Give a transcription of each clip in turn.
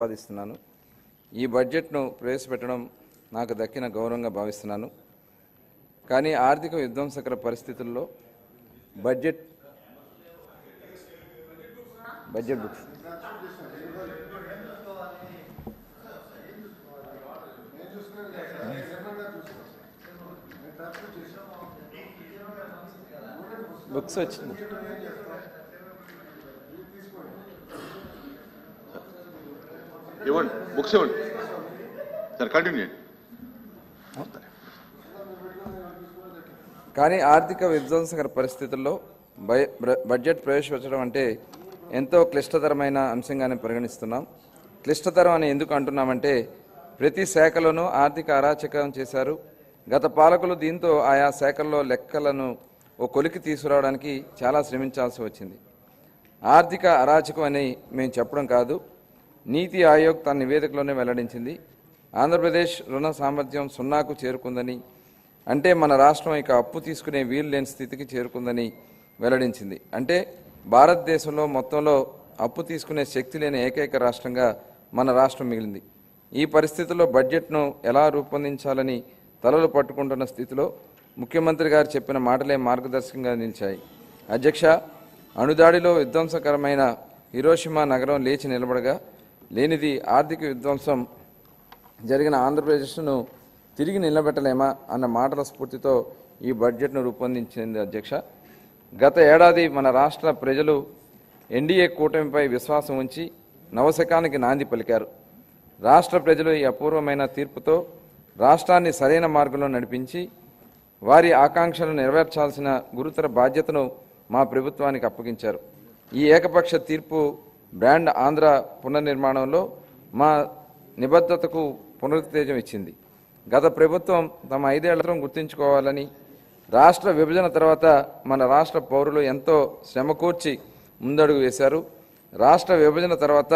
ఆస్వాదిస్తున్నాను. ఈ బడ్జెట్ను ప్రవేశపెట్టడం నాకు దక్కిన గౌరవంగా భావిస్తున్నాను. కానీ ఆర్థిక విధ్వంసకర పరిస్థితుల్లో బడ్జెట్ బుక్స్ బుక్స్ వచ్చింది. ఇవ్వండి, బుక్స్ ఇవ్వండి సార్, కంటిన్యూ చేయండి. కానీ ఆర్థిక విధ్వంసకర పరిస్థితుల్లో బడ్జెట్ ప్రవేశపెట్టడం అంటే ఎంతో క్లిష్టతరమైన అంశంగానే పరిగణిస్తున్నాం. క్లిష్టతరం అని ఎందుకు అంటున్నామంటే ప్రతి శాఖలోనూ ఆర్థిక అరాచకం చేశారు గత పాలకులు. దీంతో ఆయా శాఖల్లో లెక్కలను ఓ కొలికి తీసుకురావడానికి చాలా శ్రమించాల్సి వచ్చింది. ఆర్థిక అరాచకం అని మేము చెప్పడం కాదు, నీతి ఆయోగ్ తన నివేదికలోనే వెల్లడించింది. ఆంధ్రప్రదేశ్ రుణ సామర్థ్యం 0కు చేరుకుందని, అంటే మన రాష్ట్రం ఇక అప్పు తీసుకునే వీలు లేని స్థితికి చేరుకుందని వెల్లడించింది. అంటే భారతదేశంలో మొత్తంలో అప్పు తీసుకునే శక్తి లేని ఏకైక రాష్ట్రంగా మన రాష్ట్రం మిగిలింది. ఈ పరిస్థితుల్లో బడ్జెట్ను ఎలా రూపొందించాలని తలలు పట్టుకుంటున్న స్థితిలో ముఖ్యమంత్రి గారు చెప్పిన మాటలే మార్గదర్శకంగా నిలిచాయి. అధ్యక్ష, అణుదాడిలో విధ్వంసకరమైన హిరోషిమా నగరం లేచి నిలబడగా లేనిది ఆర్థిక విధ్వంసం జరిగిన ఆంధ్రప్రదేశ్ను తిరిగి నిలబెట్టలేమా అన్న మాటల స్ఫూర్తితో ఈ బడ్జెట్ను రూపొందించింది. అధ్యక్ష, గత ఏడాది మన రాష్ట్ర ప్రజలు ఎన్డీఏ కూటమిపై విశ్వాసం ఉంచి నవశకానికి నాంది పలికారు. రాష్ట్ర ప్రజలు ఈ అపూర్వమైన తీర్పుతో రాష్ట్రాన్ని సరైన మార్గంలో నడిపించి వారి ఆకాంక్షలను నెరవేర్చాల్సిన గురుతర బాధ్యతను మా ప్రభుత్వానికి అప్పగించారు. ఈ ఏకపక్ష తీర్పు బ్రాండ్ ఆంధ్ర పునర్నిర్మాణంలో మా నిబద్ధతకు పునరుత్తేజం ఇచ్చింది. గత ప్రభుత్వం తమ 5 ఏళ్లను గుర్తుంచుకోవాలని, రాష్ట్ర విభజన తర్వాత మన రాష్ట్ర పౌరులు ఎంతో శ్రమకూర్చి ముందడుగు వేశారు. రాష్ట్ర విభజన తర్వాత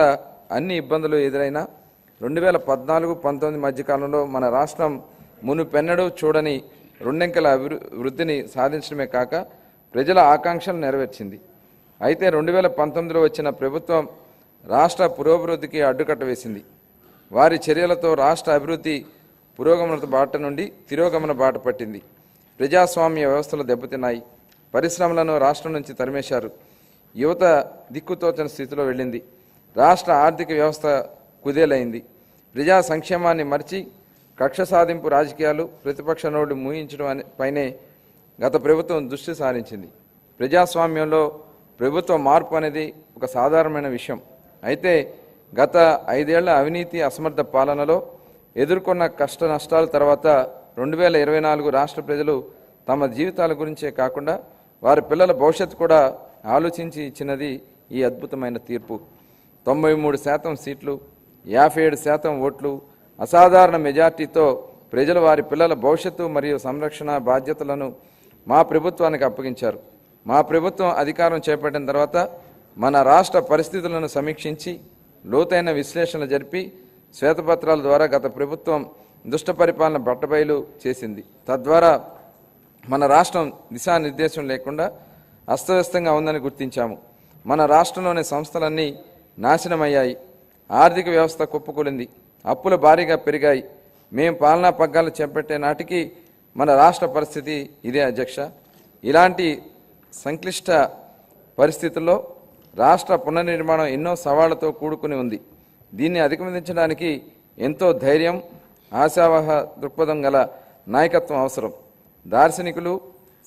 అన్ని ఇబ్బందులు ఎదురైనా 2014-19 మధ్యకాలంలో మన రాష్ట్రం మునుపెన్నడూ చూడని 2 అంకెల వృద్ధిని సాధించడమే కాక ప్రజల ఆకాంక్షలు నెరవేర్చింది. అయితే 2019లో వచ్చిన ప్రభుత్వం రాష్ట్ర పురోభివృద్ధికి అడ్డుకట్ట వేసింది. వారి చర్యలతో రాష్ట్ర అభివృద్ధి పురోగమన బాట నుండి తిరోగమన బాట పట్టింది. ప్రజాస్వామ్య వ్యవస్థలు దెబ్బతిన్నాయి. పరిశ్రమలను రాష్ట్రం నుంచి తరిమేశారు. యువత దిక్కుతోచని స్థితిలో వెళ్ళింది. రాష్ట్ర ఆర్థిక వ్యవస్థ కుదేలైంది. ప్రజా సంక్షేమాన్ని మరిచి కక్ష సాధింపు రాజకీయాలు, ప్రతిపక్ష నోళ్లు మూయించడం పైనే గత ప్రభుత్వం దృష్టి సారించింది. ప్రజాస్వామ్యంలో ప్రభుత్వ మార్పు అనేది ఒక సాధారణమైన విషయం. అయితే గత 5 ఏళ్ల అవినీతి అసమర్థ పాలనలో ఎదుర్కొన్న కష్ట నష్టాల తర్వాత 2024 రాష్ట్ర ప్రజలు తమ జీవితాల గురించే కాకుండా వారి పిల్లల భవిష్యత్తు కూడా ఆలోచించి ఇచ్చినది ఈ అద్భుతమైన తీర్పు. 93% సీట్లు, 57% ఓట్లు, అసాధారణ మెజార్టీతో ప్రజలు వారి పిల్లల భవిష్యత్తు మరియు సంరక్షణ బాధ్యతలను మా ప్రభుత్వానికి అప్పగించారు. మా ప్రభుత్వం అధికారం చేపట్టిన తర్వాత మన రాష్ట్ర పరిస్థితులను సమీక్షించి లోతైన విశ్లేషణ జరిపి శ్వేతపత్రాల ద్వారా గత ప్రభుత్వం దుష్ట పరిపాలన బట్టబయలు చేసింది. తద్వారా మన రాష్ట్రం దిశానిర్దేశం లేకుండా అస్తవ్యస్తంగా ఉందని గుర్తించాము. మన రాష్ట్రంలోని సంస్థలన్నీ నాశనమయ్యాయి. ఆర్థిక వ్యవస్థ కుప్పకూలింది. అప్పులు భారీగా పెరిగాయి. మేం పాలనా పగ్గాలు చేపట్టే నాటికి మన రాష్ట్ర పరిస్థితి ఇదే. అధ్యక్ష, ఇలాంటి సంక్లిష్ట పరిస్థితుల్లో రాష్ట్ర పునర్నిర్మాణం ఎన్నో సవాళ్లతో కూడుకుని ఉంది. దీన్ని అధిగమించడానికి ఎంతో ధైర్యం, ఆశావహ దృక్పథం గల నాయకత్వం అవసరం. దార్శనికులు,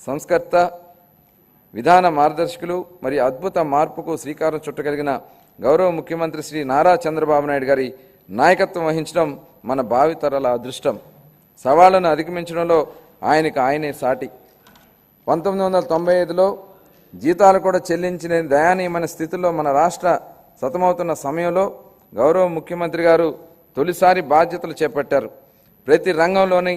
సంస్కర్త, విధాన మార్గదర్శకులు మరియు అద్భుత మార్పుకు శ్రీకారం చుట్టగలిగిన గౌరవ ముఖ్యమంత్రి శ్రీ నారా చంద్రబాబు నాయుడు గారి నాయకత్వం వహించడం మన భావితరాల అదృష్టం. సవాళ్లను అధిగమించడంలో ఆయనే సాటి. 1995లో జీతాలు కూడా చెల్లించిన దయానీయమైన స్థితిలో మన రాష్ట్ర సతమవుతున్న సమయంలో గౌరవ ముఖ్యమంత్రి గారు తొలిసారి బాధ్యతలు చేపట్టారు. ప్రతి రంగంలోని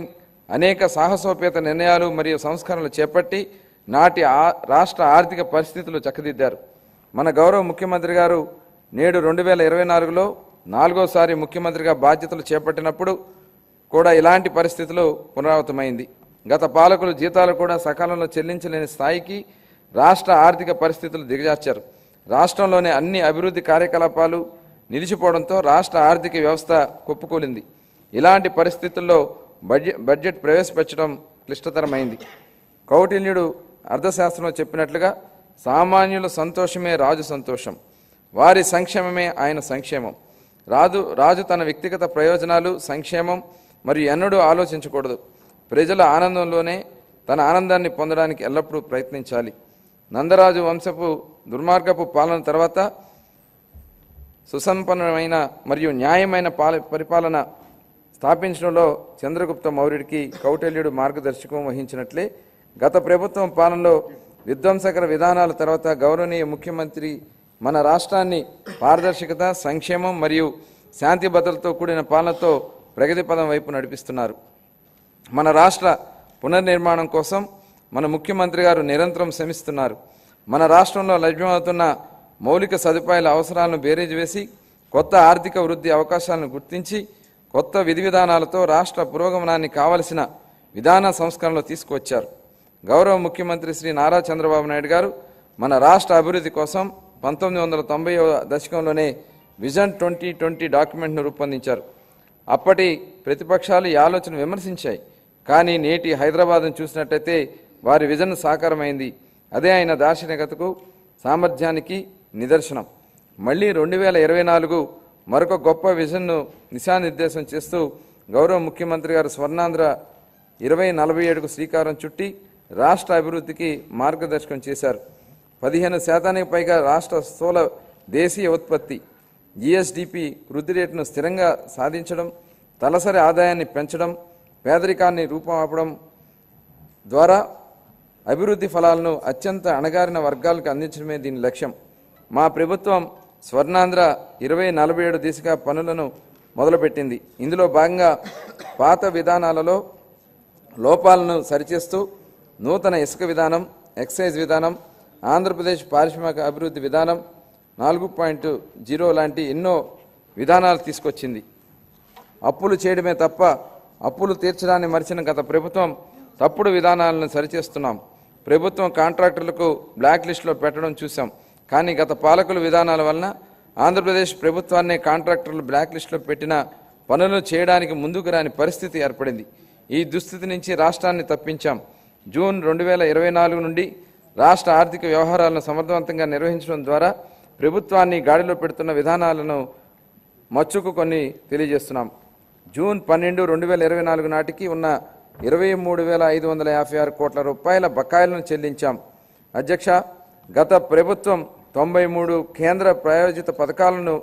అనేక సాహసోపేత నిర్ణయాలు మరియు సంస్కరణలు చేపట్టి నాటి రాష్ట్ర ఆర్థిక పరిస్థితులు చక్కదిద్దారు. మన గౌరవ ముఖ్యమంత్రి గారు నేడు 2024లో 4వసారి ముఖ్యమంత్రిగా బాధ్యతలు చేపట్టినప్పుడు కూడా ఇలాంటి పరిస్థితులు పునరావృతమైంది. గత పాలకులు జీతాలు కూడా సకాలంలో చెల్లించలేని స్థాయికి రాష్ట్ర ఆర్థిక పరిస్థితులు దిగజార్చారు. రాష్ట్రంలోని అన్ని అభివృద్ధి కార్యకలాపాలు నిలిచిపోవడంతో రాష్ట్ర ఆర్థిక వ్యవస్థ కుప్పకూలింది. ఇలాంటి పరిస్థితుల్లో బడ్జెట్ ప్రవేశపెట్టడం క్లిష్టతరమైంది. కౌటిల్యుడు అర్థశాస్త్రంలో చెప్పినట్లుగా సామాన్యుల సంతోషమే రాజు సంతోషం, వారి సంక్షేమమే ఆయన సంక్షేమం. రాజు తన వ్యక్తిగత ప్రయోజనాలు, సంక్షేమం మరియు ఎన్నడూ ఆలోచించకూడదు. ప్రజల ఆనందంలోనే తన ఆనందాన్ని పొందడానికి ఎల్లప్పుడూ ప్రయత్నించాలి. నందరాజు వంశపు దుర్మార్గపు పాలన తర్వాత సుసంపన్నమైన మరియు న్యాయమైన పరిపాలన స్థాపించడంలో చంద్రగుప్త మౌర్యుడికి కౌటిల్యుడు మార్గదర్శకం వహించినట్లే గత ప్రభుత్వం పాలనలో విధ్వంసకర విధానాల తర్వాత గౌరవనీయ ముఖ్యమంత్రి మన రాష్ట్రాన్ని పారదర్శకత, సంక్షేమం మరియు శాంతి భద్రతతో కూడిన పాలనతో ప్రగతి పదం వైపు నడిపిస్తున్నారు. మన రాష్ట్ర పునర్నిర్మాణం కోసం మన ముఖ్యమంత్రి గారు నిరంతరం శ్రమిస్తున్నారు. మన రాష్ట్రంలో లభ్యమవుతున్న మౌలిక సదుపాయాల అవసరాలను బేరీజు వేసి కొత్త ఆర్థిక వృద్ధి అవకాశాలను గుర్తించి కొత్త విధి విధానాలతో రాష్ట్ర పురోగమనాన్ని కావలసిన విధాన సంస్కరణలు తీసుకువచ్చారు. గౌరవ ముఖ్యమంత్రి శ్రీ నారా చంద్రబాబు నాయుడు గారు మన రాష్ట్ర అభివృద్ధి కోసం 1990వ దశకంలోనే విజన్ 2020 డాక్యుమెంట్ను రూపొందించారు. అప్పటి ప్రతిపక్షాలు ఈ ఆలోచన విమర్శించాయి. కానీ నేటి హైదరాబాద్ను చూసినట్టయితే వారి విజన్ సాకారమైంది. అదే ఆయన దార్శనికతకు, సామర్థ్యానికి నిదర్శనం. మళ్ళీ 2024 మరొక గొప్ప విజన్ను దిశానిర్దేశం చేస్తూ గౌరవ ముఖ్యమంత్రి గారు స్వర్ణాంధ్ర 2047కు శ్రీకారం చుట్టి రాష్ట్ర అభివృద్ధికి మార్గదర్శకం చేశారు. 15% పైగా రాష్ట్ర స్థూల దేశీయ ఉత్పత్తి జిఎస్డిపి వృద్ధి రేటును స్థిరంగా సాధించడం, తలసరి ఆదాయాన్ని పెంచడం, పేదరికాన్ని రూపుమాపడం ద్వారా అభివృద్ధి ఫలాలను అత్యంత అణగారిన వర్గాలకు అందించడమే దీని లక్ష్యం. మా ప్రభుత్వం స్వర్ణాంధ్ర 2047 దిశగా పనులను మొదలుపెట్టింది. ఇందులో భాగంగా పాత విధానాలలో లోపాలను సరిచేస్తూ నూతన ఇసుక విధానం, ఎక్సైజ్ విధానం, ఆంధ్రప్రదేశ్ పారిశ్రామిక అభివృద్ధి విధానం 4.0 లాంటి ఎన్నో విధానాలు తీసుకొచ్చింది. అప్పులు చేయడమే తప్ప అప్పులు తీర్చడాన్ని మరిచిన గత ప్రభుత్వం తప్పుడు విధానాలను సరిచేస్తున్నాం. ప్రభుత్వం కాంట్రాక్టర్లకు బ్లాక్ లిస్టులో పెట్టడం చూసాం. కానీ గత పాలకుల విధానాల వలన ఆంధ్రప్రదేశ్ ప్రభుత్వాన్నే కాంట్రాక్టర్లు బ్లాక్ లిస్టులో పెట్టిన పనులు చేయడానికి ముందుకు రాని పరిస్థితి ఏర్పడింది. ఈ దుస్థితి నుంచి రాష్ట్రాన్ని తప్పించాం. జూన్ 2024 నుండి రాష్ట్ర ఆర్థిక వ్యవహారాలను సమర్థవంతంగా నిర్వహించడం ద్వారా ప్రభుత్వాన్ని గాడిలో పెడుతున్న విధానాలను మచ్చుకు కొన్ని తెలియజేస్తున్నాం. జూన్ 12, 2024 నాటికి ఉన్న 23,556 కోట్ల రూపాయల బకాయిలను చెల్లించాం. అధ్యక్ష, గత ప్రభుత్వం 93 కేంద్ర ప్రాయోజిత పథకాలను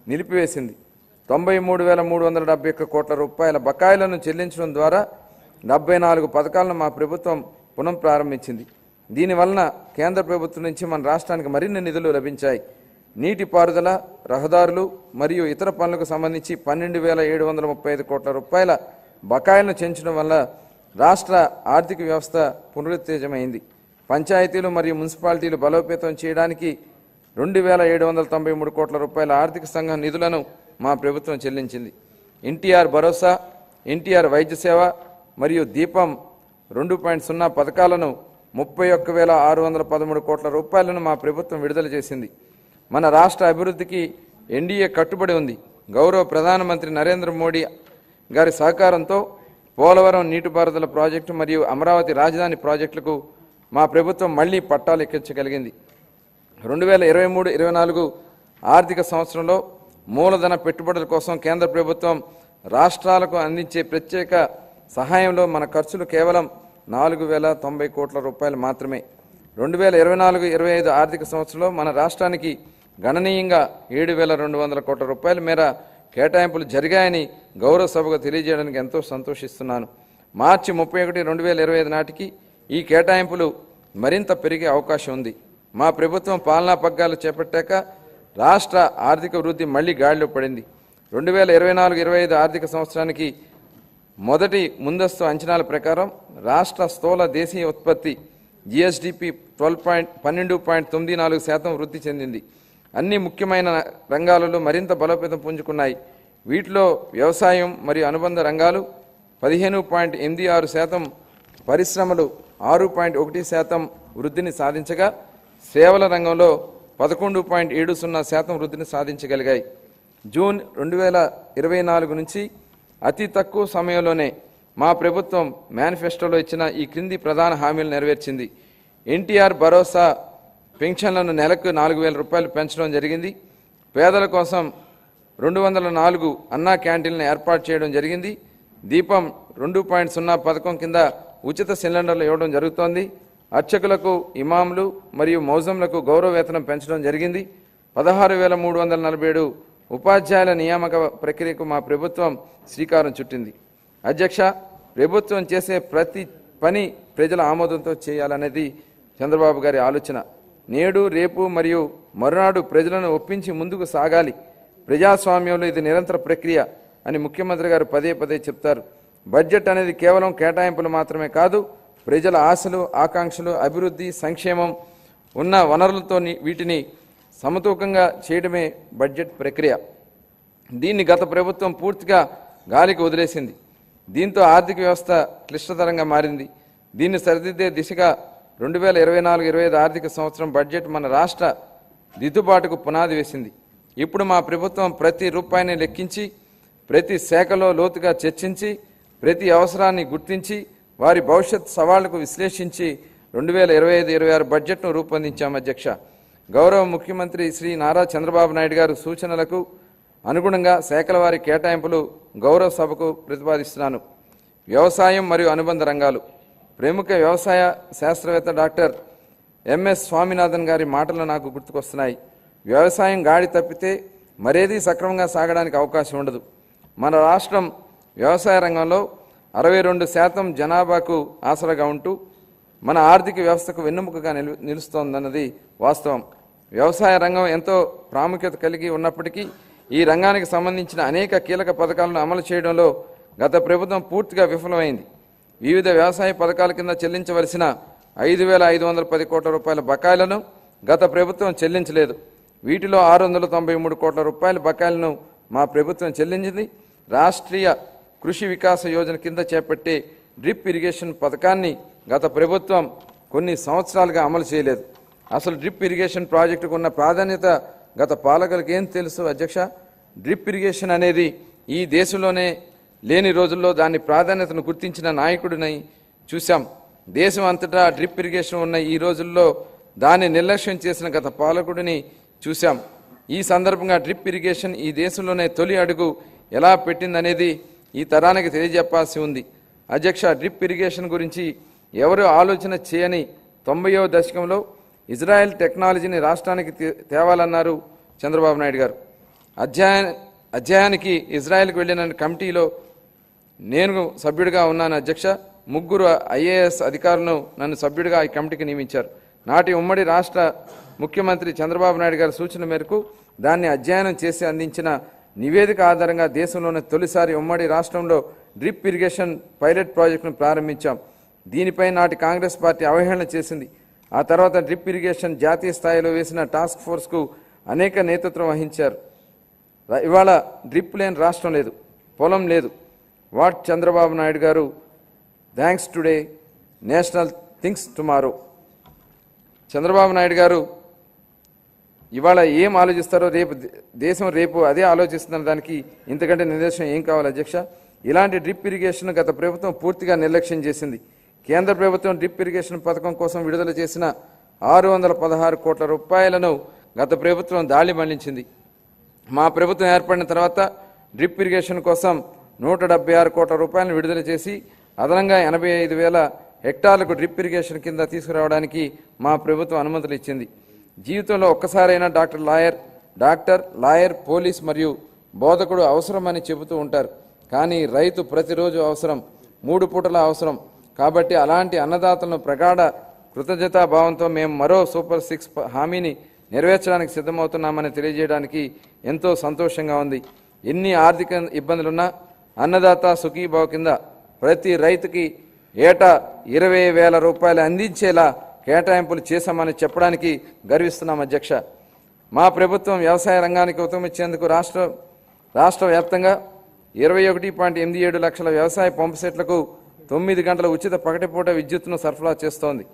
నిలిపివేసింది. 93,371 కోట్ల రూపాయల బకాయిలను చెల్లించడం ద్వారా 74 పథకాలను మా ప్రభుత్వం పునఃప్రారంభించింది. దీనివలన కేంద్ర ప్రభుత్వం నుంచి మన రాష్ట్రానికి మరిన్ని నిధులు లభించాయి. నీటిపారుదల, రహదారులు మరియు ఇతర పనులకు సంబంధించి 12,735 కోట్ల రూపాయల బకాయిలను చెల్లించడం వల్ల రాష్ట్ర ఆర్థిక వ్యవస్థ పునరుత్తేజమైంది. పంచాయతీలు మరియు మున్సిపాలిటీలు బలోపేతం చేయడానికి 2,793 కోట్ల రూపాయల ఆర్థిక సంఘం నిధులను మా ప్రభుత్వం చెల్లించింది. ఎన్టీఆర్ భరోసా, ఎన్టీఆర్ వైద్య సేవ మరియు దీపం 2.0 పథకాలను 31,613 కోట్ల రూపాయలను మా ప్రభుత్వం విడుదల చేసింది. మన రాష్ట్ర అభివృద్ధికి ఎన్డీఏ కట్టుబడి ఉంది. గౌరవ ప్రధానమంత్రి నరేంద్ర మోడీ గారి సహకారంతో పోలవరం నీటిపారుదల ప్రాజెక్టు మరియు అమరావతి రాజధాని ప్రాజెక్టులకు మా ప్రభుత్వం మళ్లీ పట్టాలు ఎక్కించగలిగింది. 2023-24 ఆర్థిక సంవత్సరంలో మూలధన పెట్టుబడుల కోసం కేంద్ర ప్రభుత్వం రాష్ట్రాలకు అందించే ప్రత్యేక సహాయంలో మన ఖర్చులు కేవలం 4,090 కోట్ల రూపాయలు మాత్రమే. 2024-25 ఆర్థిక సంవత్సరంలో మన రాష్ట్రానికి గణనీయంగా 7,200 కోట్ల రూపాయల మేర కేటాయింపులు జరిగాయని గౌరవ సభకు తెలియజేయడానికి ఎంతో సంతోషిస్తున్నాను. మార్చి 31, 2025 నాటికి ఈ కేటాయింపులు మరింత పెరిగే అవకాశం ఉంది. మా ప్రభుత్వం పాలనా పగ్గాలు చేపట్టాక రాష్ట్ర ఆర్థిక వృద్ధి మళ్లీ గాడిలో పడింది. 2024-25 ఆర్థిక సంవత్సరానికి మొదటి ముందస్తు అంచనాల ప్రకారం రాష్ట్ర స్థూల దేశీయ ఉత్పత్తి జిఎస్డిపి 12.94% వృద్ధి చెందింది. అన్ని ముఖ్యమైన రంగాలలో మరింత బలోపేతం పుంజుకున్నాయి. వీటిలో వ్యవసాయం మరియు అనుబంధ రంగాలు 15.86%, పరిశ్రమలు 6.1% వృద్ధిని సాధించగా సేవల రంగంలో 11.70% వృద్ధిని సాధించగలిగాయి. జూన్ 2024 నుంచి అతి తక్కువ సమయంలోనే మా ప్రభుత్వం మేనిఫెస్టోలో ఇచ్చిన ఈ క్రింది ప్రధాన హామీలు నెరవేర్చింది. ఎన్టీఆర్ భరోసా పెన్షన్లను నెలకు 4,000 రూపాయలు పెంచడం జరిగింది. పేదల కోసం 204 అన్నా క్యాంటీన్లను ఏర్పాటు చేయడం జరిగింది. దీపం 2.0 పథకం కింద ఉచిత సిలిండర్లు ఇవ్వడం జరుగుతోంది. అర్చకులకు, ఇమాంలు మరియు మౌజంలకు గౌరవ వేతనం పెంచడం జరిగింది. 16,347 ఉపాధ్యాయుల నియామక ప్రక్రియకు మా ప్రభుత్వం శ్రీకారం చుట్టింది. అధ్యక్ష, ప్రభుత్వం చేసే ప్రతి పని ప్రజల ఆమోదంతో చేయాలనేది చంద్రబాబు గారి ఆలోచన. నేడు, రేపు మరియు మరునాడు ప్రజలను ఒప్పించి ముందుకు సాగాలి. ప్రజాస్వామ్యంలో ఇది నిరంతర ప్రక్రియ అని ముఖ్యమంత్రి గారు పదే పదే చెప్తారు. బడ్జెట్ అనేది కేవలం కేటాయింపులు మాత్రమే కాదు, ప్రజల ఆశలు, ఆకాంక్షలు, అభివృద్ధి, సంక్షేమం ఉన్న వనరులతో వీటిని సమతూకంగా చేయడమే బడ్జెట్ ప్రక్రియ. దీన్ని గత ప్రభుత్వం పూర్తిగా గాలికి వదిలేసింది. దీంతో ఆర్థిక వ్యవస్థ క్లిష్టతరంగా మారింది. దీన్ని సరిదిద్దే దిశగా 2024-25 ఆర్థిక సంవత్సరం బడ్జెట్ మన రాష్ట్ర దిద్దుబాటుకు పునాది వేసింది. ఇప్పుడు మా ప్రభుత్వం ప్రతి రూపాయిని లెక్కించి, ప్రతి శాఖలో లోతుగా చర్చించి, ప్రతి అవసరాన్ని గుర్తించి, వారి భవిష్యత్ సవాళ్లకు విశ్లేషించి 2025-26 బడ్జెట్ను రూపొందించాం. అధ్యక్ష, గౌరవ ముఖ్యమంత్రి శ్రీ నారా చంద్రబాబు నాయుడు గారు సూచనలకు అనుగుణంగా శాఖల వారి కేటాయింపులు గౌరవ సభకు ప్రతిపాదిస్తున్నాను. వ్యవసాయం మరియు అనుబంధ రంగాలు. ప్రముఖ వ్యవసాయ శాస్త్రవేత్త డాక్టర్ ఎంఎస్ స్వామినాథన్ గారి మాటలు నాకు గుర్తుకొస్తున్నాయి. వ్యవసాయం గాడి తప్పితే మరేదీ సక్రమంగా సాగడానికి అవకాశం ఉండదు. మన రాష్ట్రం వ్యవసాయ రంగంలో 62% జనాభాకు ఆసరాగా ఉంటూ మన ఆర్థిక వ్యవస్థకు వెన్నెముకగా నిలుస్తోందన్నది వాస్తవం. వ్యవసాయ రంగం ఎంతో ప్రాముఖ్యత కలిగి ఉన్నప్పటికీ ఈ రంగానికి సంబంధించిన అనేక కీలక పథకాలను అమలు చేయడంలో గత ప్రభుత్వం పూర్తిగా విఫలమైంది. వివిధ వ్యవసాయ పథకాల కింద చెల్లించవలసిన 5,510 కోట్ల రూపాయల బకాయిలను గత ప్రభుత్వం చెల్లించలేదు. వీటిలో 693 కోట్ల రూపాయల బకాయిలను మా ప్రభుత్వం చెల్లించింది. రాష్ట్రీయ కృషి వికాస యోజన కింద చేపట్టే డ్రిప్ ఇరిగేషన్ పథకాన్ని గత ప్రభుత్వం కొన్ని సంవత్సరాలుగా అమలు చేయలేదు. అసలు డ్రిప్ ఇరిగేషన్ ప్రాజెక్టుకు ఉన్న ప్రాధాన్యత గత పాలకులకు ఏం తెలుసు అధ్యక్ష? డ్రిప్ ఇరిగేషన్ అనేది ఈ దేశంలోనే లేని రోజుల్లో దాని ప్రాధాన్యతను గుర్తించిన నాయకుడిని చూశాం. దేశం అంతటా డ్రిప్ ఇరిగేషన్ ఉన్న ఈ రోజుల్లో దాన్ని నిర్లక్ష్యం చేసిన గత పాలకుడిని చూశాం. ఈ సందర్భంగా డ్రిప్ ఇరిగేషన్ ఈ దేశంలోనే తొలి అడుగు ఎలా పెట్టిందనేది ఈ తరానికి తెలియజెప్పాల్సి ఉంది. అధ్యక్ష, డ్రిప్ ఇరిగేషన్ గురించి ఎవరు ఆలోచన చేయని 90వ దశకంలో ఇజ్రాయెల్ టెక్నాలజీని రాష్ట్రానికి తేవాలన్నారు చంద్రబాబు నాయుడు గారు. అధ్యయనానికి ఇజ్రాయెల్కి వెళ్లిన కమిటీలో నేను సభ్యుడిగా ఉన్నాను. అధ్యక్ష, 3 IAS అధికారులను నన్ను సభ్యుడిగా ఈ కమిటీకి నియమించారు. నాటి ఉమ్మడి రాష్ట్ర ముఖ్యమంత్రి చంద్రబాబు నాయుడు గారి సూచన మేరకు దాన్ని అధ్యయనం చేసి అందించిన నివేదిక ఆధారంగా దేశంలోనే తొలిసారి ఉమ్మడి రాష్ట్రంలో డ్రిప్ ఇరిగేషన్ పైలట్ ప్రాజెక్టును ప్రారంభించాం. దీనిపై నాటి కాంగ్రెస్ పార్టీ అవహేళన చేసింది. ఆ తర్వాత డ్రిప్ ఇరిగేషన్ జాతీయ స్థాయిలో వేసిన టాస్క్ ఫోర్స్కు అనేక నేతృత్వం వహించారు. ఇవాళ డ్రిప్ లేని రాష్ట్రం లేదు, పొలం లేదు. వాట్ చంద్రబాబు నాయుడు గారు, thanks today, national thinks tomorrow. Chandrababu Naidu గారు ఇవాళ ఏం ఆలోచిస్తారో దేశం రేపు అదే ఆలోచిస్తున్న దానికి ఇంతకంటే నిదర్శనం ఏం కావాలి అధ్యక్ష? ఇలాంటి డ్రిప్ ఇరిగేషన్ గత ప్రభుత్వం పూర్తిగా నిర్లక్ష్యం చేసింది. కేంద్ర ప్రభుత్వం డ్రిప్ ఇరిగేషన్ పథకం కోసం విడుదల చేసిన 616 కోట్ల రూపాయలను గత ప్రభుత్వం దాಳಿ మళ్లించింది. మా ప్రభుత్వం ఏర్పడిన తర్వాత డ్రిప్ ఇరిగేషన్ కోసం 176 కోట్ల రూపాయలను విడుదల చేసి అదనంగా 85,000 హెక్టార్లకు డ్రిప్ ఇరిగేషన్ కింద తీసుకురావడానికి మా ప్రభుత్వం అనుమతులు ఇచ్చింది. జీవితంలో ఒక్కసారైనా డాక్టర్, లాయర్, పోలీస్ మరియు బోధకుడు అవసరమని చెబుతూ ఉంటారు. కానీ రైతు ప్రతిరోజు అవసరం, 3 పూటల అవసరం. కాబట్టి అలాంటి అన్నదాతలను ప్రగాఢ కృతజ్ఞతాభావంతో మేము మరో సూపర్ 6 హామీని నెరవేర్చడానికి సిద్ధమవుతున్నామని తెలియజేయడానికి ఎంతో సంతోషంగా ఉంది. ఎన్ని ఆర్థిక ఇబ్బందులున్నా అన్నదాత సుఖీభావ కింద ప్రతి రైతుకి ఏటా 20,000 రూపాయలు అందించేలా కేటాయింపులు చేశామని చెప్పడానికి గర్విస్తున్నాం అధ్యక్ష. మా ప్రభుత్వం వ్యవసాయ రంగానికి ఉత్తమించేందుకు రాష్ట్ర వ్యాప్తంగా 21.87 లక్షల వ్యవసాయ పంపు సెట్లకు 9 గంటల ఉచిత పగటిపూట విద్యుత్తును సరఫరా చేస్తోంది.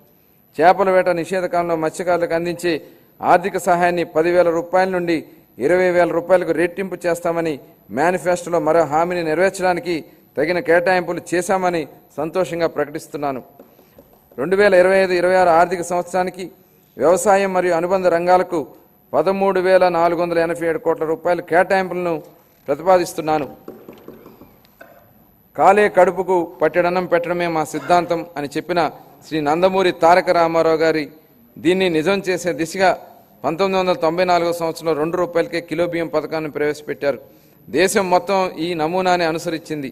చేపల వేట నిషేధ కాలంలో మత్స్యకారులకు అందించే ఆర్థిక సహాయాన్ని 10,000 రూపాయల నుండి 20,000 రూపాయలకు రెట్టింపు చేస్తామని మేనిఫెస్టోలో మరో హామీని నెరవేర్చడానికి తగిన కేటాయింపులు చేశామని సంతోషంగా ప్రకటిస్తున్నాను. 2025-26 ఆర్థిక సంవత్సరానికి వ్యవసాయం మరియు అనుబంధ రంగాలకు 13,487 కోట్ల రూపాయల కేటాయింపులను ప్రతిపాదిస్తున్నాను. కాలే కడుపుకు పట్టెడన్నం పెట్టడమే మా సిద్ధాంతం అని చెప్పిన శ్రీ నందమూరి తారక రామారావు గారి దీన్ని నిజం చేసే దిశగా 1994 సంవత్సరంలో ₹2 కిలో బియ్యం పథకాన్ని ప్రవేశపెట్టారు. దేశం మొత్తం ఈ నమూనాని అనుసరించింది.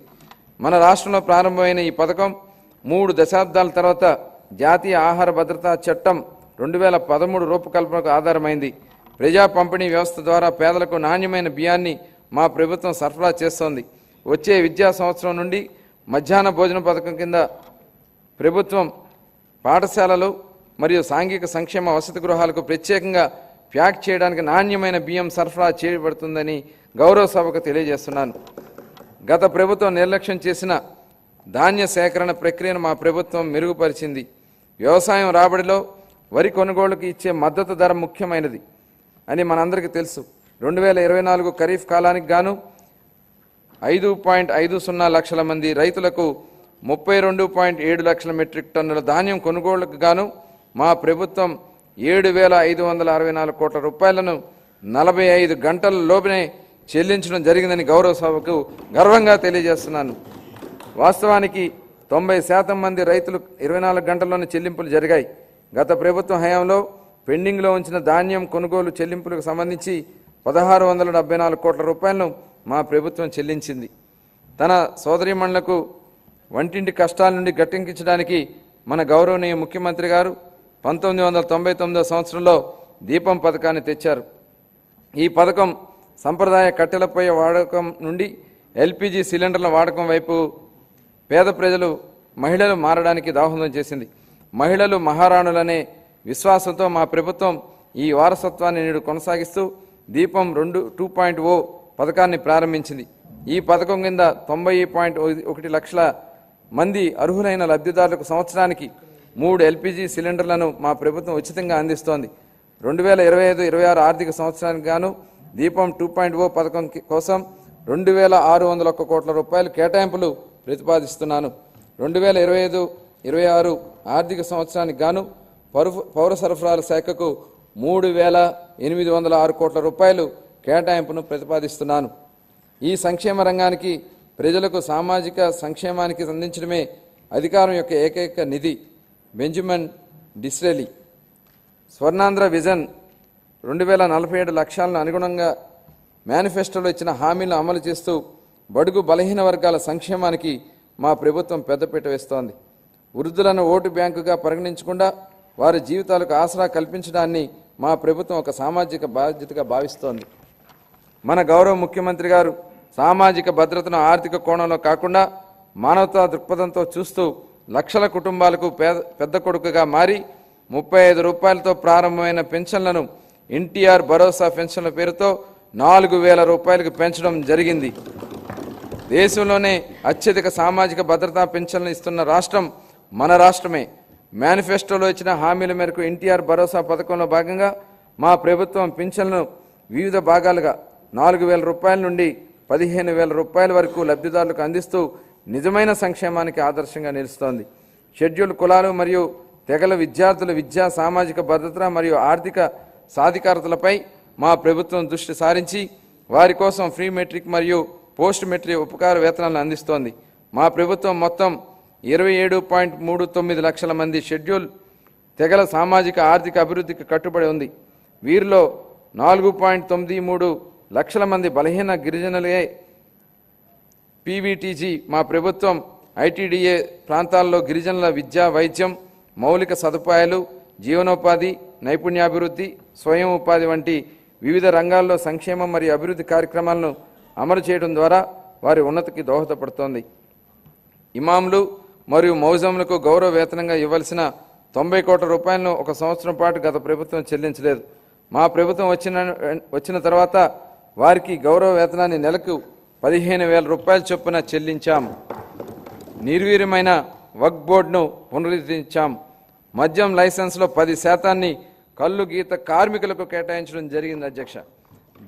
మన రాష్ట్రంలో ప్రారంభమైన ఈ పథకం 3 దశాబ్దాల తర్వాత జాతీయ ఆహార భద్రతా చట్టం 2013 రూపకల్పనకు ఆధారమైంది. ప్రజా పంపిణీ వ్యవస్థ ద్వారా పేదలకు నాణ్యమైన బియ్యాన్ని మా ప్రభుత్వం సరఫరా చేస్తోంది. వచ్చే విద్యా సంవత్సరం నుండి మధ్యాహ్న భోజన పథకం కింద ప్రభుత్వం పాఠశాలలు మరియు సాంఘిక సంక్షేమ వసతి గృహాలకు ప్రత్యేకంగా ప్యాక్ చేయడానికి నాణ్యమైన బియ్యం సరఫరా చేయబడుతుందని గౌరవ సభకు తెలియజేస్తున్నాను. గత ప్రభుత్వం నిర్లక్ష్యం చేసిన ధాన్య సేకరణ ప్రక్రియను మా ప్రభుత్వం మెరుగుపరిచింది. వ్యవసాయం రాబడిలో వరి కొనుగోలుకు ఇచ్చే మద్దతు ధర ముఖ్యమైనది అని మనందరికీ తెలుసు. 2024 ఖరీఫ్ కాలానికి గాను 5.50 లక్షల మంది రైతులకు 32.7 లక్షల మెట్రిక్ టన్నుల ధాన్యం కొనుగోలుకు గాను మా ప్రభుత్వం 7,564 కోట్ల రూపాయలను 45 గంటల లోపునే చెల్లించడం జరిగిందని గౌరవ సభకు గర్వంగా తెలియజేస్తున్నాను. వాస్తవానికి 90% మంది రైతులు 24 గంటల్లోనే చెల్లింపులు జరిగాయి. గత ప్రభుత్వం హయాంలో పెండింగ్లో ఉంచిన ధాన్యం కొనుగోలు చెల్లింపులకు సంబంధించి 1,674 కోట్ల రూపాయలను మా ప్రభుత్వం చెల్లించింది. తన సోదరీమణులకు వంటింటి కష్టాల నుండి గట్టెక్కించడానికి మన గౌరవనీయ ముఖ్యమంత్రి గారు 1999 సంవత్సరంలో దీపం పథకాన్ని తెచ్చారు. ఈ పథకం సంప్రదాయ కట్టెలపై వాడకం నుండి ఎల్పిజి సిలిండర్ల వాడకం వైపు పేద ప్రజలు మహిళలు మారడానికి దోహదం చేసింది. మహిళలు మహారాణులనే విశ్వాసంతో మా ప్రభుత్వం ఈ వారసత్వాన్ని నేడు కొనసాగిస్తూ దీపం 2.0 పథకాన్ని ప్రారంభించింది. ఈ పథకం కింద 90.1 లక్షల మంది అర్హులైన లబ్ధిదారులకు సంవత్సరానికి 3 ఎల్పిజి సిలిండర్లను మా ప్రభుత్వం ఉచితంగా అందిస్తోంది. 2025-26 ఆర్థిక సంవత్సరానికి గాను దీపం 2.0 పథకం కోసం 2,601 కోట్ల రూపాయల కేటాయింపులు ప్రతిపాదిస్తున్నాను. 2025-26 ఆర్థిక సంవత్సరానికి గాను పౌర సరఫరాల శాఖకు 3,806 కోట్ల రూపాయలు కేటాయింపును ప్రతిపాదిస్తున్నాను. ఈ సంక్షేమ రంగానికి ప్రజలకు సామాజిక సంక్షేమానికి అందించడమే అధికారం యొక్క ఏకైక నిధి. బెంజమిన్ డిస్రేలి స్వర్ణాంధ్ర విజన్ 2047 లక్ష్యాలను అనుగుణంగా మేనిఫెస్టోలో ఇచ్చిన హామీలను అమలు చేస్తూ బడుగు బలహీన వర్గాల సంక్షేమానికి మా ప్రభుత్వం పెద్దపీట వేస్తోంది. వృద్ధులను ఓటు బ్యాంకుగా పరిగణించకుండా వారి జీవితాలకు ఆసరా కల్పించడాన్ని మా ప్రభుత్వం ఒక సామాజిక బాధ్యతగా భావిస్తోంది. మన గౌరవ ముఖ్యమంత్రి గారు సామాజిక భద్రతను ఆర్థిక కోణంలో కాకుండా మానవతా దృక్పథంతో చూస్తూ లక్షల కుటుంబాలకు పెద్ద కొడుకుగా మారి 35 రూపాయలతో ప్రారంభమైన పెన్షన్లను ఎన్టీఆర్ భరోసా పెన్షన్ల పేరుతో 4,000 రూపాయలకు పెంచడం జరిగింది. దేశంలోనే అత్యధిక సామాజిక భద్రతా పెన్షన్లు ఇస్తున్న రాష్ట్రం మన రాష్ట్రమే. మేనిఫెస్టోలో ఇచ్చిన హామీల మేరకు ఎన్టీఆర్ భరోసా పథకంలో భాగంగా మా ప్రభుత్వం పెన్షన్లను వివిధ భాగాలుగా 4,000 రూపాయల నుండి 15,000 రూపాయల వరకు లబ్ధిదారులకు అందిస్తూ నిజమైన సంక్షేమానికి ఆదర్శంగా నిలుస్తోంది. షెడ్యూల్ కులాలు మరియు తెగల విద్యార్థుల విద్యా సామాజిక భద్రత మరియు ఆర్థిక సాధికారతలపై మా ప్రభుత్వం దృష్టి సారించి వారి కోసం ఫ్రీ మెట్రిక్ మరియు పోస్ట్ మెట్రిక్ ఉపకార వేతనాలను అందిస్తోంది. మా ప్రభుత్వం మొత్తం 27.39 లక్షల మంది షెడ్యూల్ తెగల సామాజిక ఆర్థిక అభివృద్ధికి కట్టుబడి ఉంది. వీరిలో 4.93 లక్షల మంది బలహీన గిరిజనులే. పీవీటీజీ మా ప్రభుత్వం ఐటీడీఏ ప్రాంతాల్లో గిరిజనుల విద్య, వైద్యం, మౌలిక సదుపాయాలు, జీవనోపాధి, నైపుణ్యాభివృద్ధి, స్వయం ఉపాధి వంటి వివిధ రంగాల్లో సంక్షేమం మరియు అభివృద్ధి కార్యక్రమాలను అమలు చేయడం ద్వారా వారి ఉన్నతికి దోహదపడుతోంది. ఇమాంలు మరియు మౌజంలకు గౌరవ వేతనంగా ఇవ్వాల్సిన 90 కోట్ల రూపాయలను ఒక సంవత్సరం పాటు గత ప్రభుత్వం చెల్లించలేదు. మా ప్రభుత్వం వచ్చిన తర్వాత వారికి గౌరవ వేతనాన్ని నెలకు 15,000 రూపాయల చొప్పున చెల్లించాం. నిర్వీర్యమైన వక్ఫ్ బోర్డును పునరుద్ధరించాం. మద్యం లైసెన్స్లో 10% కళ్ళు గీత కార్మికులకు కేటాయించడం జరిగింది అధ్యక్ష.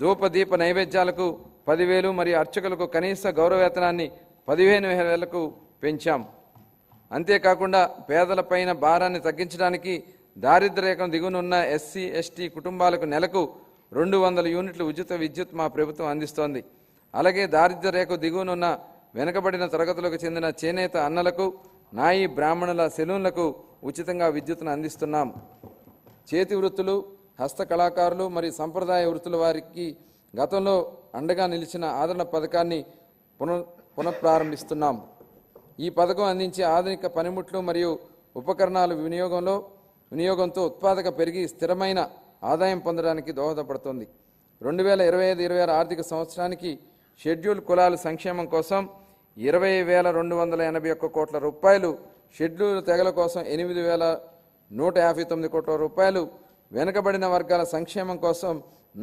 ధూపదీప నైవేద్యాలకు 10,000 మరియు అర్చకులకు కనీస గౌరవవేతనాన్ని 15,000కు పెంచాం. అంతేకాకుండా పేదలపైన భారాన్ని తగ్గించడానికి దారిద్ర్యరేఖను దిగునున్న ఎస్సీ ఎస్టీ కుటుంబాలకు నెలకు 200 యూనిట్లు ఉచిత విద్యుత్ మా ప్రభుత్వం అందిస్తోంది. అలాగే దారిద్ర్యరేఖ దిగునున్న వెనుకబడిన తరగతులకు చెందిన చేనేత అన్నలకు, నాయి బ్రాహ్మణుల సెలూన్లకు ఉచితంగా విద్యుత్తును అందిస్తున్నాం. చేతి వృత్తులు, హస్త కళాకారులు మరియు సంప్రదాయ వృత్తుల వారికి గతంలో అండగా నిలిచిన ఆదరణ పథకాన్ని పునఃప్రారంభిస్తున్నాం. ఈ పథకం అందించే ఆధునిక పనిముట్లు మరియు ఉపకరణాల వినియోగంతో ఉత్పాదక పెరిగి స్థిరమైన ఆదాయం పొందడానికి దోహదపడుతుంది. 2025-26 ఆర్థిక సంవత్సరానికి షెడ్యూల్ కులాల సంక్షేమం కోసం 20,281 కోట్ల రూపాయలు, షెడ్యూల్ తెగల కోసం 8,159 కోట్ల రూపాయలు, వెనుకబడిన వర్గాల సంక్షేమం కోసం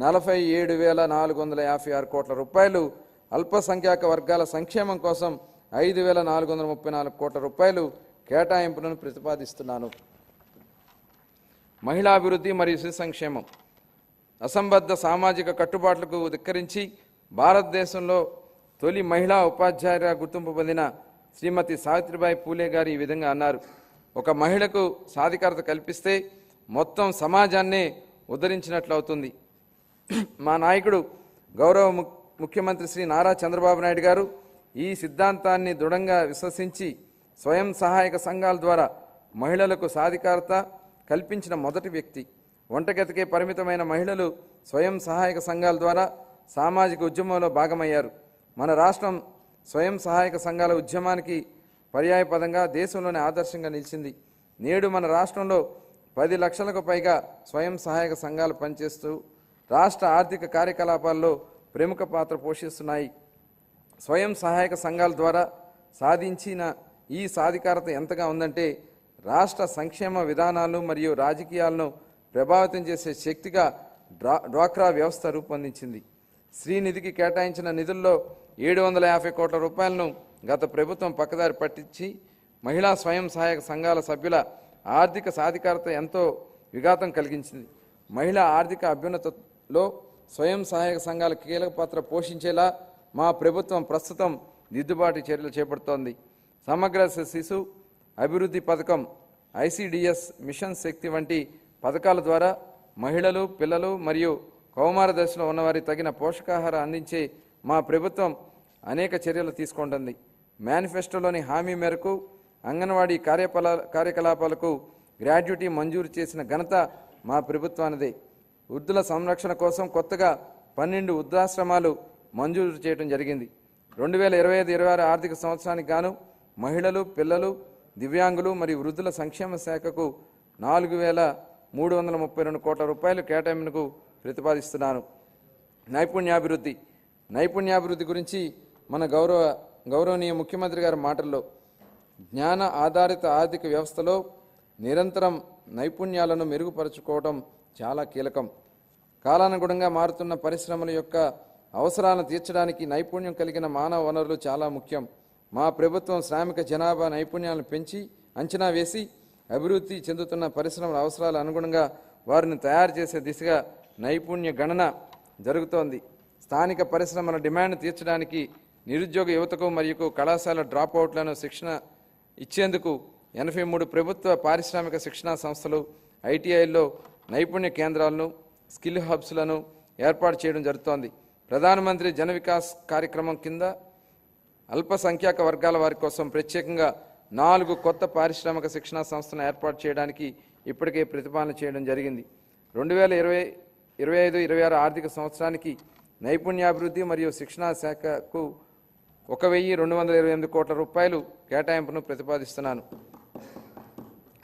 47,456 కోట్ల రూపాయలు, అల్పసంఖ్యాక వర్గాల సంక్షేమం కోసం 5,434 కోట్ల రూపాయలు కేటాయింపులను ప్రతిపాదిస్తున్నాను. మహిళా అభివృద్ధి మరియు శిశు సంక్షేమం. అసంబద్ధ సామాజిక కట్టుబాట్లకు ధిక్కరించి భారతదేశంలో తొలి మహిళా ఉపాధ్యాయుగా గుర్తింపు పొందిన శ్రీమతి సావిత్రిబాయి పూలే గారు ఈ విధంగా అన్నారు: ఒక మహిళకు సాధికారత కల్పిస్తే మొత్తం సమాజాన్నే ఉద్ధరించినట్లు అవుతుంది. మా నాయకుడు గౌరవ ముఖ్యమంత్రి శ్రీ నారా చంద్రబాబు నాయుడు గారు ఈ సిద్ధాంతాన్ని దృఢంగా విశ్వసించి స్వయం సహాయక సంఘాల ద్వారా మహిళలకు సాధికారత కల్పించిన మొదటి వ్యక్తి. వంటగతికే పరిమితమైన మహిళలు స్వయం సహాయక సంఘాల ద్వారా సామాజిక ఉద్యమంలో భాగమయ్యారు. మన రాష్ట్రం స్వయం సహాయక సంఘాల ఉద్యమానికి పర్యాయపదంగా దేశంలోనే ఆదర్శంగా నిలిచింది. నేడు మన రాష్ట్రంలో 10 లక్షలకు పైగా స్వయం సహాయక సంఘాలు పనిచేస్తూ రాష్ట్ర ఆర్థిక కార్యకలాపాల్లో ప్రముఖ పాత్ర పోషిస్తున్నాయి. స్వయం సహాయక సంఘాల ద్వారా సాధించిన ఈ సాధికారత ఎంతగా ఉందంటే రాష్ట్ర సంక్షేమ విధానాలు మరియు రాజకీయాలను ప్రభావితం చేసే శక్తిగా డ్వాక్రా వ్యవస్థ రూపొందించింది. శ్రీనిధికి కేటాయించిన నిధుల్లో 750 కోట్ల రూపాయలను గత ప్రభుత్వం పక్కదారి పట్టించి మహిళా స్వయం సహాయక సంఘాల సభ్యుల ఆర్థిక సాధికారత ఎంతో విఘాతం కలిగించింది. మహిళా ఆర్థిక అభ్యున్నతిలో స్వయం సహాయక సంఘాల కీలక పాత్ర పోషించేలా మా ప్రభుత్వం ప్రస్తుతం దిద్దుబాటు చర్యలు చేపడుతోంది. సమగ్ర శిశు అభివృద్ధి పథకం, ICDS, మిషన్ శక్తి వంటి పథకాల ద్వారా మహిళలు, పిల్లలు మరియు కౌమార దశలో ఉన్నవారికి తగిన పోషకాహారం అందించే మా ప్రభుత్వం అనేక చర్యలు తీసుకుంటుంది. మేనిఫెస్టోలోని హామీ మేరకు అంగన్వాడీ కార్యకలాపాలకు గ్రాడ్యుటీ మంజూరు చేసిన ఘనత మా ప్రభుత్వానిదే. వృద్ధుల సంరక్షణ కోసం కొత్తగా 12 వృద్ధాశ్రమాలు మంజూరు చేయడం జరిగింది. 2025-26 ఆర్థిక సంవత్సరానికి గాను మహిళలు, పిల్లలు, దివ్యాంగులు మరియు వృద్ధుల సంక్షేమ శాఖకు 4,332 కోట్ల రూపాయలు కేటాయింపునకు ప్రతిపాదిస్తున్నాను. నైపుణ్యాభివృద్ధి గురించి మన గౌరవనీయ ముఖ్యమంత్రి గారి మాటల్లో, జ్ఞాన ఆధారిత ఆర్థిక వ్యవస్థలో నిరంతరం నైపుణ్యాలను మెరుగుపరుచుకోవడం చాలా కీలకం. కాలానుగుణంగా మారుతున్న పరిశ్రమల యొక్క అవసరాలను తీర్చడానికి నైపుణ్యం కలిగిన మానవ వనరులు చాలా ముఖ్యం. మా ప్రభుత్వం శ్రామిక జనాభా నైపుణ్యాలను పెంచి అంచనా వేసి అభివృద్ధి చెందుతున్న పరిశ్రమల అవసరాల అనుగుణంగా వారిని తయారు చేసే దిశగా నైపుణ్య గణన జరుగుతోంది. స్థానిక పరిశ్రమల డిమాండ్ తీర్చడానికి నిరుద్యోగ యువతకు మరియు కళాశాల డ్రాప్అవుట్లను శిక్షణ ఇచ్చేందుకు 83 ప్రభుత్వ పారిశ్రామిక శిక్షణా సంస్థలు, ITIల్లో నైపుణ్య కేంద్రాలను, స్కిల్ హబ్స్లను ఏర్పాటు చేయడం జరుగుతోంది. ప్రధానమంత్రి జన వికాస్ కార్యక్రమం కింద అల్పసంఖ్యాక వర్గాల వారి కోసం ప్రత్యేకంగా 4 కొత్త పారిశ్రామిక శిక్షణా సంస్థలను ఏర్పాటు చేయడానికి ఇప్పటికే ప్రతిపాదన చేయడం జరిగింది. 2025-26 ఆర్థిక సంవత్సరానికి నైపుణ్యాభివృద్ధి మరియు శిక్షణా శాఖకు 1,228 కోట్ల రూపాయలు కేటాయింపును ప్రతిపాదిస్తున్నాను.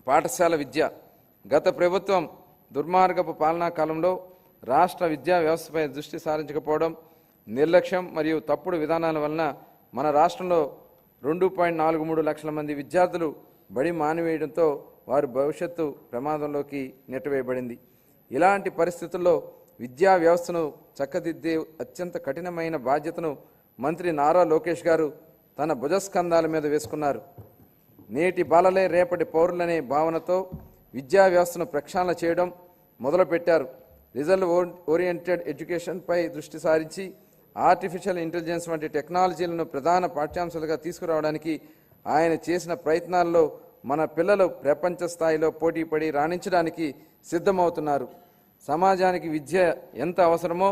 పాఠశాల విద్య. గత ప్రభుత్వం దుర్మార్గపు పాలనా కాలంలో రాష్ట్ర విద్యా వ్యవస్థపై దృష్టి సారించకపోవడం, నిర్లక్ష్యం మరియు తప్పుడు విధానాల వలన మన రాష్ట్రంలో 2.43 లక్షల మంది విద్యార్థులు బడి మానివేయడంతో వారి భవిష్యత్తు ప్రమాదంలోకి నెట్టివేయబడింది. ఇలాంటి పరిస్థితుల్లో విద్యా వ్యవస్థను చక్కదిద్దే అత్యంత కఠినమైన బాధ్యతను మంత్రి నారా లోకేష్ గారు తన భుజస్కంధాల మీద వేసుకున్నారు. నేటి బాలలే రేపటి పౌరులనే భావనతో విద్యా వ్యవస్థను ప్రక్షాళన చేయడం మొదలుపెట్టారు. రిజల్ట్ ఓరియంటెడ్ ఎడ్యుకేషన్పై దృష్టి సారించి ఆర్టిఫిషియల్ ఇంటెలిజెన్స్ వంటి టెక్నాలజీలను ప్రధాన పాఠ్యాంశాలుగా తీసుకురావడానికి ఆయన చేసిన ప్రయత్నాల్లో మన పిల్లలు ప్రపంచ స్థాయిలో పోటీపడి రాణించడానికి సిద్ధమవుతున్నారు. సమాజానికి విద్య ఎంత అవసరమో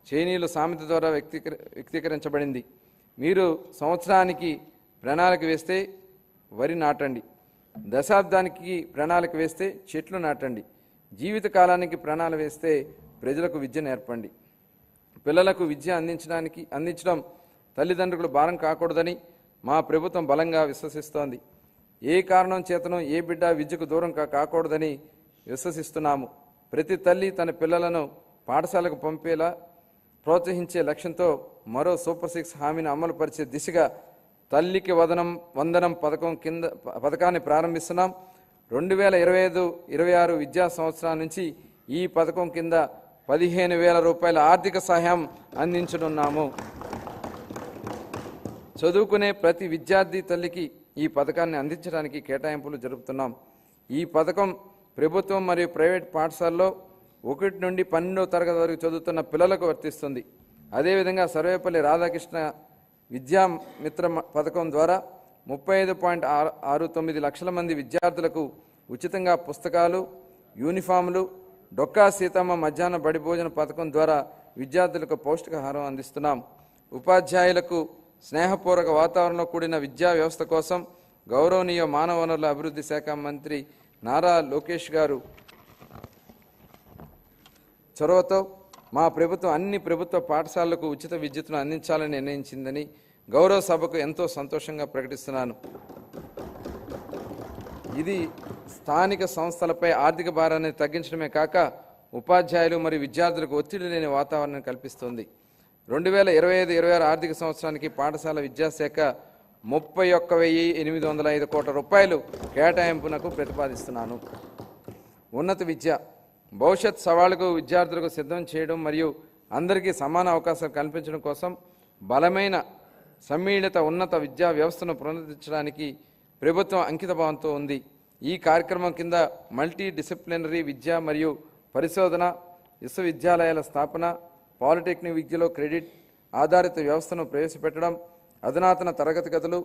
చైనీయుల సామెత ద్వారా వ్యక్తీకరించబడింది. మీరు సంవత్సరానికి ప్రణాళిక వేస్తే వరి నాటండి, దశాబ్దానికి ప్రణాళిక వేస్తే చెట్లు నాటండి, జీవితకాలానికి ప్రణాళిక వేస్తే ప్రజలకు విద్య నేర్పండి. పిల్లలకు విద్య అందించడం తల్లిదండ్రులు భారం కాకూడదని మా ప్రభుత్వం బలంగా విశ్వసిస్తోంది. ఏ కారణం చేతనో ఏ బిడ్డ విద్యకు దూరం కాకూడదని విశ్వసిస్తున్నాము. ప్రతి తల్లి తన పిల్లలను పాఠశాలకు పంపేలా ప్రోత్సహించే లక్ష్యంతో మరో సూపర్ 6 హామీని అమలుపరిచే దిశగా తల్లికి వందనం పథకాన్ని ప్రారంభిస్తున్నాం. 2025-26 విద్యా సంవత్సరం నుంచి ఈ పథకం కింద 15,000 రూపాయల ఆర్థిక సహాయం అందించనున్నాము. చదువుకునే ప్రతి విద్యార్థి తల్లికి ఈ పథకాన్ని అందించడానికి కేటాయింపులు జరుపుతున్నాం. ఈ పథకం ప్రభుత్వం మరియు ప్రైవేట్ పాఠశాలలో 1 నుండి 12వ తరగతి వరకు చదువుతున్న పిల్లలకు వర్తిస్తుంది. అదేవిధంగా సర్వేపల్లి రాధాకృష్ణ విద్యా మిత్ర పథకం ద్వారా 35.69 లక్షల మంది విద్యార్థులకు ఉచితంగా పుస్తకాలు, యూనిఫామ్లు, డొక్కా సీతమ్మ మధ్యాహ్న బడి భోజన పథకం ద్వారా విద్యార్థులకు పౌష్టికాహారం అందిస్తున్నాం. ఉపాధ్యాయులకు స్నేహపూర్వక వాతావరణంలో కూడిన విద్యా వ్యవస్థ కోసం గౌరవనీయ మానవ వనరుల అభివృద్ధి శాఖ మంత్రి నారా లోకేష్ గారు చొరవతో మా ప్రభుత్వం అన్ని ప్రభుత్వ పాఠశాలలకు ఉచిత విద్యుత్తును అందించాలని నిర్ణయించిందని గౌరవ సభకు ఎంతో సంతోషంగా ప్రకటిస్తున్నాను. ఇది స్థానిక సంస్థలపై ఆర్థిక భారాన్ని తగ్గించడమే కాక ఉపాధ్యాయులు మరియు విద్యార్థులకు ఒత్తిడి లేని వాతావరణాన్ని కల్పిస్తుంది. 2025-26 ఆర్థిక సంవత్సరానికి పాఠశాల విద్యాశాఖ 31,805 కోట్ల రూపాయలు కేటాయింపునకు ప్రతిపాదిస్తున్నాను. ఉన్నత విద్య భవిష్యత్ సవాళ్లకు విద్యార్థులకు సిద్ధం చేయడం మరియు అందరికీ సమాన అవకాశాలు కల్పించడం కోసం బలమైన సమ్మిళిత ఉన్నత విద్యా వ్యవస్థను పునరుద్ధరించడానికి ప్రభుత్వం అంకితభావంతో ఉంది. ఈ కార్యక్రమం కింద మల్టీ డిసిప్లినరీ విద్య మరియు పరిశోధన, విశ్వవిద్యాలయాల స్థాపన, పాలిటెక్నిక్ విద్యలో క్రెడిట్ ఆధారిత వ్యవస్థను ప్రవేశపెట్టడం, అధునాతన తరగతి గదులు,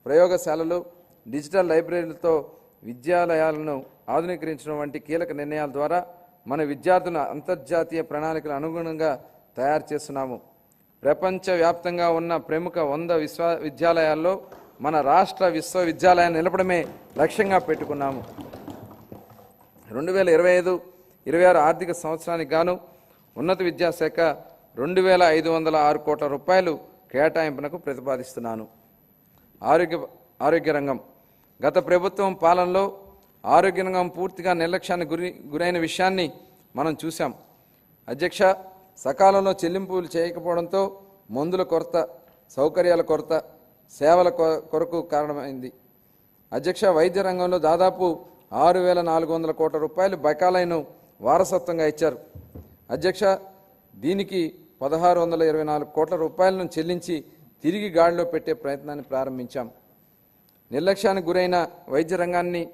ప్రయోగశాలలు, డిజిటల్ లైబ్రరీలతో విద్యాలయాలను ఆధునీకరించడం వంటి కీలక నిర్ణయాల ద్వారా మన విద్యార్థులను అంతర్జాతీయ ప్రణాళికలకు అనుగుణంగా తయారు చేస్తున్నాము. ప్రపంచవ్యాప్తంగా ఉన్న ప్రముఖ 100 విశ్వవిద్యాలయాల్లో మన రాష్ట్ర విశ్వవిద్యాలయాన్ని నిలపడమే లక్ష్యంగా పెట్టుకున్నాము. 2025-26 ఆర్థిక సంవత్సరానికి గాను ఉన్నత విద్యాశాఖ 2,506 కోట్ల రూపాయలు కేటాయింపునకు ప్రతిపాదిస్తున్నాను. ఆరోగ్య రంగం గత ప్రభుత్వం పాలనలో ఆరోగ్య రంగం పూర్తిగా నిర్లక్ష్యానికి గురైన విషయాన్ని మనం చూసాం. అధ్యక్ష, సకాలంలో చెల్లింపులు చేయకపోవడంతో మందుల కొరత, సౌకర్యాల కొరత, సేవల కొరకు కారణమైంది. అధ్యక్ష, వైద్య రంగంలో దాదాపు 6,400 కోట్ల రూపాయలు బకాయిలను వారసత్వంగా ఇచ్చారు. అధ్యక్ష, దీనికి 1,624 కోట్ల రూపాయలను చెల్లించి తిరిగి గాడిలో పెట్టే ప్రయత్నాన్ని ప్రారంభించాం. నిర్లక్ష్యానికి గురైన వైద్య రంగాన్ని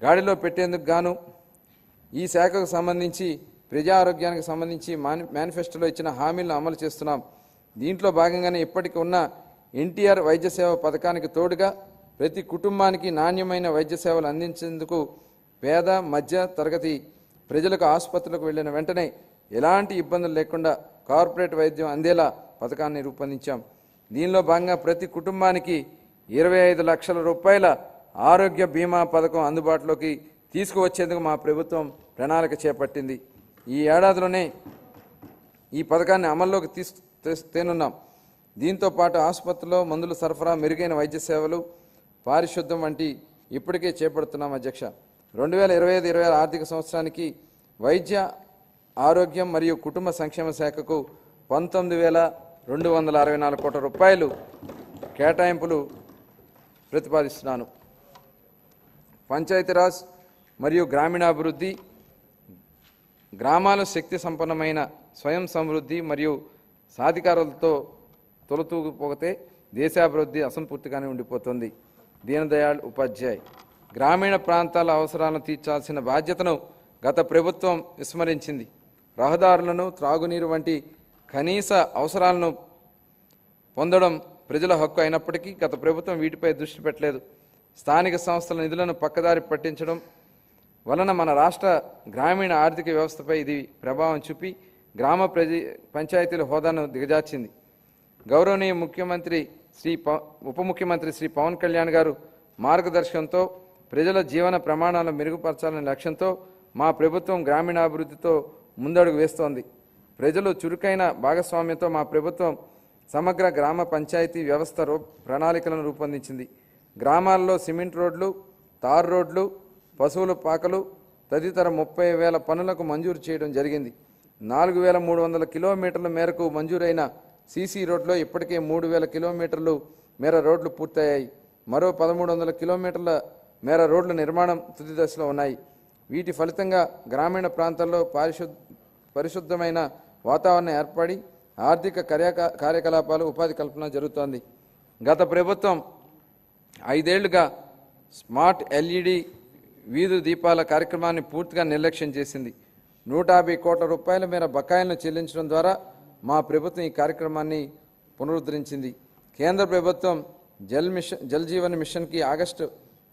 గాడిలో పెట్టేందుకు గాను ఈ శాఖకు సంబంధించి ప్రజా ఆరోగ్యానికి సంబంధించి మేనిఫెస్టోలో ఇచ్చిన హామీలను అమలు చేస్తున్నాం. దీంట్లో భాగంగానే ఇప్పటికి ఉన్న ఎన్టీఆర్ వైద్య సేవ పథకానికి తోడుగా ప్రతి కుటుంబానికి నాణ్యమైన వైద్య సేవలు అందించేందుకు పేద మధ్య తరగతి ప్రజలకు ఆసుపత్రులకు వెళ్లిన వెంటనే ఎలాంటి ఇబ్బందులు లేకుండా కార్పొరేట్ వైద్యం అందేలా పథకాన్ని రూపొందించాం. దీనిలో భాగంగా ప్రతి కుటుంబానికి 25 లక్షల రూపాయల ఆరోగ్య బీమా పథకం అందుబాటులోకి తీసుకువచ్చేందుకు మా ప్రభుత్వం ప్రణాళిక చేపట్టింది. ఈ ఏడాదిలోనే ఈ పథకాన్ని అమల్లోకి తేనున్నాం. దీంతో పాటు ఆసుపత్రిలో మందుల సరఫరా, మెరుగైన వైద్య సేవలు, పారిశుద్ధ్యం వంటి ఇప్పటికే చేపడుతున్నాం. అధ్యక్ష, 2025-26 ఆర్థిక సంవత్సరానికి వైద్య ఆరోగ్యం మరియు కుటుంబ సంక్షేమ శాఖకు 19,264 కోట్ల రూపాయలు కేటాయింపులు ప్రతిపాదిస్తున్నాను. పంచాయతీరాజ్ మరియు గ్రామీణాభివృద్ధి గ్రామాల శక్తి సంపన్నమైన స్వయం సమృద్ధి మరియు సాధికారులతో తొలతూగిపోతే దేశాభివృద్ధి అసంపూర్తిగానే ఉండిపోతుంది. దీనదయాళ్ ఉపాధ్యాయ్ గ్రామీణ ప్రాంతాల అవసరాలను తీర్చాల్సిన బాధ్యతను గత ప్రభుత్వం విస్మరించింది. రహదారులను, త్రాగునీరు వంటి కనీస అవసరాలను పొందడం ప్రజల హక్కు అయినప్పటికీ గత ప్రభుత్వం వీటిపై దృష్టి పెట్టలేదు. స్థానిక సంస్థల నిధులను పక్కదారి పట్టించడం వలన మన రాష్ట్ర గ్రామీణ ఆర్థిక వ్యవస్థపై ఇది ప్రభావం చూపి గ్రామ పంచాయతీల హోదాను దిగజార్చింది. గౌరవనీయ ముఖ్యమంత్రి ఉప ముఖ్యమంత్రి శ్రీ పవన్ కళ్యాణ్ గారు మార్గదర్శకంతో ప్రజల జీవన ప్రమాణాలను మెరుగుపరచాలనే లక్ష్యంతో మా ప్రభుత్వం గ్రామీణాభివృద్ధితో ముందడుగు వేస్తోంది. ప్రజలు చురుకైన భాగస్వామ్యంతో మా ప్రభుత్వం సమగ్ర గ్రామ పంచాయతీ వ్యవస్థ ప్రణాళికలను రూపొందించింది. గ్రామాల్లో సిమెంట్ రోడ్లు, తార్ రోడ్లు, పశువుల పాకలు తదితర 30,000 పనులకు మంజూరు చేయడం జరిగింది. 4,300 కిలోమీటర్ల మేరకు మంజూరైన సీసీ రోడ్లో ఇప్పటికే 3,000 కిలోమీటర్లు మేర రోడ్లు పూర్తయ్యాయి. మరో 1,300 కిలోమీటర్ల మేర రోడ్ల నిర్మాణం తుది దశలో ఉన్నాయి. వీటి ఫలితంగా గ్రామీణ ప్రాంతాల్లో పరిశుద్ధమైన వాతావరణం ఏర్పడి ఆర్థిక కార్యకలాపాలు, ఉపాధి కల్పన జరుగుతోంది. గత ప్రభుత్వం 5 ఏళ్లుగా స్మార్ట్ ఎల్ఈడి వీధి దీపాల కార్యక్రమాన్ని పూర్తిగా నిర్లక్ష్యం చేసింది. 150 కోట్ల రూపాయల మేర బకాయిలను చెల్లించడం ద్వారా మా ప్రభుత్వం ఈ కార్యక్రమాన్ని పునరుద్ధరించింది. కేంద్ర ప్రభుత్వం జల్ జీవన్ మిషన్కి ఆగస్టు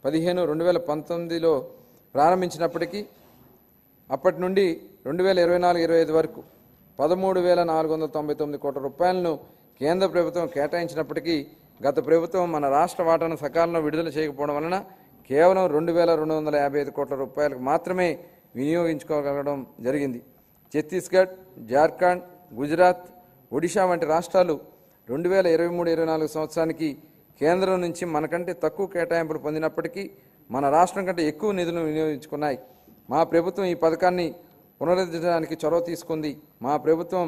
15, 2019లో ప్రారంభించినప్పటికీ అప్పటి నుండి 2024-25 వరకు 13,499 కోట్ల రూపాయలను కేంద్ర ప్రభుత్వం కేటాయించినప్పటికీ గత ప్రభుత్వం మన రాష్ట్ర వాటాను సకాలంలో విడుదల చేయకపోవడం వలన కేవలం 2,255 కోట్ల రూపాయలకు మాత్రమే వినియోగించుకోగలగడం జరిగింది. ఛత్తీస్గఢ్, జార్ఖండ్, గుజరాత్, ఒడిషా వంటి రాష్ట్రాలు 2023-24 సంవత్సరానికి కేంద్రం నుంచి మనకంటే తక్కువ కేటాయింపులు పొందినప్పటికీ మన రాష్ట్రం కంటే ఎక్కువ నిధులను వినియోగించుకున్నాయి. మా ప్రభుత్వం ఈ పథకాన్ని పునరుద్ధరించడానికి చొరవ తీసుకుంది. మా ప్రభుత్వం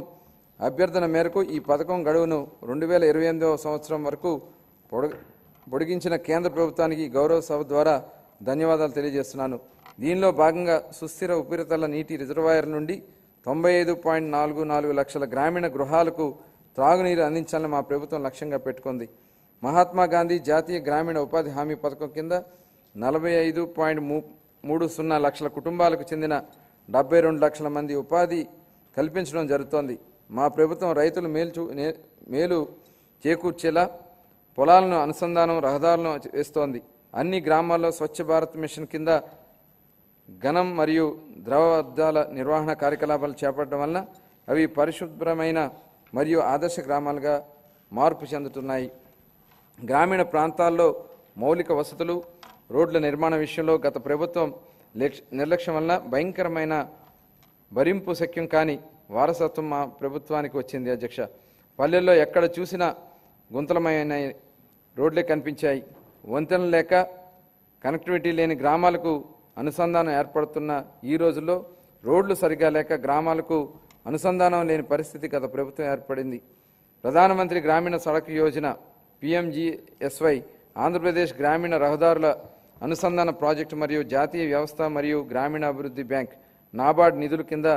అభ్యర్థన మేరకు ఈ పథకం గడువును 2028 సంవత్సరం వరకు పొడిగించిన కేంద్ర ప్రభుత్వానికి గౌరవ సభ ద్వారా ధన్యవాదాలు తెలియజేస్తున్నాను. దీనిలో భాగంగా సుస్థిర ఉపరితల నీటి రిజర్వాయర్ నుండి 95.44 లక్షల గ్రామీణ గృహాలకు త్రాగునీరు అందించాలని మా ప్రభుత్వం లక్ష్యంగా పెట్టుకుంది. మహాత్మా గాంధీ జాతీయ గ్రామీణ ఉపాధి హామీ పథకం కింద 45.30 లక్షల కుటుంబాలకు చెందిన 72 లక్షల మంది ఉపాధి కల్పించడం జరుగుతోంది. మా ప్రభుత్వం రైతులు మేలు చేకూర్చేలా పొలాలను అనుసంధానం, రహదారులను వేస్తోంది. అన్ని గ్రామాల్లో స్వచ్ఛ భారత్ మిషన్ కింద ఘనం మరియు ద్రవ వ్యర్థాల నిర్వహణ కార్యకలాపాలు చేపట్టడం వలన అవి పరిశుభ్రమైన మరియు ఆదర్శ గ్రామాలుగా మార్పు చెందుతున్నాయి. గ్రామీణ ప్రాంతాల్లో మౌలిక వసతులు, రోడ్ల నిర్మాణ విషయంలో గత ప్రభుత్వం నిర్లక్ష్యం వలన భయంకరమైన భరింపు శక్యం కాని వారసత్వం మా ప్రభుత్వానికి వచ్చింది. అధ్యక్ష, పల్లెల్లో ఎక్కడ చూసినా గుంతలమైన రోడ్లే కనిపించాయి. వంతెనలు లేక కనెక్టివిటీ లేని గ్రామాలకు అనుసంధానం ఏర్పడుతున్న ఈ రోజుల్లో రోడ్లు సరిగా లేక గ్రామాలకు అనుసంధానం లేని పరిస్థితి గత ప్రభుత్వం ఏర్పడింది. ప్రధానమంత్రి గ్రామీణ సడక్ యోజన PMGSY, ఆంధ్రప్రదేశ్ గ్రామీణ రహదారుల అనుసంధాన ప్రాజెక్టు మరియు జాతీయ వ్యవస్థ మరియు గ్రామీణాభివృద్ధి బ్యాంక్ నాబార్డ్ నిధుల కింద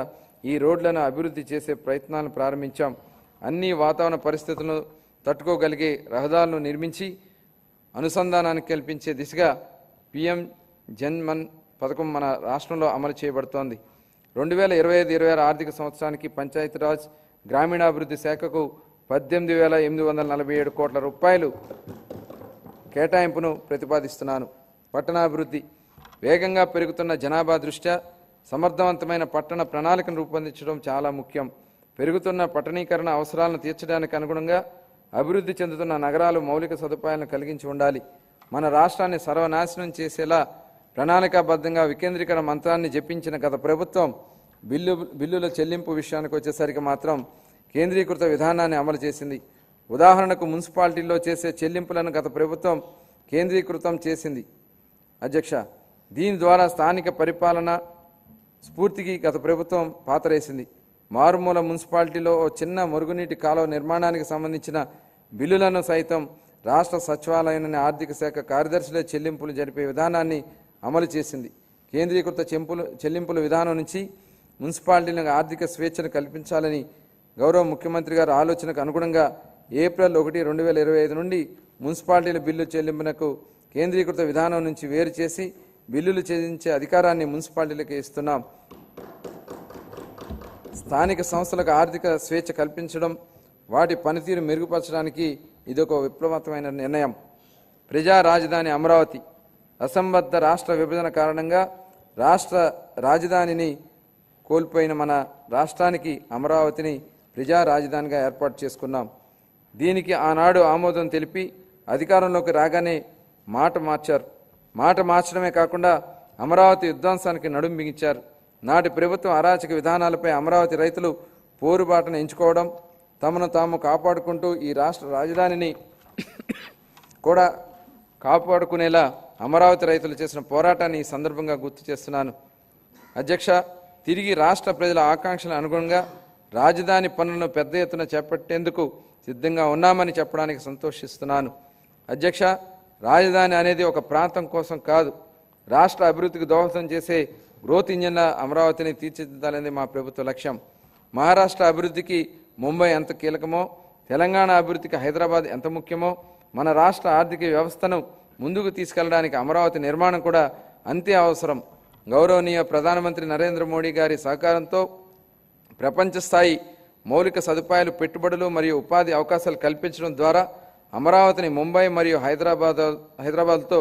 ఈ రోడ్లను అభివృద్ధి చేసే ప్రయత్నాలను ప్రారంభించాం. అన్ని వాతావరణ పరిస్థితులను తట్టుకోగలిగే రహదారులను నిర్మించి అనుసంధానాన్ని కల్పించే దిశగా PM జన్మన్ పథకం మన రాష్ట్రంలో అమలు చేయబడుతోంది. 2025-26 ఆర్థిక సంవత్సరానికి పంచాయతీరాజ్ గ్రామీణాభివృద్ధి శాఖకు 18,847 కోట్ల రూపాయలు కేటాయింపును ప్రతిపాదిస్తున్నాను. పట్టణాభివృద్ధి వేగంగా పెరుగుతున్న జనాభా దృష్ట్యా సమర్థవంతమైన పట్టణ ప్రణాళికను రూపొందించడం చాలా ముఖ్యం. పెరుగుతున్న పట్టణీకరణ అవసరాలను తీర్చడానికి అనుగుణంగా అభివృద్ధి చెందుతున్న నగరాలు మౌలిక సదుపాయాలను కలిగించి ఉండాలి. మన రాష్ట్రాన్ని సర్వనాశనం చేసేలా ప్రణాళికాబద్ధంగా వికేంద్రీకరణ మంత్రాన్ని జపించిన గత ప్రభుత్వం బిల్లుల చెల్లింపు విషయానికి వచ్చేసరికి మాత్రం కేంద్రీకృత విధానాన్ని అమలు చేసింది. ఉదాహరణకు మున్సిపాలిటీల్లో చేసే చెల్లింపులను గత ప్రభుత్వం కేంద్రీకృతం చేసింది. అధ్యక్ష, దీని ద్వారా స్థానిక పరిపాలన స్ఫూర్తికి గత ప్రభుత్వం పాతరేసింది. మారుమూల మున్సిపాలిటీలో ఓ చిన్న మురుగునీటి కాలువ నిర్మాణానికి సంబంధించిన బిల్లులను సైతం రాష్ట్ర సచివాలయాన్ని ఆర్థిక శాఖ కార్యదర్శులే చెల్లింపులు జరిపే విధానాన్ని అమలు చేసింది. కేంద్రీకృత చెల్లింపుల విధానం నుంచి మున్సిపాలిటీలకు ఆర్థిక స్వేచ్ఛను కల్పించాలని గౌరవ ముఖ్యమంత్రి గారి ఆలోచనకు అనుగుణంగా ఏప్రిల్ 1, 2025 నుండి మున్సిపాలిటీల బిల్లు చెల్లింపునకు కేంద్రీకృత విధానం నుంచి వేరు చేసి బిల్లులు చెల్లించే అధికారాన్ని మున్సిపాలిటీలకు ఇస్తున్నాం. స్థానిక సంస్థలకు ఆర్థిక స్వేచ్ఛ కల్పించడం, వాటి పనితీరు మెరుగుపరచడానికి ఇదొక విప్లవాత్మకమైన నిర్ణయం. ప్రజా రాజధాని అమరావతి. అసంబద్ధ రాష్ట్ర విభజన కారణంగా రాష్ట్ర రాజధానిని కోల్పోయిన మన రాష్ట్రానికి అమరావతిని ప్రజా రాజధానిగా ఏర్పాటు చేసుకున్నాం. దీనికి ఆనాడు ఆమోదం తెలిపి అధికారంలోకి రాగానే మాట మార్చారు. మాట మార్చడమే కాకుండా అమరావతి విధ్వంసానికి నడుం బిగించారు. నాటి ప్రభుత్వం అరాచక విధానాలపై అమరావతి రైతులు పోరుబాటను ఎంచుకోవడం, తమను తాము కాపాడుకుంటూ ఈ రాష్ట్ర రాజధానిని కూడా కాపాడుకునేలా అమరావతి రైతులు చేసిన పోరాటాన్ని ఈ సందర్భంగా గుర్తు చేస్తున్నాను. అధ్యక్ష, తిరిగి రాష్ట్ర ప్రజల ఆకాంక్షలకు అనుగుణంగా రాజధాని పనులను పెద్ద ఎత్తున చేపట్టేందుకు సిద్ధంగా ఉన్నామని చెప్పడానికి సంతోషిస్తున్నాను. అధ్యక్ష, రాజధాని అనేది ఒక ప్రాంతం కోసం కాదు, రాష్ట్ర అభివృద్ధికి దోహదం చేసే గ్రోత్ ఇంజిన్ల అమరావతిని తీర్చిదిద్దాలనేది మా ప్రభుత్వ లక్ష్యం. మహారాష్ట్ర అభివృద్ధికి ముంబై ఎంత కీలకమో, తెలంగాణ అభివృద్ధికి హైదరాబాద్ ఎంత ముఖ్యమో, మన రాష్ట్ర ఆర్థిక వ్యవస్థను ముందుకు తీసుకెళ్లడానికి అమరావతి నిర్మాణం కూడా అంతే అవసరం. గౌరవనీయ ప్రధానమంత్రి నరేంద్ర మోడీ గారి సహకారంతో ప్రపంచ స్థాయి మౌలిక సదుపాయాలు, పెట్టుబడులు మరియు ఉపాధి అవకాశాలు కల్పించడం ద్వారా అమరావతిని ముంబై మరియు హైదరాబాద్తో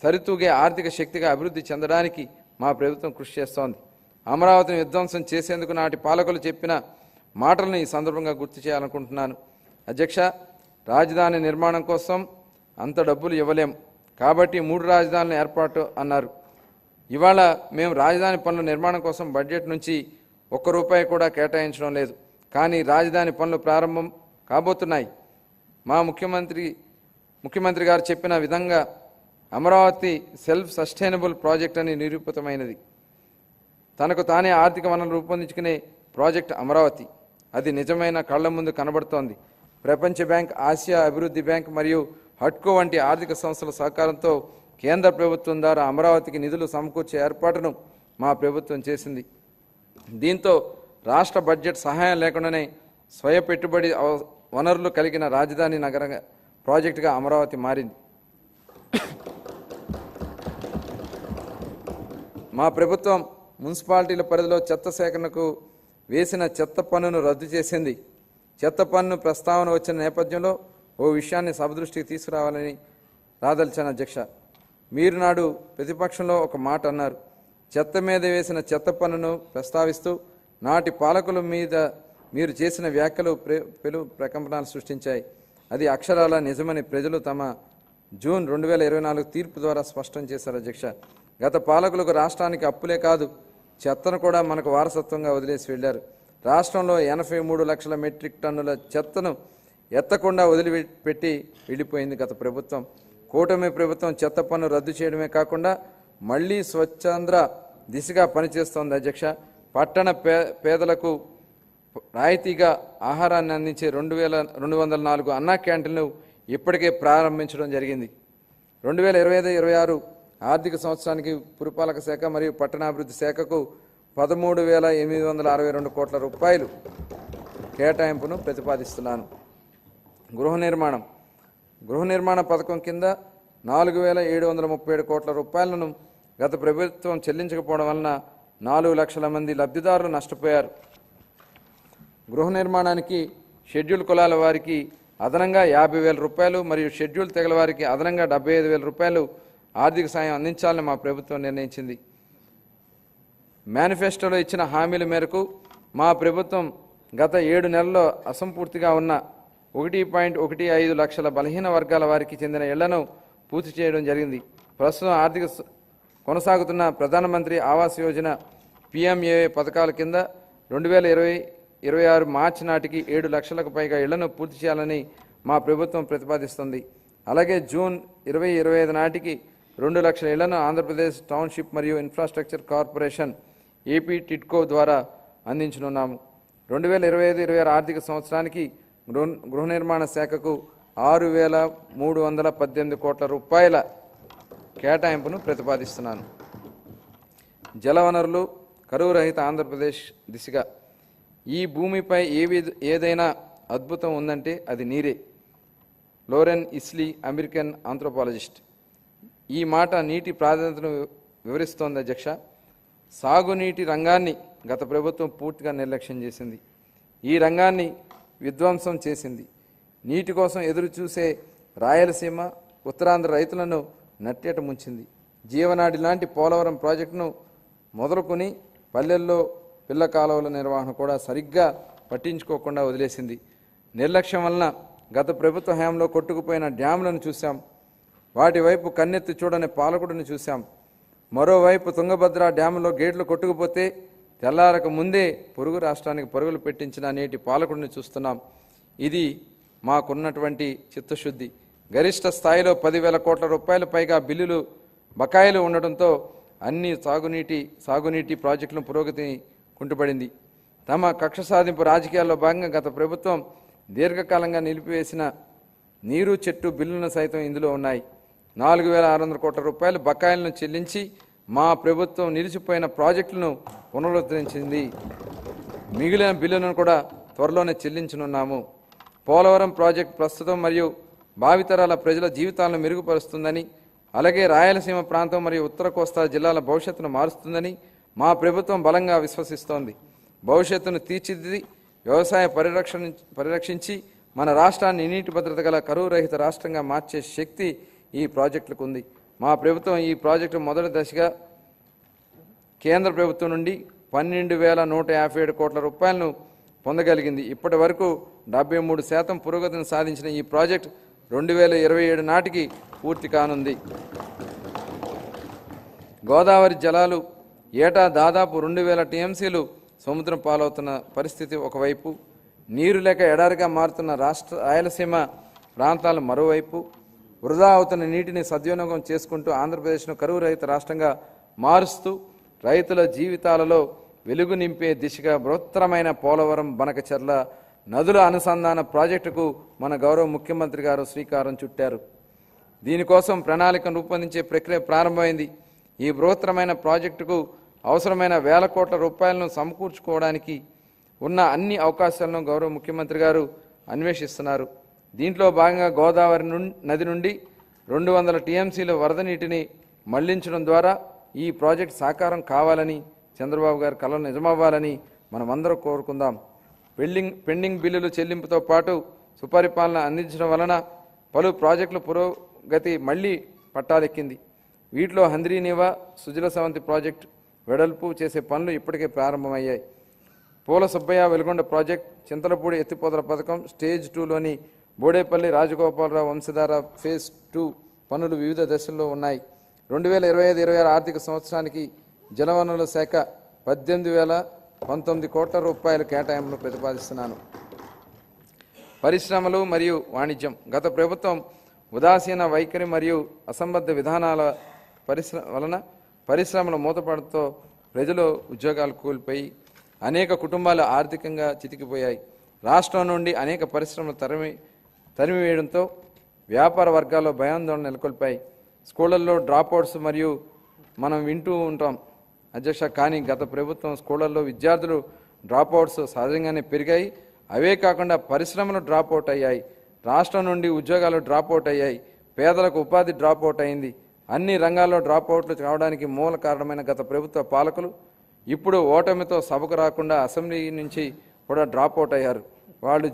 సరితూగే ఆర్థిక శక్తిగా అభివృద్ధి చెందడానికి మా ప్రభుత్వం కృషి చేస్తోంది. అమరావతిని విధ్వంసం చేసేందుకు నాటి పాలకులు చెప్పిన మాటలను ఈ సందర్భంగా గుర్తు చేయాలనుకుంటున్నాను. అధ్యక్ష, రాజధాని నిర్మాణం కోసం అంత డబ్బులు ఇవ్వలేం కాబట్టి 3 రాజధానుల ఏర్పాటు అన్నారు. ఇవాళ మేము రాజధాని పనుల నిర్మాణం కోసం బడ్జెట్ నుంచి ₹1 కూడా కేటాయించడం లేదు. కానీ రాజధాని పనులు ప్రారంభం కాబోతున్నాయి. మా ముఖ్యమంత్రి గారు చెప్పిన విధంగా అమరావతి సెల్ఫ్ సస్టైనబుల్ ప్రాజెక్ట్ అని నిరూపితమైనది. తనకు తానే ఆర్థిక వనరులు రూపొందించుకునే ప్రాజెక్ట్ అమరావతి. అది నిజమైన కళ్ల ముందు కనబడుతోంది. ప్రపంచ బ్యాంక్, ఆసియా అభివృద్ధి బ్యాంక్ మరియు హడ్కో వంటి ఆర్థిక సంస్థల సహకారంతో కేంద్ర ప్రభుత్వం ద్వారా అమరావతికి నిధులు సమకూర్చే ఏర్పాటును మా ప్రభుత్వం చేసింది. దీంతో రాష్ట్ర బడ్జెట్ సహాయం లేకుండానే స్వయ పెట్టుబడి వనరులు కలిగిన రాజధాని నగర ప్రాజెక్టుగా అమరావతి మారింది. మా ప్రభుత్వం మున్సిపాలిటీల పరిధిలో చెత్త సేకరణకు వేసిన చెత్త పన్నును రద్దు చేసింది. చెత్త పన్ను ప్రస్తావన వచ్చిన నేపథ్యంలో ఓ విషయాన్ని సభ దృష్టికి తీసుకురావాలని రాదలిచాను. అధ్యక్ష, మీరు నాడు ప్రతిపక్షంలో ఒక మాట అన్నారు. చెత్త మీద వేసిన చెత్త పన్నును ప్రస్తావిస్తూ నాటి పాలకుల మీద మీరు చేసిన వ్యాఖ్యలు ప్రకంపనలు సృష్టించాయి. అది అక్షరాల నిజమని ప్రజలు తమ జూన్ 2024 తీర్పు ద్వారా స్పష్టం చేశారు. అధ్యక్ష, గత పాలకులకు రాష్ట్రానికి అప్పులే కాదు, చెత్తను కూడా మనకు వారసత్వంగా వదిలేసి వెళ్లారు. రాష్ట్రంలో 83 లక్షల మెట్రిక్ టన్నుల చెత్తను ఎత్తకుండా వదిలిపెట్టి వెళ్ళిపోయింది గత ప్రభుత్వం. కూటమి ప్రభుత్వం చెత్త పన్ను రద్దు చేయడమే కాకుండా మళ్లీ స్వచ్ఛంద్ర దిశగా పనిచేస్తోంది. అధ్యక్ష, పట్టణ పేదలకు రాయితీగా ఆహారాన్ని అందించే 2204 అన్నా క్యాంటీన్లు ఇప్పటికే ప్రారంభించడం జరిగింది. 2025-26 ఆర్థిక సంవత్సరానికి పురపాలక శాఖ మరియు పట్టణాభివృద్ధి శాఖకు 13,862 కోట్ల రూపాయలు కేటాయింపును ప్రతిపాదిస్తున్నాను. గృహ నిర్మాణ పథకం కింద 4,737 కోట్ల రూపాయలను గత ప్రభుత్వం చెల్లించకపోవడం వలన 4 లక్షల మంది లబ్ధిదారులు నష్టపోయారు. గృహ నిర్మాణానికి షెడ్యూల్ కులాల వారికి అదనంగా 50,000 రూపాయలు మరియు షెడ్యూల్ తెగల వారికి అదనంగా 75,000 రూపాయలు ఆర్థిక సాయం అందించాలని మా ప్రభుత్వం నిర్ణయించింది. మేనిఫెస్టోలో ఇచ్చిన హామీల మేరకు మా ప్రభుత్వం గత 7 నెలల్లో అసంపూర్తిగా ఉన్న 1.15 లక్షల బలహీన వర్గాల వారికి చెందిన ఇళ్లను పూర్తి చేయడం జరిగింది. ప్రస్తుతం ఆర్థిక కొనసాగుతున్న ప్రధానమంత్రి ఆవాస్ యోజన PMAY పథకాల కింద 2026 మార్చి నాటికి 7 లక్షలకు పైగా ఇళ్లను పూర్తి చేయాలని మా ప్రభుత్వం ప్రతిపాదిస్తుంది. అలాగే జూన్ 2025 నాటికి 2 లక్షల ఇళ్లను ఆంధ్రప్రదేశ్ టౌన్షిప్ మరియు ఇన్ఫ్రాస్ట్రక్చర్ కార్పొరేషన్ AP టిడ్కో ద్వారా అందించనున్నాము. 2025-26 ఆర్థిక సంవత్సరానికి గృహ నిర్మాణ శాఖకు 6,318 కోట్ల రూపాయల కేటాయింపును ప్రతిపాదిస్తున్నాను. జలవనరులు, కరువు రహిత ఆంధ్రప్రదేశ్ దిశగా ఈ భూమిపై ఏదైనా అద్భుతం ఉందంటే అది నీరే. Loren Eiseley, American anthropologist. ఈ మాట నీటి ప్రాధాన్యతను వివరిస్తోంది. అధ్యక్ష, సాగునీటి రంగాన్ని గత ప్రభుత్వం పూర్తిగా నిర్లక్ష్యం చేసింది. ఈ రంగాన్ని విధ్వంసం చేసింది. నీటి కోసం ఎదురు చూసే రాయలసీమ, ఉత్తరాంధ్ర రైతులను నట్టేట ముంచింది. జీవనాడి లాంటి పోలవరం ప్రాజెక్టును మొదలుకొని పల్లెల్లో పిల్ల కాలువల నిర్వహణ కూడా సరిగ్గా పట్టించుకోకుండా వదిలేసింది. నిర్లక్ష్యం వలన గత ప్రభుత్వ హయాంలో కొట్టుకుపోయిన డ్యాములను చూశాం. వాటి వైపు కన్నెత్తి చూడని పాలకుడిని చూశాం. మరోవైపు తుంగభద్ర డ్యాములో గేట్లు కొట్టుకుపోతే తెల్లారక ముందే పొరుగు రాష్ట్రానికి పరుగులు పెట్టించిన నేటి పాలకుడిని చూస్తున్నాం. ఇది మాకున్నటువంటి చిత్తశుద్ధి. గరిష్ట స్థాయిలో 10,000 కోట్ల రూపాయల పైగా బిల్లులు బకాయిలు ఉండడంతో అన్ని సాగునీటి ప్రాజెక్టుల పురోగతిని కుంటుపడింది. తమ కక్ష సాధింపు రాజకీయాల్లో భాగంగా గత ప్రభుత్వం దీర్ఘకాలంగా నిలిపివేసిన నీరు చెట్టు బిల్లులను సైతం ఇందులో ఉన్నాయి. 4,600 కోట్ల రూపాయల బకాయిలను చెల్లించి మా ప్రభుత్వం నిలిచిపోయిన ప్రాజెక్టులను పునరుద్ధరించింది. మిగిలిన బిల్లులను కూడా త్వరలోనే చెల్లించనున్నాము. పోలవరం ప్రాజెక్టు ప్రస్తుతం మరియు భావితరాల ప్రజల జీవితాలను మెరుగుపరుస్తుందని, అలాగే రాయలసీమ ప్రాంతం మరియు ఉత్తర కోస్తా జిల్లాల భవిష్యత్తును మారుస్తుందని మా ప్రభుత్వం బలంగా విశ్వసిస్తోంది. భవిష్యత్తును తీర్చిదిద్ది వ్యవసాయ పరిరక్షించి మన రాష్ట్రాన్ని నీటి భద్రత గల కరువు రహిత రాష్ట్రంగా మార్చే శక్తి ఈ ప్రాజెక్టులకు ఉంది. మా ప్రభుత్వం ఈ ప్రాజెక్టు మొదటి దశగా కేంద్ర ప్రభుత్వం నుండి 12,157 కోట్ల రూపాయలను పొందగలిగింది. ఇప్పటి వరకు 73% పురోగతిని సాధించిన ఈ ప్రాజెక్టు 2027 నాటికి పూర్తి కానుంది. గోదావరి జలాలు ఏటా దాదాపు 2,000 టీఎంసీలు సముద్రం పాలవుతున్న పరిస్థితి ఒకవైపు, నీరు లేక ఎడారిగా మారుతున్న రాయలసీమ ప్రాంతాలు మరోవైపు, వృధా అవుతున్న నీటిని సద్వినియోగం చేసుకుంటూ ఆంధ్రప్రదేశ్ను కరువు రహిత రాష్ట్రంగా మారుస్తూ రైతుల జీవితాలలో వెలుగు నింపే దిశగా బృహత్తరమైన పోలవరం బనకచెర్ల నదుల అనుసంధాన ప్రాజెక్టుకు మన గౌరవ ముఖ్యమంత్రి గారు శ్రీకారం చుట్టారు. దీనికోసం ప్రణాళికను రూపొందించే ప్రక్రియ ప్రారంభమైంది. ఈ బృహత్తరమైన ప్రాజెక్టుకు అవసరమైన 1,000 కోట్ల రూపాయలను సమకూర్చుకోవడానికి ఉన్న అన్ని అవకాశాలను గౌరవ ముఖ్యమంత్రి గారు అన్వేషిస్తున్నారు. దీంట్లో భాగంగా గోదావరి నది నుండి 200 టీఎంసీల వరద నీటిని మళ్లించడం ద్వారా ఈ ప్రాజెక్టు సాకారం కావాలని, చంద్రబాబు గారి కలలు నిజమవ్వాలని మనమందరం కోరుకుందాం. పెండింగ్ బిల్లులు చెల్లింపుతో పాటు సుపరిపాలన అందించడం వలన పలు ప్రాజెక్టుల పురోగతి మళ్లీ పట్టాలెక్కింది. వీటిలో హంద్రీనివా సుజల సవంతి ప్రాజెక్టు వెడల్పు చేసే పనులు ఇప్పటికే ప్రారంభమయ్యాయి. పూల సుబ్బయ్య వెలుగొండ ప్రాజెక్టు, చింతలపూడి ఎత్తిపోతల పథకం స్టేజ్ 2లోని బోడేపల్లి రాజగోపాలరావు వంశధార ఫేజ్ 2 పనులు వివిధ దశల్లో ఉన్నాయి. 2025-26 ఆర్థిక సంవత్సరానికి జలవనరుల శాఖ 18,019 కోట్ల రూపాయల కేటాయింపును ప్రతిపాదిస్తున్నాను. పరిశ్రమలు మరియు వాణిజ్యం. గత ప్రభుత్వం ఉదాసీన వైఖరి మరియు అసంబద్ధ విధానాల వలన పరిశ్రమల మూతపడతో ప్రజలు ఉద్యోగాలు కోల్పోయి అనేక కుటుంబాలు ఆర్థికంగా చితికిపోయాయి. రాష్ట్రం నుండి అనేక పరిశ్రమలు తరిమివేయడంతో వ్యాపార వర్గాల్లో భయాందోళన నెలకొల్పాయి. స్కూళ్లలో డ్రాప్అవుట్స్ మరియు మనం వింటూ ఉంటాం అధ్యక్ష, కానీ గత ప్రభుత్వం స్కూళ్లలో విద్యార్థులు డ్రాప్అవుట్స్ సహజంగానే పెరిగాయి. అవే కాకుండా పరిశ్రమలు డ్రాప్అవుట్ అయ్యాయి. రాష్ట్రం నుండి ఉద్యోగాలు డ్రాప్అవుట్ అయ్యాయి. పేదలకు ఉపాధి డ్రాప్అవుట్ అయింది. అన్ని రంగాల్లో డ్రాప్అవుట్లు కావడానికి మూల కారణమైన గత ప్రభుత్వ పాలకులు ఇప్పుడు ఓటమితో సభకు రాకుండా అసెంబ్లీ నుంచి కూడా డ్రాప్అవుట్ అయ్యారు. వాళ్ళు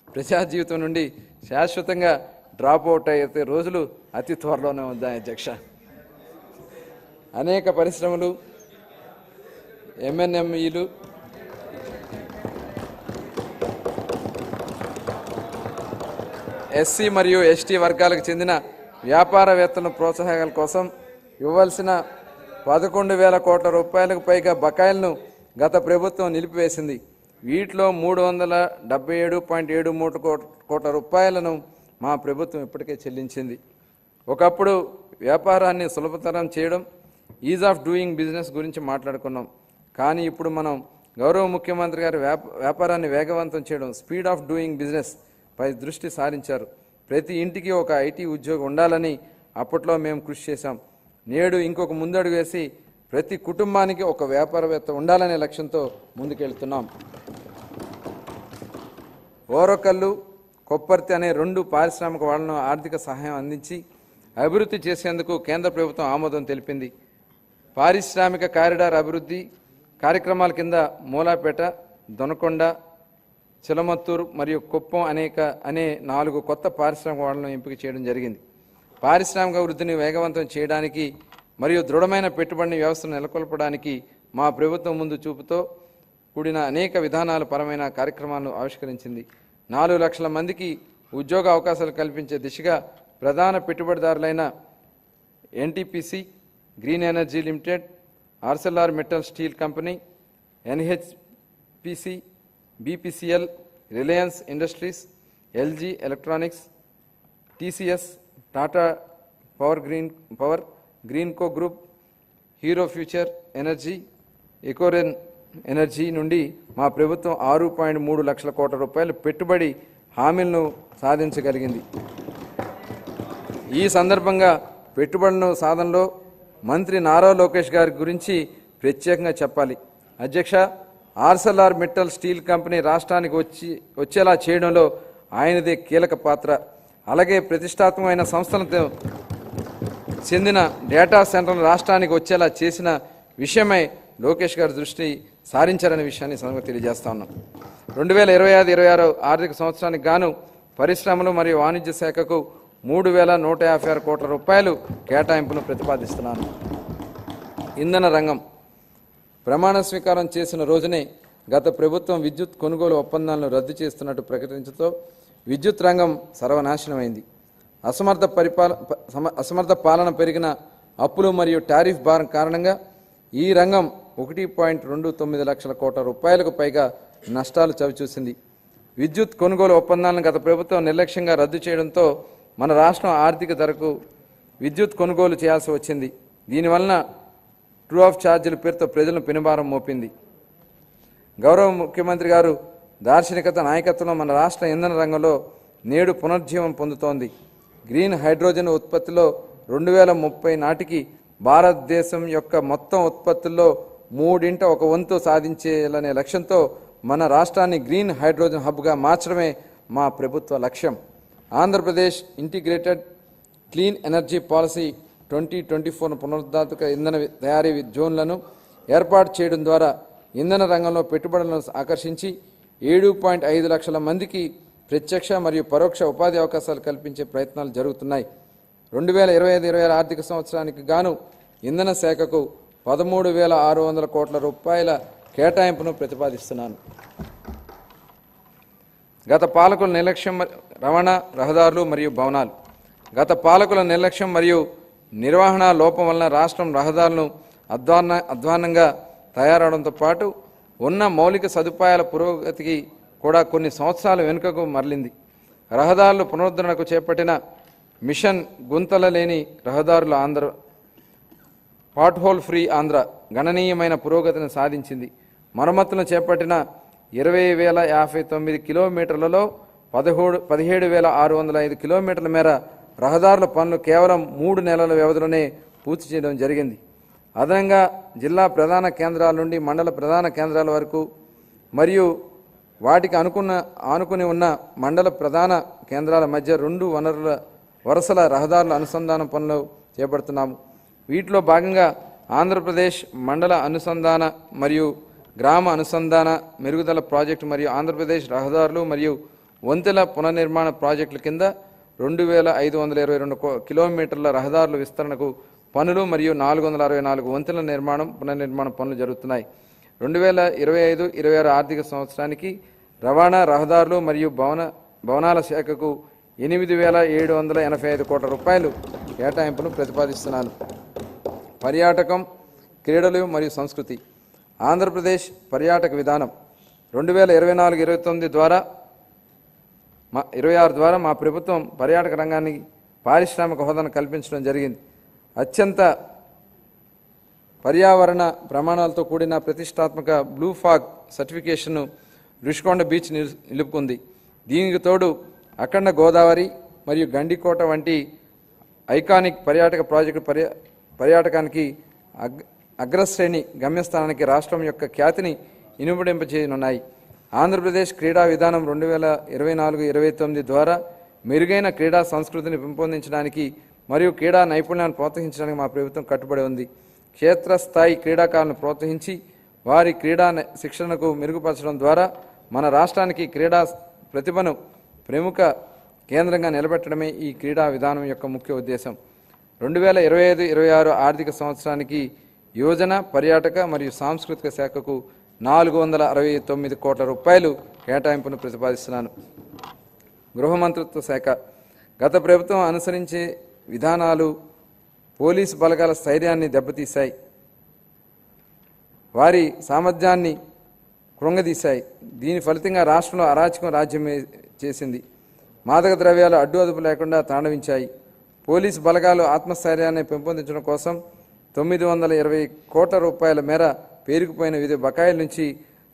ప్రజా జీవితం నుండి శాశ్వతంగా డ్రాప్అవుట్ అయితే రోజులు అతి త్వరలోనే ఉన్నాయి అధ్యక్ష. అనేక పరిశ్రమలు, ఎంఎన్ఎంఈలు, ఎస్సీ మరియు ఎస్టీ వర్గాలకు చెందిన వ్యాపారవేత్తల ప్రోత్సాహకాల కోసం ఇవ్వాల్సిన 11,000 కోట్ల రూపాయలకు పైగా బకాయిలను గత ప్రభుత్వం నిలిపివేసింది. వీటిలో 377.73 కోట్ల రూపాయలను మా ప్రభుత్వం ఇప్పటికే చెల్లించింది. ఒకప్పుడు వ్యాపారాన్ని సులభతరం చేయడం, ఈజ్ ఆఫ్ డూయింగ్ బిజినెస్ గురించి మాట్లాడుకున్నాం. కానీ ఇప్పుడు మనం గౌరవ ముఖ్యమంత్రి గారి వ్యాపారాన్ని వేగవంతం చేయడం, స్పీడ్ ఆఫ్ డూయింగ్ బిజినెస్ పై దృష్టి సారించారు. ప్రతి ఇంటికి ఒక ఐటీ ఉద్యోగం ఉండాలని అప్పట్లో మేము కృషి చేశాం. నేడు ఇంకొక ముందడుగు వేసి ప్రతి కుటుంబానికి ఒక వ్యాపారవేత్త ఉండాలనే లక్ష్యంతో ముందుకెళ్తున్నాం. ఓరకల్లు, కొప్పర్తి అనే 2 పారిశ్రామిక వాళ్లను ఆర్థిక సహాయం అందించి అభివృద్ధి చేసేందుకు కేంద్ర ప్రభుత్వం ఆమోదం తెలిపింది. పారిశ్రామిక కారిడార్ అభివృద్ధి, కార్యక్రమాల కింద మూలాపేట, దొనకొండ, చిలమత్తూరు మరియు కుప్పం అనే 4 కొత్త పారిశ్రామిక వాడలను ఎంపిక చేయడం జరిగింది. పారిశ్రామిక వృద్ధిని వేగవంతం చేయడానికి మరియు దృఢమైన పెట్టుబడి వ్యవస్థను నెలకొల్పడానికి మా ప్రభుత్వం ముందు చూపుతో కూడిన అనేక విధానాల పరమైన కార్యక్రమాలను ఆవిష్కరించింది. 4 లక్షల మందికి ఉద్యోగ అవకాశాలు కల్పించే దిశగా ప్రధాన పెట్టుబడిదారులైన NTPC, green energy limited, ArcelorMittal steel company, NHPC, BPCL, Reliance Industries, LG Electronics, TCS, Tata power, Greenko group, Hero Future Energy, Ecoren energy నుండి మా ప్రభుత్వం 6.3 లక్షల కోట్ల రూపాయల పెట్టుబడి హామీలను సాధించగలిగింది. ఈ సందర్భంగా పెట్టుబడుల సాధనలో మంత్రి నారా లోకేష్ గారి గురించి ప్రత్యేకంగా చెప్పాలి. అధ్యక్ష, ఆర్సెల్ఆర్ మెటల్ స్టీల్ కంపెనీ రాష్ట్రానికి వచ్చేలా చేయడంలో ఆయనదే కీలక పాత్ర. అలాగే ప్రతిష్టాత్మకమైన సంస్థలతో చెందిన డేటా సెంటర్లు రాష్ట్రానికి వచ్చేలా చేసిన విషయమై లోకేష్ గారి దృష్టి సారించారనే విషయాన్ని సందర్భంగా తెలియజేస్తా ఉన్నాం. 2025-26 ఆర్థిక సంవత్సరానికి గాను పరిశ్రమలు మరియు వాణిజ్య శాఖకు 3,156 కోట్ల రూపాయలు కేటాయింపును ప్రతిపాదిస్తున్నాను. ఇంధన రంగం ప్రమాణ స్వీకారం చేసిన రోజునే గత ప్రభుత్వం విద్యుత్ కొనుగోలు ఒప్పందాలను రద్దు చేస్తున్నట్టు ప్రకటించడంతో విద్యుత్ రంగం సర్వనాశనమైంది. అసమర్థ పాలన, పెరిగిన అప్పులు మరియు టారిఫ్ భారం కారణంగా ఈ రంగం 1.29 లక్షల కోట్ల రూపాయలకు పైగా నష్టాలు చవిచూసింది. విద్యుత్ కొనుగోలు ఒప్పందాలను గత ప్రభుత్వం నిర్లక్ష్యంగా రద్దు చేయడంతో మన రాష్ట్రం ఆర్థిక ధరకు విద్యుత్ కొనుగోలు చేయాల్సి వచ్చింది. దీనివలన ట్రూ ఆఫ్ ఛార్జీల పేరుతో ప్రజలను పెనుభారం మోపింది. గౌరవ ముఖ్యమంత్రి గారు దార్శనికత నాయకత్వంలో మన రాష్ట్ర ఇంధన రంగంలో నేడు పునర్జీవం పొందుతోంది. గ్రీన్ హైడ్రోజన్ ఉత్పత్తిలో 2030 నాటికి భారతదేశం యొక్క మొత్తం ఉత్పత్తుల్లో 1/3 సాధించాలనే లక్ష్యంతో మన రాష్ట్రాన్ని గ్రీన్ హైడ్రోజన్ హబ్గా మార్చడమే మా ప్రభుత్వ లక్ష్యం. Andhra Pradesh integrated clean energy policy 2024 పునరుత్పాదక ఇంధన తయారీ జోన్లను ఏర్పాటు చేయడం ద్వారా ఇంధన రంగంలో పెట్టుబడులను ఆకర్షించి 7.5 లక్షల మందికి ప్రత్యక్ష మరియు పరోక్ష ఉపాధి అవకాశాలు కల్పించే ప్రయత్నాలు జరుగుతున్నాయి. 2025-26 ఆర్థిక సంవత్సరానికి గాను ఇంధన శాఖకు 13,600 కోట్ల రూపాయల కేటాయింపును ప్రతిపాదిస్తున్నాను. గత పాలకుల నిర్లక్ష్యం, రవాణా, రహదారులు మరియు భవనాలు. గత పాలకుల నిర్లక్ష్యం మరియు నిర్వహణ లోపం వలన రాష్ట్రం రహదారులను అధ్వాన్నంగా తయారవడంతో పాటు ఉన్న మౌలిక సదుపాయాల పురోగతికి కూడా కొన్ని సంవత్సరాల వెనుకకు మరలింది. రహదారుల పునరుద్ధరణకు చేపట్టిన మిషన్ గుంతల లేని రహదారుల ఆంధ్ర, పాట్హోల్ ఫ్రీ ఆంధ్ర గణనీయమైన పురోగతిని సాధించింది. మరమ్మతులను చేపట్టిన 20,059 కిలోమీటర్లలో 17,605 కిలోమీటర్ల మేర రహదారుల పనులు కేవలం 3 నెలల వ్యవధిలోనే పూర్తి చేయడం జరిగింది. అదనంగా జిల్లా ప్రధాన కేంద్రాల నుండి మండల ప్రధాన కేంద్రాల వరకు మరియు వాటికి ఆనుకుని ఉన్న మండల ప్రధాన కేంద్రాల మధ్య 2 వరుసల రహదారుల అనుసంధానం పనులు చేపడుతున్నాము. వీటిలో భాగంగా ఆంధ్రప్రదేశ్ మండల అనుసంధాన మరియు గ్రామ అనుసంధాన మెరుగుదల ప్రాజెక్టు మరియు ఆంధ్రప్రదేశ్ రహదారులు మరియు వంతెల పునర్నిర్మాణ ప్రాజెక్టుల కింద 2,522 కిలోమీటర్ల రహదారుల విస్తరణకు పనులు మరియు 464 వంతెల పునర్నిర్మాణ పనులు జరుగుతున్నాయి. 2025-26 ఆర్థిక సంవత్సరానికి రవాణా, రహదారులు మరియు భవనాల శాఖకు 8,785 కోట్ల రూపాయలు కేటాయింపును ప్రతిపాదిస్తున్నాను. పర్యాటకం, క్రీడలు మరియు సంస్కృతి. ఆంధ్రప్రదేశ్ పర్యాటక విధానం 2024-29 ద్వారా 26 ద్వారా మా ప్రభుత్వం పర్యాటక రంగానికి పారిశ్రామిక హోదాను కల్పించడం జరిగింది. అత్యంత పర్యావరణ ప్రమాణాలతో కూడిన ప్రతిష్టాత్మక బ్లూ ఫాగ్ సర్టిఫికేషన్ను రుషికొండ బీచ్ నిలుపుకుంది. దీనికి తోడు అఖండ గోదావరి మరియు గండికోట వంటి ఐకానిక్ పర్యాటక ప్రాజెక్టు పర్యాటకానికి అగ్రశ్రేణి గమ్యస్థానానికి రాష్ట్రం యొక్క ఖ్యాతిని ఇనుమడింపచేయనున్నాయి. ఆంధ్రప్రదేశ్ క్రీడా విధానం 2024-29 ద్వారా మెరుగైన క్రీడా సంస్కృతిని పెంపొందించడానికి మరియు క్రీడా నైపుణ్యాన్ని ప్రోత్సహించడానికి మా ప్రభుత్వం కట్టుబడి ఉంది. క్షేత్రస్థాయి క్రీడాకారులను ప్రోత్సహించి వారి క్రీడా శిక్షణకు మెరుగుపరచడం ద్వారా మన రాష్ట్రానికి క్రీడా ప్రతిభను ప్రముఖ కేంద్రంగా నిలబెట్టడమే ఈ క్రీడా విధానం యొక్క ముఖ్య ఉద్దేశం. 2025-26 ఆర్థిక సంవత్సరానికి యువజన, పర్యాటక మరియు సాంస్కృతిక శాఖకు 469 కోట్ల రూపాయలు కేటాయింపును ప్రతిపాదిస్తున్నాను. గృహ మంత్రిత్వ శాఖ గత ప్రభుత్వం అనుసరించే విధానాలు పోలీసు బలగాల స్థైర్యాన్ని దెబ్బతీశాయి, వారి సామర్థ్యాన్ని కృంగదీశాయి. దీని ఫలితంగా రాష్ట్రంలో అరాచకం రాజ్యం చేసింది. మాదక ద్రవ్యాలు అడ్డు అదుపు లేకుండా తాండవించాయి. పోలీసు బలగాలు ఆత్మస్థైర్యాన్ని పెంపొందించడం కోసం 920 కోట్ల రూపాయల మేర పేరుకుపోయిన వివిధ బకాయిల నుంచి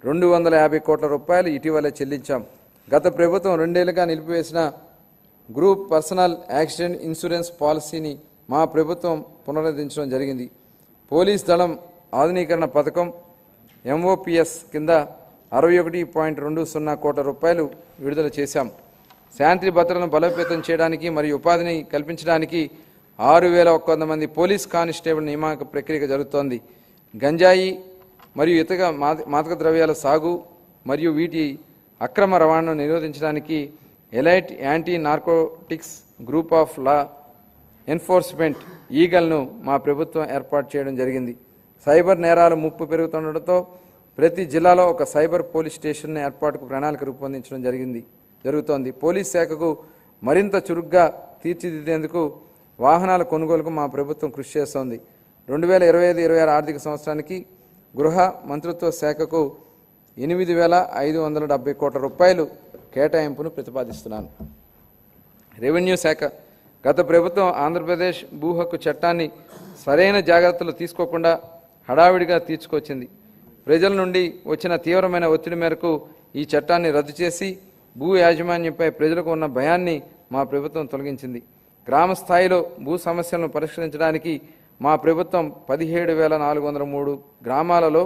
250 కోట్ల రూపాయలు ఇటీవలే చెల్లించాం. గత ప్రభుత్వం 2 ఏళ్లుగా నిలిపివేసిన గ్రూప్ పర్సనల్ యాక్సిడెంట్ ఇన్సూరెన్స్ పాలసీని మా ప్రభుత్వం పునరుద్ధరించడం జరిగింది. పోలీస్ దళం ఆధునీకరణ పథకం ఎంఓపిఎస్ కింద 61.20 కోట్ల రూపాయలు విడుదల చేశాం. శాంతి భద్రతను బలోపేతం చేయడానికి మరియు ఉపాధిని కల్పించడానికి 6,100 మంది పోలీస్ కానిస్టేబుల్ నియామక ప్రక్రియ జరుగుతోంది. గంజాయి మరియు ఇతర మాదక ద్రవ్యాల సాగు మరియు వీటి అక్రమ రవాణాను నిరోధించడానికి elite anti narcotics group of law enforcement ఈగల్ను మా ప్రభుత్వం ఏర్పాటు చేయడం జరిగింది. సైబర్ నేరాలు ముప్పు పెరుగుతుండటంతో ప్రతి జిల్లాలో ఒక సైబర్ పోలీస్ స్టేషన్ ఏర్పాటుకు ప్రణాళిక రూపొందించడం జరుగుతోంది. పోలీస్ శాఖకు మరింత చురుగ్గా తీర్చిదిద్దేందుకు వాహనాల కొనుగోలుకు మా ప్రభుత్వం కృషి చేస్తోంది. 2025-26 ఆర్థిక సంవత్సరానికి గృహ మంత్రిత్వ శాఖకు 8,570 కోట్ల రూపాయలు కేటాయింపును ప్రతిపాదిస్తున్నాను. రెవెన్యూ శాఖ గత ప్రభుత్వం ఆంధ్రప్రదేశ్ భూ హక్కు చట్టాన్ని సరైన జాగ్రత్తలు తీసుకోకుండా హడావిడిగా తీసుకొచ్చింది. ప్రజల నుండి వచ్చిన తీవ్రమైన ఒత్తిడి మేరకు ఈ చట్టాన్ని రద్దు చేసి భూ యాజమాన్యంపై ప్రజలకు ఉన్న భయాన్ని మా ప్రభుత్వం తొలగించింది. గ్రామ స్థాయిలో భూ సమస్యలను పరిష్కరించడానికి మా ప్రభుత్వం 17,403 గ్రామాలలో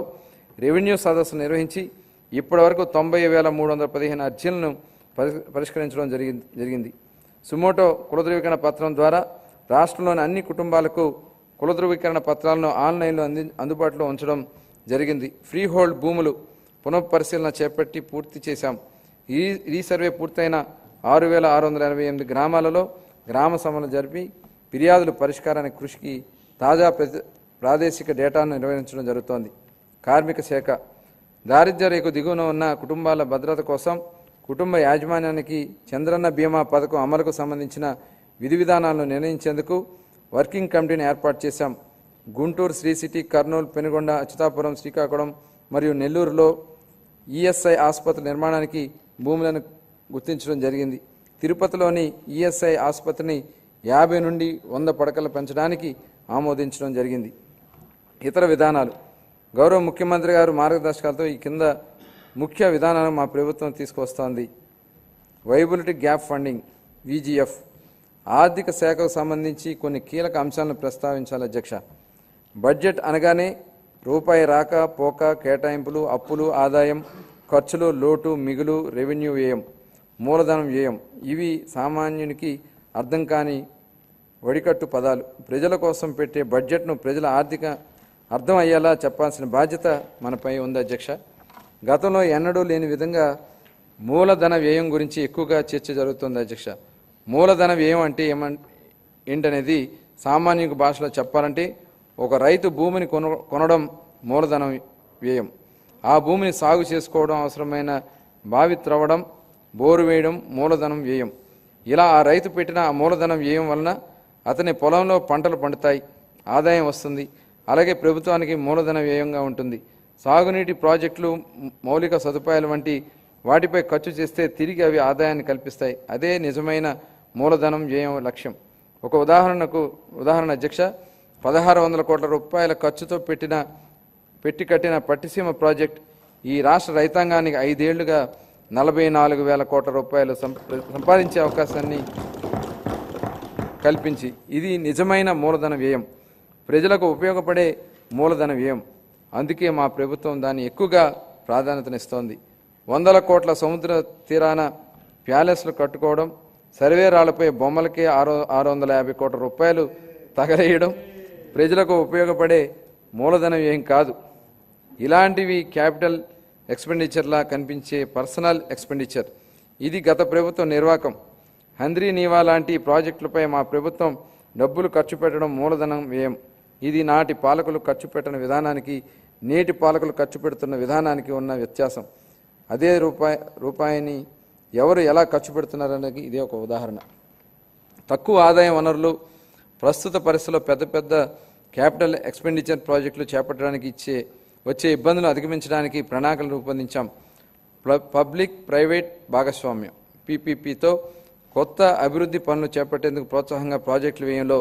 రెవెన్యూ సదస్సులు నిర్వహించి ఇప్పటివరకు 90,315 అర్జీలను పరిష్కరించడం జరిగింది. సుమోటో కులధృవీకరణ పత్రం ద్వారా రాష్ట్రంలోని అన్ని కుటుంబాలకు కులధృవీకరణ పత్రాలను ఆన్లైన్లో అందుబాటులో ఉంచడం జరిగింది. ఫ్రీ హోల్డ్ భూములు పునఃపరిశీలన చేపట్టి పూర్తి చేశాం. ఈ రీసర్వే పూర్తయిన 6,688 గ్రామాలలో గ్రామ సభలు జరిపి ఫిర్యాదుల పరిష్కారానికి కృషికి తాజా ప్రాదేశిక డేటాను నిర్వహించడం జరుగుతోంది. కార్మిక శాఖ దారిద్ర్య రేఖకు దిగువన ఉన్న కుటుంబాల భద్రత కోసం కుటుంబ యాజమాన్యానికి చంద్రన్న బీమా పథకం అమలుకు సంబంధించిన విధి విధానాలను నిర్ణయించేందుకు వర్కింగ్ కమిటీని ఏర్పాటు చేశాం. గుంటూరు, శ్రీ సిటీ, కర్నూలు, పెనుగొండ, అచ్యుతాపురం, శ్రీకాకుళం మరియు నెల్లూరులో ఈఎస్ఐ ఆసుపత్రి నిర్మాణానికి భూములను గుర్తించడం జరిగింది. తిరుపతిలోని ఈఎస్ఐ ఆసుపత్రిని 50 నుండి 100 పడకలు పెంచడానికి ఆమోదించడం జరిగింది. ఇతర విధానాలు గౌరవ ముఖ్యమంత్రి గారు మార్గదర్శకాలతో ఈ కింద ముఖ్య విధానాలను మా ప్రభుత్వం తీసుకొస్తోంది. వైబిలిటీ గ్యాప్ ఫండింగ్ విజిఎఫ్ ఆర్థిక శాఖకు సంబంధించి కొన్ని కీలక అంశాలను ప్రస్తావించాలి అధ్యక్ష. బడ్జెట్ అనగానే రూపాయి రాక పోక, కేటాయింపులు, అప్పులు, ఆదాయం, ఖర్చులు, లోటు, మిగులు, రెవెన్యూ వ్యయం, మూలధనం వ్యయం ఇవి సామాన్యునికి అర్థం కాని వడికట్టు పదాలు. ప్రజల కోసం పెట్టే బడ్జెట్ను ప్రజల ఆర్థిక అర్థం అయ్యేలా చెప్పాల్సిన బాధ్యత మనపై ఉంది అధ్యక్ష. గతంలో ఎన్నడూ లేని విధంగా మూలధన వ్యయం గురించి ఎక్కువగా చర్చ జరుగుతుంది అధ్యక్ష. మూలధన వ్యయం అంటే ఏంటనేది సామాన్యుల భాషలో చెప్పాలంటే ఒక రైతు భూమిని కొనడం మూలధన వ్యయం, ఆ భూమిని సాగు చేసుకోవడం, అవసరమైన బావి త్రవ్వడం, బోరు వేయడం మూలధనం వ్యయం. ఇలా ఆ రైతు పెట్టిన ఆ మూలధనం వ్యయం వలన అతని పొలంలో పంటలు పండుతాయి, ఆదాయం వస్తుంది. అలాగే ప్రభుత్వానికి మూలధన వ్యయంగా ఉంటుంది. సాగునీటి ప్రాజెక్టులు, మౌలిక సదుపాయాలు వంటి వాటిపై ఖర్చు చేస్తే తిరిగి అవి ఆదాయాన్ని కల్పిస్తాయి. అదే నిజమైన మూలధనం వ్యయం లక్ష్యం. ఒక ఉదాహరణ అధ్యక్ష, 1,600 కోట్ల రూపాయల ఖర్చుతో పెట్టి కట్టిన పట్టిసీమ ప్రాజెక్ట్ ఈ రాష్ట్ర రైతాంగానికి 5 ఏళ్లుగా 44,000 కోట్ల రూపాయలు సంపాదించే అవకాశాన్ని కల్పించి ఇది నిజమైన మూలధన వ్యయం, ప్రజలకు ఉపయోగపడే మూలధన వ్యయం. అందుకే మా ప్రభుత్వం దాన్ని ఎక్కువగా ప్రాధాన్యతనిస్తోంది. 100 కోట్ల సముద్ర తీరాన ప్యాలెస్లు కట్టుకోవడం, సర్వే రాళ్లపై బొమ్మలకే 650 కోట్ల రూపాయలు తగలేయడం ప్రజలకు ఉపయోగపడే మూలధన వ్యయం కాదు. ఇలాంటివి క్యాపిటల్ ఎక్స్పెండిచర్లా కనిపించే పర్సనల్ ఎక్స్పెండిచర్. ఇది గత ప్రభుత్వం నిర్వాకం. హంద్రీ నీవా లాంటి ప్రాజెక్టులపై మా ప్రభుత్వం డబ్బులు ఖర్చు పెట్టడం మూలధనం వ్యయం. ఇది నాటి పాలకులు ఖర్చు పెట్టిన విధానానికి నేటి పాలకులు ఖర్చు పెడుతున్న విధానానికి ఉన్న వ్యత్యాసం. అదే రూపాయిని ఎవరు ఎలా ఖర్చు పెడుతున్నారనేది ఇదే ఒక ఉదాహరణ. తక్కువ ఆదాయ వనరులు, ప్రస్తుత పరిస్థితుల్లో పెద్ద పెద్ద క్యాపిటల్ ఎక్స్పెండిచర్ ప్రాజెక్టులు చేపట్టడానికి వచ్చే ఇబ్బందులు అధిగమించడానికి ప్రణాళికలు రూపొందించాం. పబ్లిక్ ప్రైవేట్ భాగస్వామ్యం పీపీపీతో కొత్త అభివృద్ధి పనులు చేపట్టేందుకు ప్రోత్సాహంగా ప్రాజెక్టుల వ్యయంలో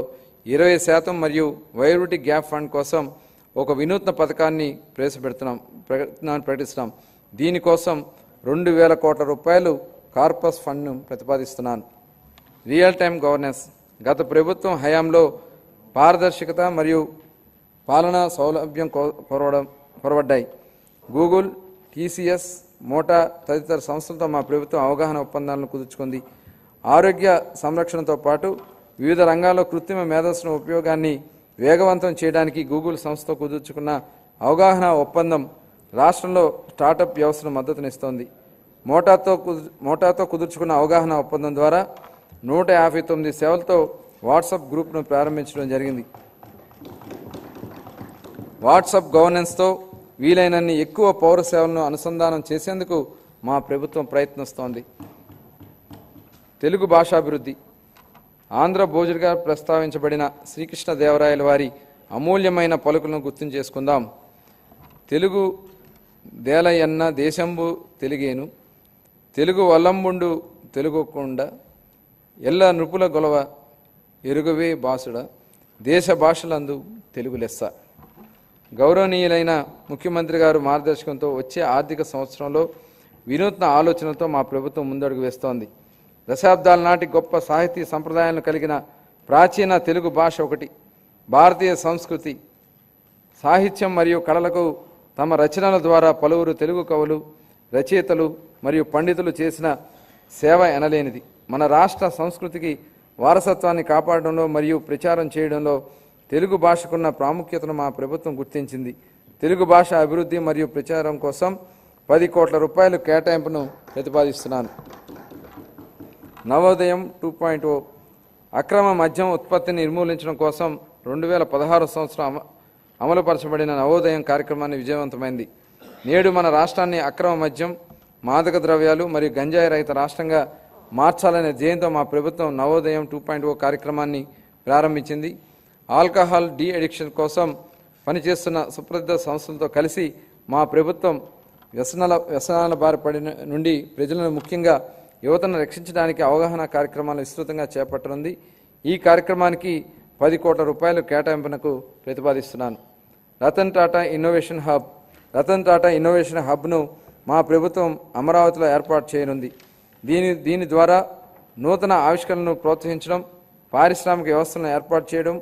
20% మరియు వైరుటి గ్యాప్ ఫండ్ కోసం ఒక వినూత్న పథకాన్ని ప్రకటిస్తున్నాం. దీనికోసం 2,000 కోట్ల రూపాయలు కార్పస్ ఫండ్ను ప్రతిపాదిస్తున్నాను. Real time governance. గత ప్రభుత్వం హయాంలో పారదర్శకత మరియు పాలనా సౌలభ్యం కొరవడ్డాయి. గూగుల్, టీసీఎస్, మోటా తదితర సంస్థలతో మా ప్రభుత్వం అవగాహన ఒప్పందాలను కుదుర్చుకుంది. ఆరోగ్య సంరక్షణతో పాటు వివిధ రంగాల్లో కృత్రిమ మేధస్సును ఉపయోగాన్ని వేగవంతం చేయడానికి గూగుల్ సంస్థతో కుదుర్చుకున్న అవగాహన ఒప్పందం రాష్ట్రంలో స్టార్టప్ వ్యవస్థను మద్దతునిస్తోంది. మోటాతో కుదుర్చుకున్న అవగాహన ఒప్పందం ద్వారా 159 సేవలతో వాట్సాప్ గ్రూప్ను ప్రారంభించడం జరిగింది. వాట్సాప్ గవర్నెన్స్తో వీలైనన్ని ఎక్కువ పౌర సేవలను అనుసంధానం చేసేందుకు మా ప్రభుత్వం ప్రయత్నిస్తోంది. తెలుగు భాషాభివృద్ధి. ఆంధ్ర భోజుడిగా ప్రస్తావించబడిన శ్రీకృష్ణదేవరాయల వారి అమూల్యమైన పలుకులను గుర్తు చేసుకుందాం. తెలుగు దేలయన్న దేశంబు తెలుగేను, తెలుగు వల్లంబుండు తెలుగుకొండ, ఎల్ల నృపుల గొలవ ఎరుగవే బాసుడ, దేశ భాషలందు తెలుగు లెస్స. గౌరవనీయులైన ముఖ్యమంత్రి గారు మార్గదర్శకంతో వచ్చే ఆర్థిక సంవత్సరంలో వినూత్న ఆలోచనలతో మా ప్రభుత్వం ముందడుగు వేస్తోంది. దశాబ్దాల నాటి గొప్ప సాహితీ సంప్రదాయాలను కలిగిన ప్రాచీన తెలుగు భాష ఒకటి. భారతీయ సంస్కృతి, సాహిత్యం మరియు కళలకు తమ రచనల ద్వారా పలువురు తెలుగు కవులు, రచయితలు మరియు పండితులు చేసిన సేవ ఎనలేనిది. మన రాష్ట్ర సంస్కృతికి వారసత్వాన్ని కాపాడడంలో మరియు ప్రచారం చేయడంలో తెలుగు భాషకున్న ప్రాముఖ్యతను మా ప్రభుత్వం గుర్తించింది. తెలుగు భాష అభివృద్ధి మరియు ప్రచారం కోసం 10 కోట్ల రూపాయలు కేటాయింపును ప్రతిపాదిస్తున్నాను. నవోదయం 2.0 అక్రమ మద్యం ఉత్పత్తిని నిర్మూలించడం కోసం 2016 సంవత్సరం అమలుపరచబడిన నవోదయం కార్యక్రమాన్ని విజయవంతమైంది. నేడు మన రాష్ట్రాన్ని అక్రమ మద్యం, మాదక ద్రవ్యాలు మరియు గంజాయి రహిత రాష్ట్రంగా మార్చాలనే ధ్యేయంతో మా ప్రభుత్వం నవోదయం 2.0 కార్యక్రమాన్ని ప్రారంభించింది. ఆల్కహాల్ డీ అడిక్షన్ కోసం పనిచేస్తున్న సుప్రసిద్ధ సంస్థలతో కలిసి మా ప్రభుత్వం వ్యసనాల బారిపడిన నుండి ప్రజలను, ముఖ్యంగా యువతను రక్షించడానికి అవగాహన కార్యక్రమాలు విస్తృతంగా చేపట్టనుంది. ఈ కార్యక్రమానికి 10 కోట్ల రూపాయలు కేటాయింపునకు ప్రతిపాదిస్తున్నాను. రతన్ టాటా ఇన్నోవేషన్ హబ్ను మా ప్రభుత్వం అమరావతిలో ఏర్పాటు చేయనుంది. దీని ద్వారా నూతన ఆవిష్కరణలను ప్రోత్సహించడం, పారిశ్రామిక వ్యవస్థలను ఏర్పాటు చేయడం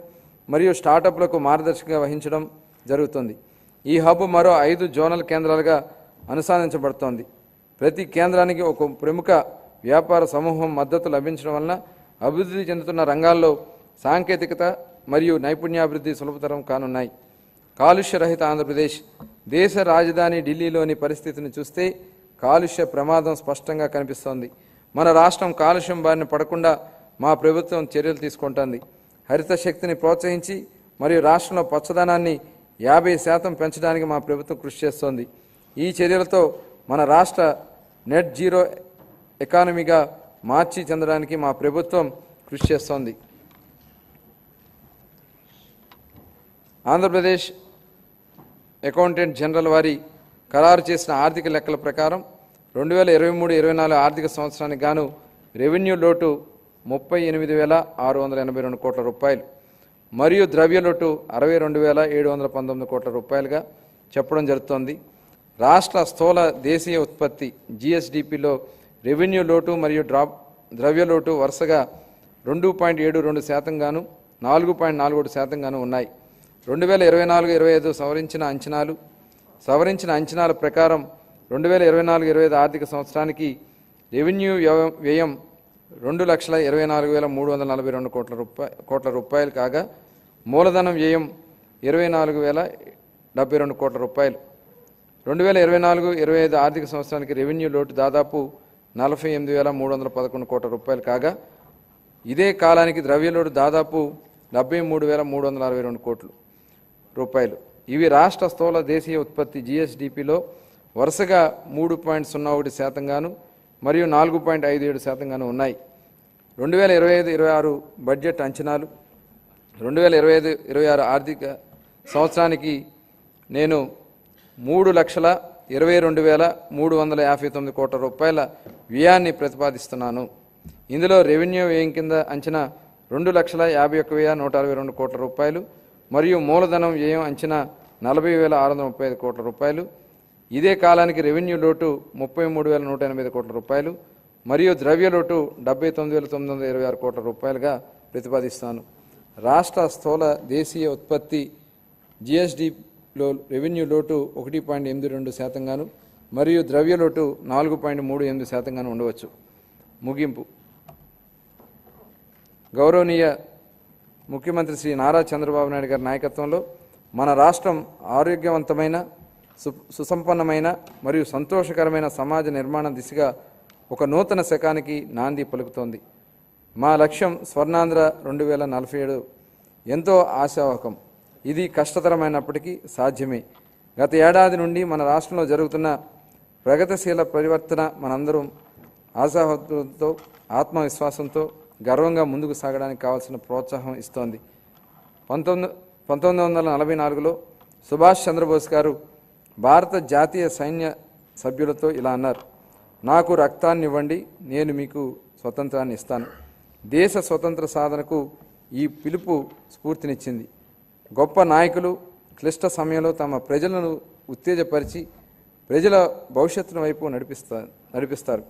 మరియు స్టార్టప్లకు మార్గదర్శకంగా వహించడం జరుగుతుంది. ఈ హబ్ మరో 5 జోనల్ కేంద్రాలుగా అనుసంధానించబడుతోంది. ప్రతి కేంద్రానికి ఒక ప్రముఖ వ్యాపార సమూహం మద్దతు లభించడం వలన అభివృద్ధి చెందుతున్న రంగాల్లో సాంకేతికత మరియు నైపుణ్యాభివృద్ధి సులభతరం కానున్నాయి. కాలుష్య రహిత ఆంధ్రప్రదేశ్. దేశ రాజధాని ఢిల్లీలోని పరిస్థితిని చూస్తే కాలుష్య ప్రమాదం స్పష్టంగా కనిపిస్తోంది. మన రాష్ట్రం కాలుష్యం బారిన పడకుండా మా ప్రభుత్వం చర్యలు తీసుకుంటోంది. హరిత శక్తిని ప్రోత్సహించి మరియు రాష్ట్రంలో పచ్చదనాన్ని 50% పెంచడానికి మా ప్రభుత్వం కృషి చేస్తోంది. ఈ చర్యలతో మన రాష్ట్ర నెట్ జీరో ఎకానమీగా మార్చి చెందడానికి మా ప్రభుత్వం కృషి చేస్తోంది. ఆంధ్రప్రదేశ్ అకౌంటెంట్ జనరల్ వారి ఖరారు చేసిన ఆర్థిక లెక్కల ప్రకారం 2023-24 ఆర్థిక సంవత్సరానికి గాను రెవెన్యూ లోటు 38,682 కోట్ల రూపాయలు మరియు ద్రవ్య లోటు 62,719 కోట్ల రూపాయలుగా చెప్పడం జరుగుతోంది. రాష్ట్ర స్థూల దేశీయ ఉత్పత్తి జిఎస్డిపిలో రెవెన్యూ లోటు మరియు ద్రవ్య లోటు వరుసగా 2.72% గాను 4.41% గాను ఉన్నాయి. 2024-25 సవరించిన అంచనాల ప్రకారం 2024-25 ఆర్థిక సంవత్సరానికి రెవెన్యూ వ్యయం 2,24,342 కోట్ల రూపాయలు కాగా మూలధనం వ్యయం 24,072 కోట్ల రూపాయలు. 2024-25 ఆర్థిక సంవత్సరానికి రెవెన్యూ లోటు దాదాపు 48,311 కోట్ల రూపాయలు కాగా ఇదే కాలానికి ద్రవ్యలోటు దాదాపు 73,362 కోట్ల రూపాయలు. ఇవి రాష్ట్ర స్థూల దేశీయ ఉత్పత్తి GSDPలో వరుసగా 3.01% గాను మరియు 4.57% గాను ఉన్నాయి. 2025-26 బడ్జెట్ అంచనాలు 2025-26 ఆర్థిక సంవత్సరానికి నేను 3,22,359 కోట్ల రూపాయల వ్యయాన్ని ప్రతిపాదిస్తున్నాను. ఇందులో రెవెన్యూ వ్యయం కింద అంచనా 2,51,162 కోట్ల రూపాయలు మరియు మూలధనం వ్యయం అంచనా 40,635 కోట్ల రూపాయలు. ఇదే కాలానికి రెవెన్యూ లోటు 33,185 కోట్ల రూపాయలు మరియు ద్రవ్య లోటు 79,926 కోట్ల రూపాయలుగా ప్రతిపాదిస్తాను. రాష్ట్ర స్థూల దేశీయ ఉత్పత్తి GSDలో రెవెన్యూ లోటు 1.82% గాను మరియు ద్రవ్య లోటు 4.38% గాను ఉండవచ్చు. ముగింపు. గౌరవనీయ ముఖ్యమంత్రి శ్రీ నారా చంద్రబాబు నాయుడు గారి నాయకత్వంలో మన రాష్ట్రం ఆరోగ్యవంతమైన సుసంపన్నమైన మరియు సంతోషకరమైన సమాజ నిర్మాణ దిశగా ఒక నూతన శకానికి నాంది పలుకుతోంది. మా లక్ష్యం స్వర్ణాంధ్ర 2047 ఎంతో ఆశావహం. ఇది కష్టతరమైనప్పటికీ సాధ్యమే. గత ఏడాది నుండి మన రాష్ట్రంలో జరుగుతున్న ప్రగతిశీల పరివర్తన మనందరం ఆశావహంతో ఆత్మవిశ్వాసంతో గర్వంగా ముందుకు సాగడానికి కావాల్సిన ప్రోత్సాహం ఇస్తోంది. 1944లో సుభాష్ చంద్రబోస్ గారు భారత జాతీయ సైన్య సభ్యులతో ఇలా అన్నారు: నాకు రక్తాన్ని ఇవ్వండి, నేను మీకు స్వతంత్రాన్ని ఇస్తాను. దేశ స్వతంత్ర సాధనకు ఈ పిలుపు స్ఫూర్తినిచ్చింది. గొప్ప నాయకులు క్లిష్ట సమయంలో తమ ప్రజలను ఉత్తేజపరిచి ప్రజల భవిష్యత్తును వైపు నడిపిస్తారు.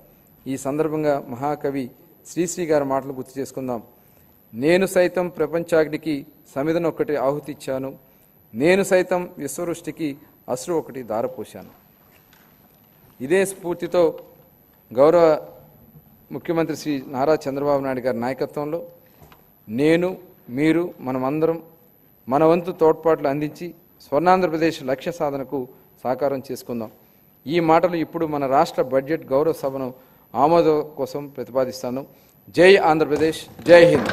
ఈ సందర్భంగా మహాకవి శ్రీశ్రీ గారి మాటలు గుర్తు చేసుకుందాం. నేను సైతం ప్రపంచాగ్నికి సమిధను ఒకటి ఆహుతి ఇచ్చాను, నేను సైతం విశ్వవృష్టికి అశ్రు ఒకటి దారపోశాను. ఇదే స్ఫూర్తితో గౌరవ ముఖ్యమంత్రి శ్రీ నారా చంద్రబాబు నాయుడు గారి నాయకత్వంలో నేను మీరు మనమందరం మన వంతు తోడ్పాట్లు అందించి స్వర్ణాంధ్రప్రదేశ్ లక్ష్య సాధనకు సహకారం చేసుకుందాం. ఈ మాటలు ఇప్పుడు మన రాష్ట్ర బడ్జెట్ గౌరవ సభను ఆమోదం కోసం ప్రతిపాదిస్తాను. జై ఆంధ్రప్రదేశ్, జై Hind.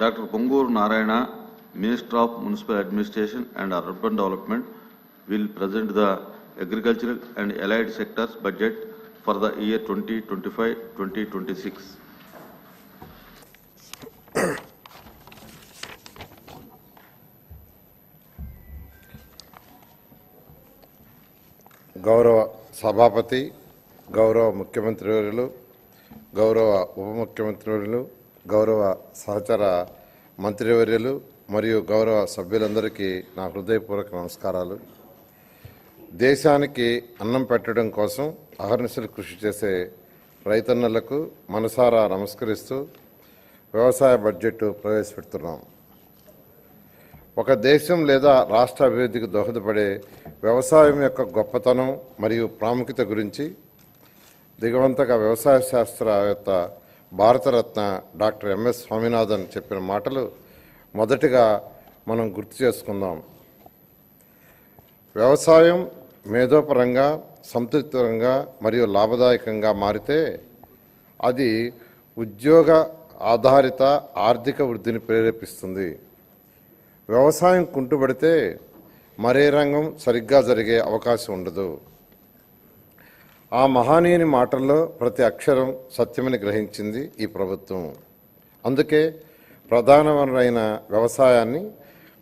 Dr. Pongooru Narayana, Minister of Municipal Administration and Urban Development, will present the agricultural and allied sectors budget for the year 2025-2026. గౌరవ సభాపతి, గౌరవ ముఖ్యమంత్రి వర్యులు, గౌరవ ఉప ముఖ్యమంత్రి వర్యులు, గౌరవ సహచర మంత్రివర్యులు మరియు గౌరవ సభ్యులందరికీ నా హృదయపూర్వక నమస్కారాలు. దేశానికి అన్నం పెట్టడం కోసం అహర్నిశలు కృషి చేసే రైతన్నలకు మనసారా నమస్కరిస్తూ వ్యవసాయ బడ్జెట్ ప్రవేశపెడుతున్నాం. ఒక దేశం లేదా రాష్ట్ర అభివృద్ధికి దోహదపడే వ్యవసాయం యొక్క గొప్పతనం మరియు ప్రాముఖ్యత గురించి దిగవంతక వ్యవసాయ శాస్త్రవేత్త భారతరత్న డాక్టర్ ఎంఎస్ స్వామినాథన్ చెప్పిన మాటలు మొదటిగా మనం గుర్తు చేసుకుందాం. వ్యవసాయం మేధోపరంగా, సంతృప్తికరంగా మరియు లాభదాయకంగా మారితే అది ఉద్యోగ ఆధారిత ఆర్థిక వృద్ధిని ప్రేరేపిస్తుంది. వ్యవసాయం కుంటుపడితే మరే రంగం సరిగ్గా జరిగే అవకాశం ఉండదు. ఆ మహానీయుని మాటల్లో ప్రతి అక్షరం సత్యమని గ్రహించింది ఈ ప్రభుత్వం. అందుకే ప్రధాన వనరైన వ్యవసాయాన్ని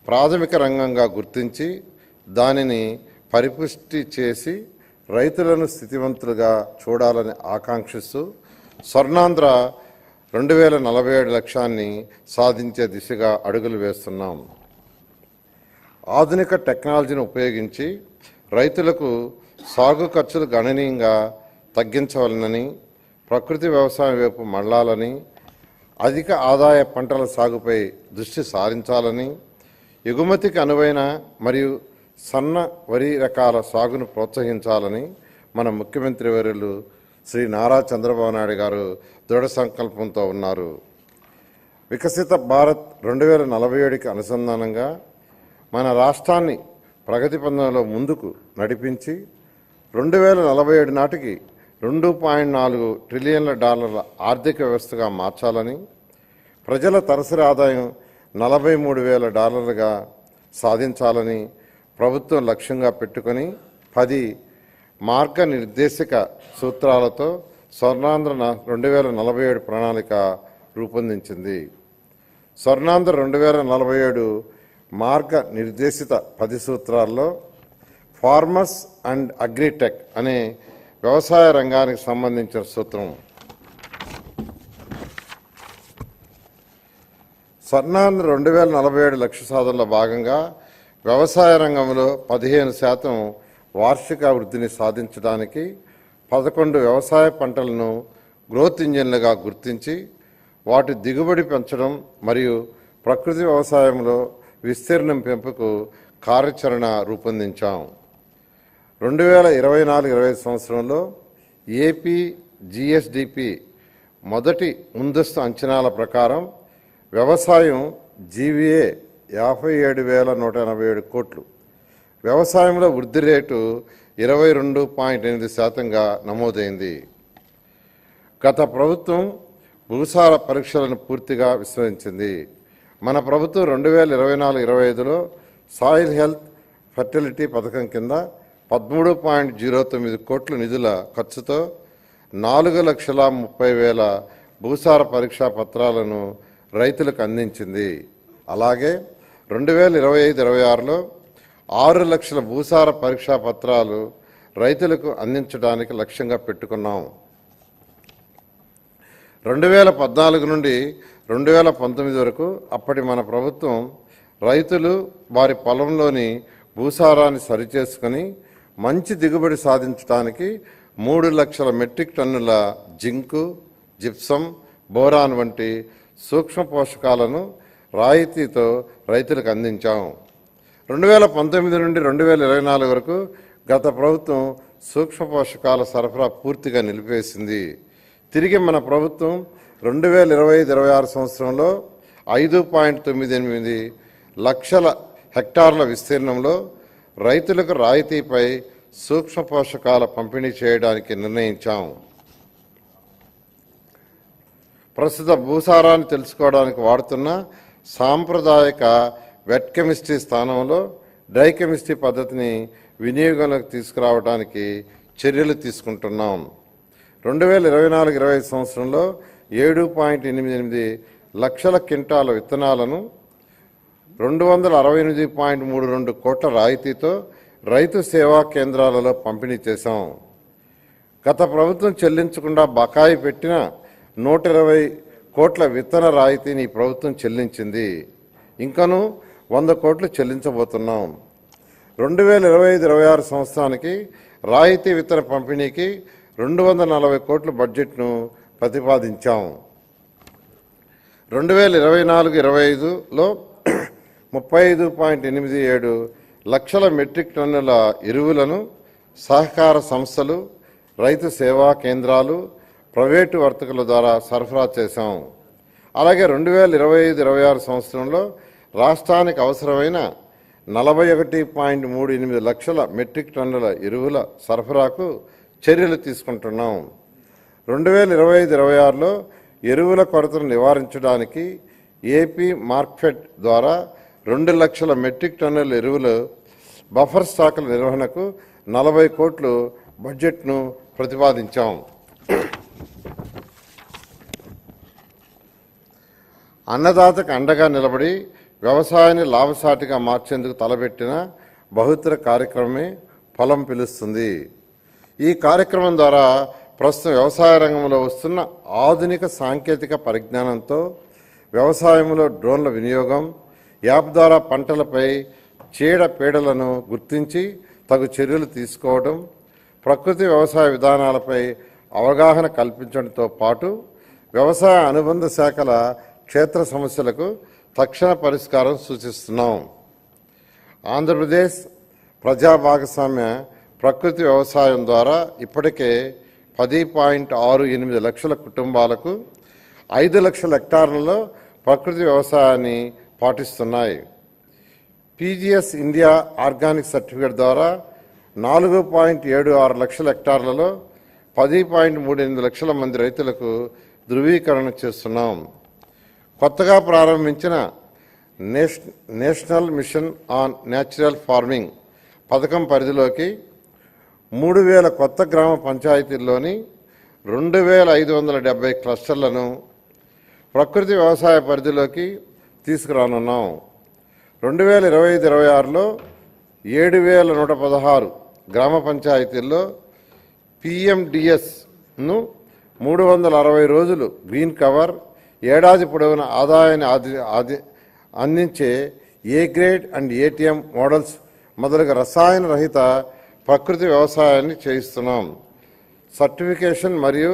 ప్రాథమిక రంగంగా గుర్తించి దానిని పరిపుష్టి చేసి రైతులను స్థితివంతులుగా చూడాలని ఆకాంక్షిస్తూ స్వర్ణాంధ్ర 2047 లక్ష్యాన్ని సాధించే దిశగా అడుగులు వేస్తున్నాం. ఆధునిక టెక్నాలజీని ఉపయోగించి రైతులకు సాగు ఖర్చులు గణనీయంగా తగ్గించవాలని, ప్రకృతి వ్యవసాయం వైపు మళ్లాలని, అధిక ఆదాయ పంటల సాగుపై దృష్టి సారించాలని, ఎగుమతికి అనువైన మరియు సన్న వరి రకాల సాగును ప్రోత్సహించాలని మన ముఖ్యమంత్రి వర్యులు శ్రీ నారా చంద్రబాబు నాయుడు గారు దృఢ సంకల్పంతో ఉన్నారు. వికసిత భారత్ 2047కి అనుసంధానంగా మన రాష్ట్రాన్ని ప్రగతి పందంలో ముందుకు నడిపించి 2047 నాటికి $2.4 ట్రిలియన్ల ఆర్థిక వ్యవస్థగా మార్చాలని, ప్రజల తలసరి ఆదాయం $43,000 సాధించాలని ప్రభుత్వం లక్ష్యంగా పెట్టుకొని 10 మార్గనిర్దేశక సూత్రాలతో స్వర్ణాంధ్ర 2047 ప్రణాళిక రూపొందించింది. స్వర్ణాంధ్ర 2047 మార్గనిర్దేశిత 10 సూత్రాల్లో ఫార్మర్స్ అండ్ అగ్రిటెక్ అనే వ్యవసాయ రంగానికి సంబంధించిన సూత్రం. స్వర్ణాంధ్ర 2047 లక్ష్య సాధనలో భాగంగా వ్యవసాయ రంగంలో 15% వార్షిక వృద్ధిని సాధించడానికి 11 వ్యవసాయ పంటలను గ్రోత్ ఇంజిన్లుగా గుర్తించి వాటి దిగుబడి పెంచడం మరియు ప్రకృతి వ్యవసాయంలో విస్తీర్ణం పెంపుకు కార్యాచరణ రూపొందించాం. 2024-25 సంవత్సరంలో ఏపీ జిఎస్డిపి మొదటి ముందస్తు అంచనాల ప్రకారం వ్యవసాయం జీవీఏ 57,187 కోట్లు, వ్యవసాయంలో వృద్ధి రేటు 22.8%గా నమోదైంది. గత ప్రభుత్వం భూసార పరీక్షలను పూర్తిగా విస్మరించింది. మన ప్రభుత్వం 2024-25లో సాయిల్ హెల్త్ ఫెర్టిలిటీ పథకం కింద 13.09 కోట్ల నిధుల ఖర్చుతో 4,30,000 భూసార పరీక్షా పత్రాలను రైతులకు అందించింది. అలాగే 2025-26లో 6 లక్షల భూసార పరీక్షా పత్రాలు రైతులకు అందించడానికి లక్ష్యంగా పెట్టుకున్నాం. 2014 నుండి 2019 వరకు అప్పటి మన ప్రభుత్వం రైతులు వారి పొలంలోని భూసారాన్ని సరిచేసుకొని మంచి దిగుబడి సాధించడానికి 3 లక్షల మెట్రిక్ టన్నుల జింకు, జిప్సం, బోరాన్ వంటి సూక్ష్మ పోషకాలను రాయితీతో రైతులకు అందించాం. 2019 నుండి 2024 వరకు గత ప్రభుత్వం సూక్ష్మ పోషకాల సరఫరా పూర్తిగా నిలిపేసింది. తిరిగి మన ప్రభుత్వం 2025-26 సంవత్సరంలో 5.98 లక్షల హెక్టార్ల విస్తీర్ణంలో రైతులకు రాయితీపై సూక్ష్మ పోషకాల పంపిణీ చేయడానికి నిర్ణయించాం. ప్రస్తుత భూసారాన్ని తెలుసుకోవడానికి వాడుతున్న సాంప్రదాయక వెట్ కెమిస్ట్రీ స్థానంలో డ్రై కెమిస్ట్రీ పద్ధతిని వినియోగంలోకి తీసుకురావడానికి చర్యలు తీసుకుంటున్నాం. 2024-25 సంవత్సరంలో 7.88 లక్షల క్వింటాల విత్తనాలను 268.32 కోట్ల రాయితీతో రైతు సేవా కేంద్రాలలో పంపిణీ చేశాం. గత ప్రభుత్వం చెల్లించకుండా బకాయి పెట్టిన 120 కోట్ల విత్తన రాయితీని ఈ ప్రభుత్వం చెల్లించింది. ఇంకనూ 100 కోట్లు చెల్లించబోతున్నాం. 2025-26 సంవత్సరానికి రాయితీ విత్తన పంపిణీకి 240 కోట్ల బడ్జెట్ను ప్రతిపాదించాం. 2024-25లో 35.87 లక్షల మెట్రిక్ టన్నుల ఎరువులను సహకార సంస్థలు, రైతు సేవా కేంద్రాలు, ప్రైవేటు వర్తకుల ద్వారా సరఫరా చేశాం. అలాగే 2025-26 సంవత్సరంలో రాష్ట్రానికి అవసరమైన 41.38 లక్షల మెట్రిక్ టన్నుల ఎరువుల సరఫరాకు చర్యలు తీసుకుంటున్నాం. 2025-26లో ఎరువుల కొరతను నివారించడానికి ఏపీ మార్క్ఫెడ్ ద్వారా 2 లక్షల మెట్రిక్ టన్నుల ఎరువులు బఫర్ స్టాకుల నిర్వహణకు 40 కోట్లు బడ్జెట్ను ప్రతిపాదించాం. అన్నదాతకు అండగా నిలబడి వ్యవసాయాన్ని లాభసాటిగా మార్చేందుకు తలపెట్టిన బహుత్తర కార్యక్రమమే ఫలం పిలుస్తుంది. ఈ కార్యక్రమం ద్వారా ప్రస్తుతం వ్యవసాయ రంగంలో వస్తున్న ఆధునిక సాంకేతిక పరిజ్ఞానంతో వ్యవసాయంలో డ్రోన్ల వినియోగం, యాప్ ద్వారా పంటలపై చీడపీడలను గుర్తించి తగు చర్యలు తీసుకోవడం, ప్రకృతి వ్యవసాయ విధానాలపై అవగాహన కల్పించడంతో పాటు వ్యవసాయ అనుబంధ శాఖల క్షేత్ర సమస్యలకు తక్షణ పరిష్కారం సూచిస్తున్నాం. ఆంధ్రప్రదేశ్ ప్రజా భాగస్వామ్య ప్రకృతి వ్యవసాయం ద్వారా ఇప్పటికే 10.68 లక్షల కుటుంబాలకు 5 లక్షల హెక్టార్లలో ప్రకృతి వ్యవసాయాన్ని పాటిస్తున్నాయి. పీజీఎస్ ఇండియా ఆర్గానిక్ సర్టిఫికేట్ ద్వారా 4.76 లక్షల హెక్టార్లలో 10.38 లక్షల మంది రైతులకు ధృవీకరణ చేస్తున్నాం. కొత్తగా ప్రారంభించిన national mission on natural farming పథకం పరిధిలోకి 3,000 కొత్త గ్రామ పంచాయతీల్లోని 2,570 క్లస్టర్లను ప్రకృతి వ్యవసాయ పరిధిలోకి తీసుకురానున్నాం. 2025-26లో 7,116 గ్రామ పంచాయతీల్లో PMDSను 360 రోజులు గ్రీన్ కవర్, ఏడాది పొడవున ఆదాయాన్ని అందించే A grade and ATM models మొదలుగా రసాయన రహిత ప్రకృతి వ్యవసాయాన్ని చేయిస్తున్నాం. సర్టిఫికేషన్ మరియు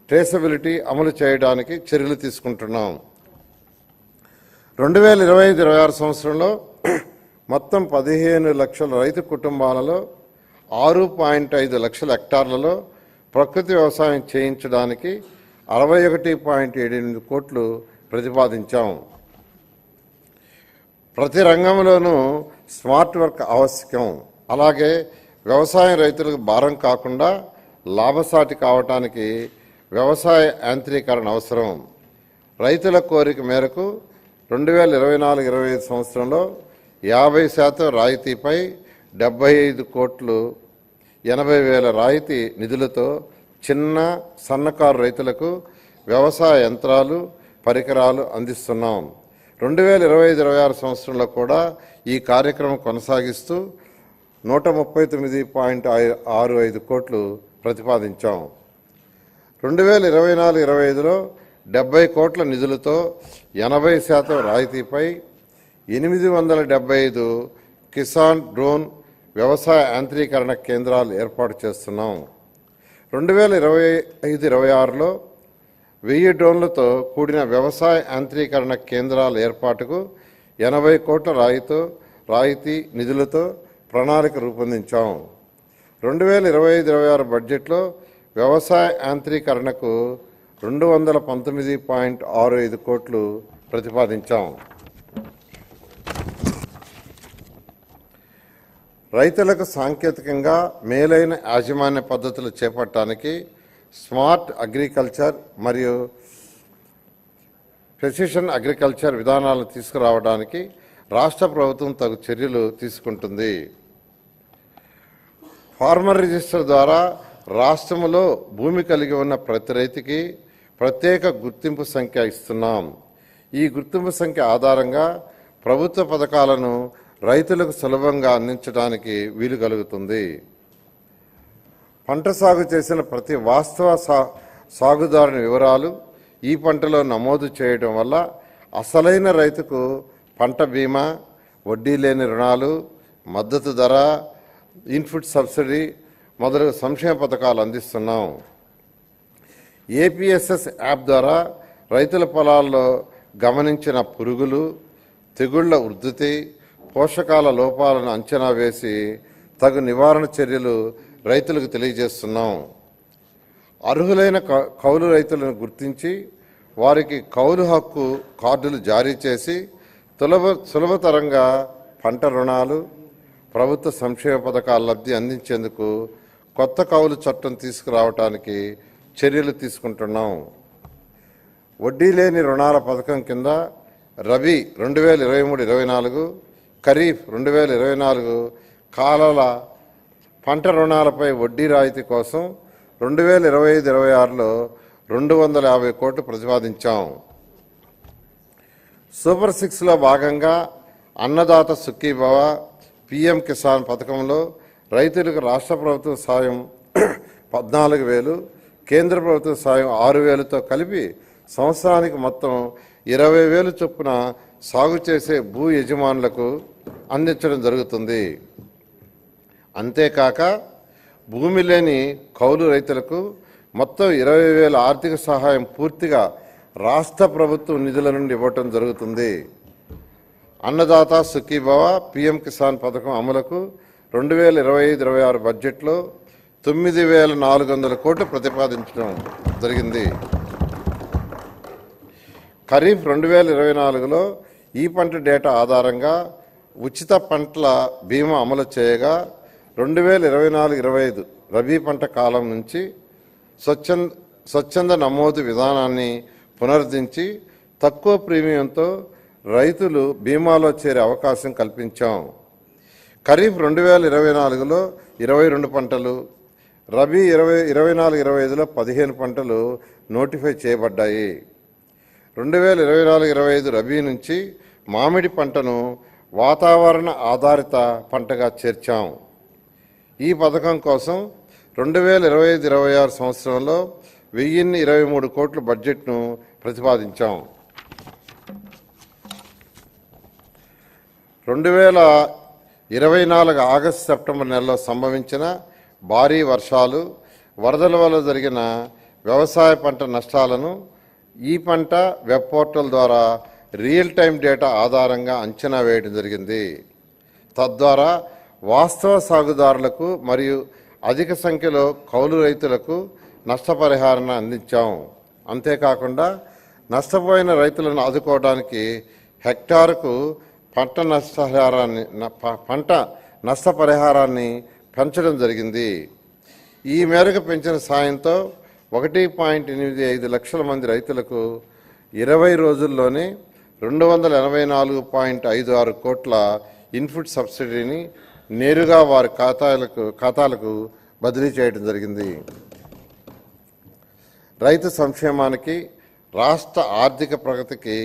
ట్రేసబిలిటీ అమలు చేయడానికి చర్యలు తీసుకుంటున్నాం. 2025-26 సంవత్సరంలో మొత్తం 15 లక్షల రైతు కుటుంబాలలో 6.5 లక్షల హెక్టార్లలో ప్రకృతి వ్యవసాయం చేయించడానికి 61.78 కోట్లు ప్రతిపాదించాం. ప్రతి రంగంలోనూ స్మార్ట్ వర్క్ ఆవశ్యకం. అలాగే వ్యవసాయం రైతులకు భారం కాకుండా లాభసాటి కావటానికి వ్యవసాయ యాంత్రీకరణ అవసరం. రైతుల కోరిక మేరకు 2024-25 సంవత్సరంలో 50% రాయితీపై 75 కోట్లు 80,000 రాయితీ నిధులతో చిన్న సన్నకారు రైతులకు వ్యవసాయ యంత్రాలు, పరికరాలు అందిస్తున్నాం. 2025-26 సంవత్సరంలో కూడా ఈ కార్యక్రమం కొనసాగిస్తూ 139.65 కోట్లు ప్రతిపాదించాం. 2024-25లో 70 కోట్ల నిధులతో 80% రాయితీపై 875 కిసాన్ డ్రోన్ వ్యవసాయ యాంత్రీకరణ కేంద్రాలు ఏర్పాటు చేస్తున్నాం. 2025-26లో 1000 డ్రోన్లతో కూడిన వ్యవసాయ యాంత్రీకరణ కేంద్రాల ఏర్పాటుకు 80 కోట్ల రాయితీ నిధులతో ప్రణాళిక రూపొందించాం. 2025-26 బడ్జెట్లో వ్యవసాయ యాంత్రీకరణకు 219.65 కోట్లు ప్రతిపాదించాం. రైతులకు సాంకేతికంగా మేలైన యాజమాన్య పద్ధతులు చేపట్టడానికి స్మార్ట్ అగ్రికల్చర్ మరియు ప్రెసిషన్ అగ్రికల్చర్ విధానాలను తీసుకురావడానికి రాష్ట్ర ప్రభుత్వం తగు చర్యలు తీసుకుంటుంది. ఫార్మర్ రిజిస్టర్ ద్వారా రాష్ట్రంలో భూమి కలిగి ఉన్న ప్రతి రైతుకి ప్రత్యేక గుర్తింపు సంఖ్య ఇస్తున్నాం. ఈ గుర్తింపు సంఖ్య ఆధారంగా ప్రభుత్వ పథకాలను రైతులకు సులభంగా అందించడానికి వీలు కలుగుతుంది. పంట సాగు చేసిన ప్రతి వాస్తవ సాగుదారుని వివరాలు ఈ పంటలో నమోదు చేయడం వల్ల అసలైన రైతుకు పంట బీమా, వడ్డీ లేని రుణాలు, మద్దతు ధర, ఇన్పుట్ సబ్సిడీ మొదలగు సంక్షేమ పథకాలు అందిస్తున్నాం. ఏపీఎస్ఎస్ యాప్ ద్వారా రైతుల పొలాల్లో గమనించిన పురుగులు, తెగుళ్ల ఉధృతి, పోషకాల లోపాలను అంచనా వేసి తగు నివారణ చర్యలు రైతులకు తెలియజేస్తున్నాం. అర్హులైన కౌలు రైతులను గుర్తించి వారికి కౌలు హక్కు కార్డులు జారీ చేసి సులభతరంగా పంట రుణాలు, ప్రభుత్వ సంక్షేమ పథకాల లబ్ధి అందించేందుకు కొత్త కౌలు చట్టం తీసుకురావడానికి చర్యలు తీసుకుంటున్నాం. వడ్డీ లేని రుణాల పథకం కింద రబీ 2023-24, ఖరీఫ్ 2024 కాలాల పంట రుణాలపై వడ్డీ రాయితీ కోసం 2025-26లో 250 కోట్లు ప్రతిపాదించాం. సూపర్ 6లో భాగంగా అన్నదాత సుఖీభవ, PM కిసాన్ పథకంలో రైతులకు రాష్ట్ర ప్రభుత్వం సాయం 14,000, కేంద్ర ప్రభుత్వం సాయం 6,000తో కలిపి సంవత్సరానికి మొత్తం 20,000 చొప్పున సాగు చేసే భూ యజమానులకు అందించడం జరుగుతుంది. అంతేకాక భూమి లేని కౌలు రైతులకు మొత్తం 20,000 ఆర్థిక సహాయం పూర్తిగా రాష్ట్ర ప్రభుత్వం నిధుల నుండి ఇవ్వటం జరుగుతుంది. అన్నదాత సుఖీభవ, PM కిసాన్ పథకం అమలుకు 2025-26 బడ్జెట్లో 9,400 కోట్లు ప్రతిపాదించడం జరిగింది. ఖరీఫ్ 2024లో ఈ పంట డేటా ఆధారంగా ఉచిత పంటల బీమా అమలు చేయగా 2024-25 రబీ పంట కాలం నుంచి స్వచ్ఛంద నమోదు విధానాన్ని పునరుద్ధరించి తక్కువ ప్రీమియంతో రైతులు బీమాలో చేరే అవకాశం కల్పించాం. ఖరీఫ్ 2024లో 22 పంటలు, రబీ 24-25లో 15 పంటలు నోటిఫై చేయబడ్డాయి. 2024-25 రబీ నుంచి మామిడి పంటను వాతావరణ ఆధారిత పంటగా చేర్చాం. ఈ పథకం కోసం 2025-26 సంవత్సరంలో 1023 కోట్ల బడ్జెట్ను ప్రతిపాదించాం. 2024 ఆగస్టు సెప్టెంబర్ నెలలో సంభవించిన భారీ వర్షాలు, వరదల వల్ల జరిగిన వ్యవసాయ పంట నష్టాలను ఈ పంట వెబ్ పోర్టల్ ద్వారా రియల్ టైం డేటా ఆధారంగా అంచనా వేయడం జరిగింది. తద్వారా వాస్తవ సాగుదారులకు మరియు అధిక సంఖ్యలో కౌలు రైతులకు నష్టపరిహారాన్ని అందించాం. అంతేకాకుండా నష్టపోయిన రైతులను ఆదుకోవడానికి హెక్టారుకు పంట నష్టపరిహారాన్ని పెంచడం జరిగింది. ఈ మేరకు పెంచిన సాయంతో 1.85 లక్షల మంది రైతులకు 20 రోజుల్లోనే 284.56 కోట్ల ఇన్పుట్ సబ్సిడీని నేరుగా వారి ఖాతాలకు బదిలీ చేయడం జరిగింది. రైతు సంక్షేమానికి, రాష్ట్ర ఆర్థిక ప్రగతికి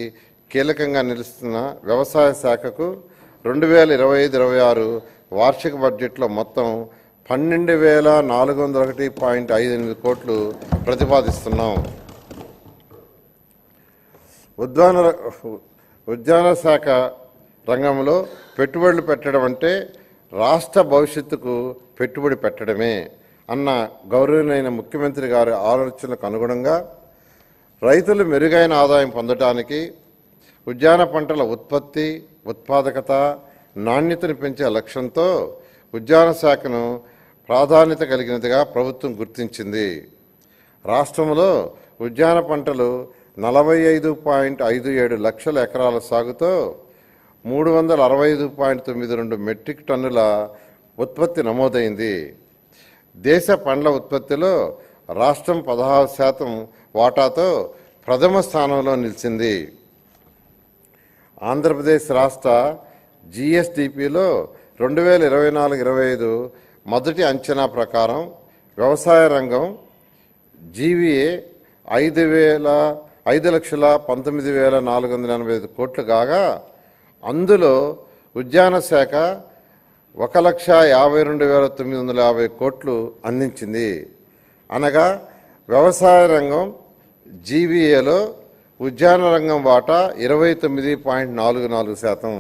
కీలకంగా నిలుస్తున్న వ్యవసాయ శాఖకు 2025-26 వార్షిక బడ్జెట్లో మొత్తం 12,401.58 కోట్లు ప్రతిపాదిస్తున్నాం. ఉద్యాన శాఖ రంగంలో పెట్టుబడులు పెట్టడం అంటే రాష్ట్ర భవిష్యత్తుకు పెట్టుబడి పెట్టడమే అన్న గౌరవనీయ ముఖ్యమంత్రి గారి ఆలోచనలకు అనుగుణంగా రైతులు మెరుగైన ఆదాయం పొందడానికి ఉద్యాన పంటల ఉత్పత్తి, ఉత్పాదకత, నాణ్యతను పెంచే లక్ష్యంతో ఉద్యాన శాఖను ప్రాధాన్యత కలిగినదిగా ప్రభుత్వం గుర్తించింది. రాష్ట్రంలో ఉద్యాన పంటలు 45.57 లక్షల ఎకరాల సాగుతో 365.92 మెట్రిక్ టన్నుల ఉత్పత్తి నమోదైంది. దేశ పండ్ల ఉత్పత్తిలో రాష్ట్రం 16% వాటాతో ప్రథమ స్థానంలో నిలిచింది. ఆంధ్రప్రదేశ్ రాష్ట్ర జిఎస్డిపిలో 2024-25 మొదటి అంచనా ప్రకారం వ్యవసాయ రంగం జీవీఏ 5,19,485 కోట్లు కాగా అందులో ఉద్యాన శాఖ 1,52,950 కోట్లు అందించింది. అనగా వ్యవసాయ రంగం జీవీఏలో ఉద్యాన రంగం వాటా 29.44%.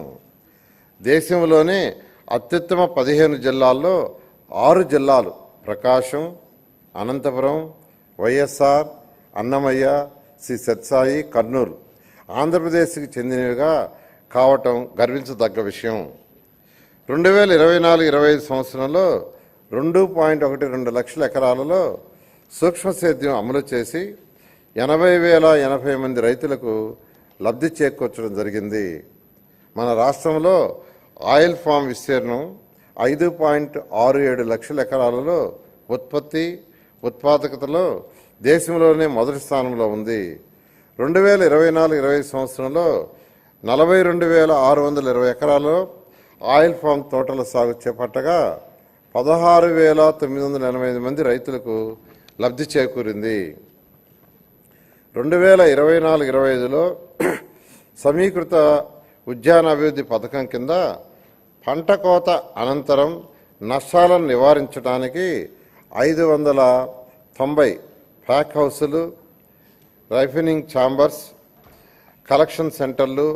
దేశంలోనే అత్యుత్తమ 15 జిల్లాల్లో 6 జిల్లాలు ప్రకాశం, అనంతపురం, వైఎస్ఆర్, అన్నమయ్య, శ్రీ సత్సాయి, కర్నూలు ఆంధ్రప్రదేశ్కి చెందినవిగా కావటం గర్వించదగ్గ విషయం. 2024-25 సంవత్సరంలో 2.12 లక్షల ఎకరాలలో సూక్ష్మ సేద్యం అమలు చేసి 80,080 మంది రైతులకు లబ్ధి చేకూర్చడం జరిగింది. మన రాష్ట్రంలో ఆయిల్ ఫామ్ విస్తీర్ణం 5.67 లక్షల ఎకరాలలో ఉత్పత్తి, ఉత్పాదకతలో దేశంలోనే మొదటి స్థానంలో ఉంది. 2024-25 సంవత్సరంలో 42,620 ఎకరాల్లో ఆయిల్ ఫామ్ తోటల సాగు చేపట్టగా 16,985 మంది రైతులకు లబ్ధి చేకూరింది. 2024-25లో సమీకృత ఉద్యాన అభివృద్ధి పథకం కింద పంట కోత అనంతరం నష్టాలను నివారించడానికి 590 ప్యాక్ హౌసులు, రైఫినింగ్ ఛాంబర్స్, కలెక్షన్ సెంటర్లు,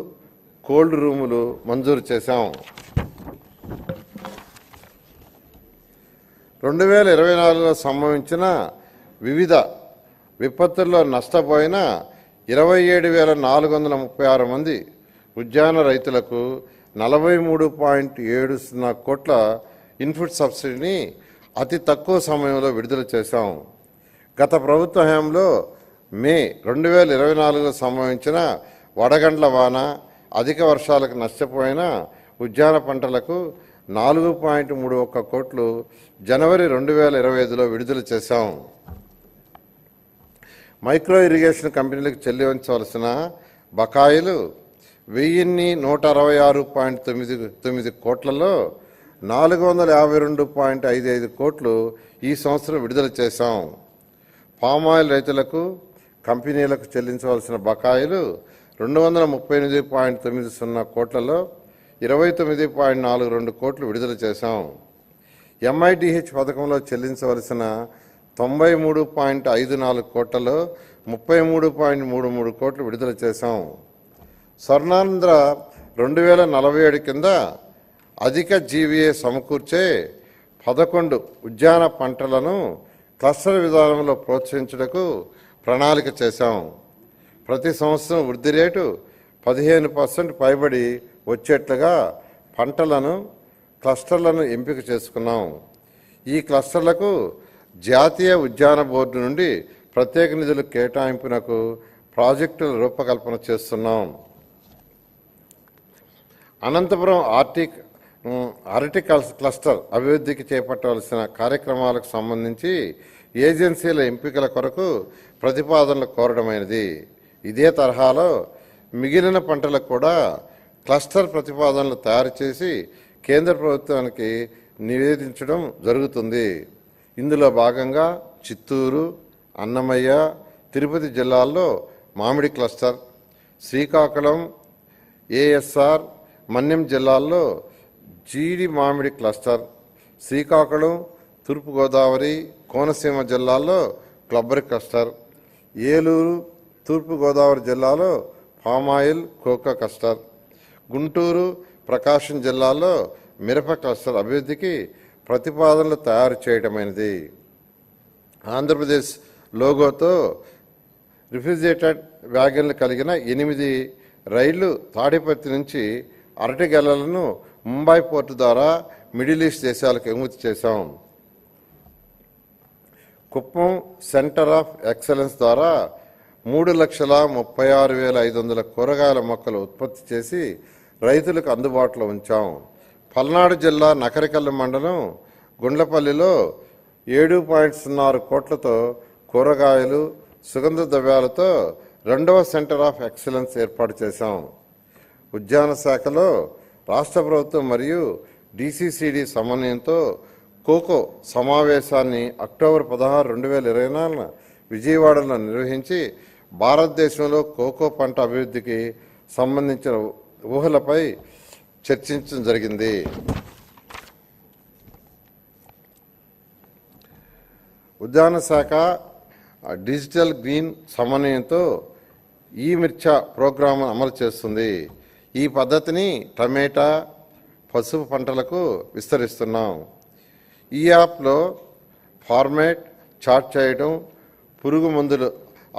కోల్డ్ రూములు మంజూరు చేశాం. 2024లో సంభవించిన వివిధ విపత్తుల్లో నష్టపోయిన 27,436 మంది ఉద్యాన రైతులకు 43.70 కోట్ల ఇన్పుట్ సబ్సిడీని అతి తక్కువ సమయంలో విడుదల చేశాం. గత ప్రభుత్వ హయాంలో మే 2024లో సంభవించిన వడగండ్ల వాన, అధిక వర్షాలకు నష్టపోయిన ఉద్యాన పంటలకు 4.31 కోట్లు జనవరి 2025లో విడుదల చేశాం. మైక్రో ఇరిగేషన్ కంపెనీలకు చెల్లించవలసిన బకాయిలు 1166.99 కోట్లలో 452.55 కోట్లు ఈ సంవత్సరం విడుదల చేశాం. పామాయిల్ రైతులకు, కంపెనీలకు చెల్లించవలసిన బకాయిలు 238.90 కోట్లలో 29.42 కోట్లు విడుదల చేశాం. ఎంఐడిహెచ్ పథకంలో చెల్లించవలసిన 93.54 కోట్లలో 33.33 కోట్లు విడుదల చేశాం. స్వర్ణాంధ్ర 2047 కింద అధిక జీవీఏ సమకూర్చే 11 ఉద్యాన పంటలను క్లస్టర్ విధానంలో ప్రోత్సహించుటకు ప్రణాళిక చేశాం. ప్రతి సంవత్సరం వృద్ధి రేటు 15% పైబడి వచ్చేట్లుగా పంటలను, క్లస్టర్లను ఎంపిక చేసుకున్నాం. ఈ క్లస్టర్లకు జాతీయ ఉద్యాన బోర్డు నుండి ప్రత్యేక నిధుల కేటాయింపునకు ప్రాజెక్టుల రూపకల్పన చేస్తున్నాం. అనంతపురం అరటి క్లస్టర్ అభివృద్ధికి చేపట్టవలసిన కార్యక్రమాలకు సంబంధించి ఏజెన్సీల ఎంపికల కొరకు ప్రతిపాదనలు కోరడమైనది. ఇదే తరహాలో మిగిలిన పంటలకు కూడా క్లస్టర్ ప్రతిపాదనలు తయారు చేసి కేంద్ర ప్రభుత్వానికి నివేదించడం జరుగుతుంది. ఇందులో భాగంగా చిత్తూరు, అన్నమయ్య, తిరుపతి జిల్లాల్లో మామిడి క్లస్టర్, శ్రీకాకుళం, ఏఎస్ఆర్, మన్యం జిల్లాల్లో జీడి మామిడి క్లస్టర్, శ్రీకాకుళం, తూర్పుగోదావరి, కోనసీమ జిల్లాల్లో కొబ్బరి క్లస్టర్, ఏలూరు, తూర్పుగోదావరి జిల్లాలో పామాయిల్, కోకో క్లస్టర్, గుంటూరు, ప్రకాశం జిల్లాల్లో మిరప క్లస్టర్ అభివృద్ధికి ప్రతిపాదనలు తయారు చేయడమైనది. ఆంధ్రప్రదేశ్ లోగోతో రిఫ్రిజిరేటెడ్ వ్యాగన్లు కలిగిన 8 రైళ్లు తాడిపత్రి నుంచి అరటి గెలలను ముంబై పోర్టు ద్వారా మిడిల్ ఈస్ట్ దేశాలకు ఎగుమతి చేశాం. కుప్పం సెంటర్ ఆఫ్ ఎక్సలెన్స్ ద్వారా 3,36,500 కూరగాయల మొక్కలు ఉత్పత్తి చేసి రైతులకు అందుబాటులో ఉంచాం. పల్నాడు జిల్లా నకరికల్లు మండలం గుండ్లపల్లిలో 7.06 కోట్లతో కూరగాయలు, సుగంధ ద్రవ్యాలతో 2వ సెంటర్ ఆఫ్ ఎక్సలెన్స్ ఏర్పాటు చేశాం. ఉద్యాన శాఖలో రాష్ట్ర ప్రభుత్వం మరియు డిసిసిడి సమన్వయంతో కోకో సమావేశాన్ని అక్టోబర్ 16, 2024 విజయవాడలో నిర్వహించి భారతదేశంలో కోకో పంట అభివృద్ధికి సంబంధించిన ఊహలపై చర్చించడం జరిగింది. ఉద్యాన శాఖ డిజిటల్ గ్రీన్ సమన్వయంతో ఈ మిర్చా ప్రోగ్రాం అమలు చేస్తుంది. ఈ పద్ధతిని టమేటా, పసుపు పంటలకు విస్తరిస్తున్నాం. ఈ యాప్లో ఫార్మేట్ చార్ట్ చేయడం, పురుగు మందుల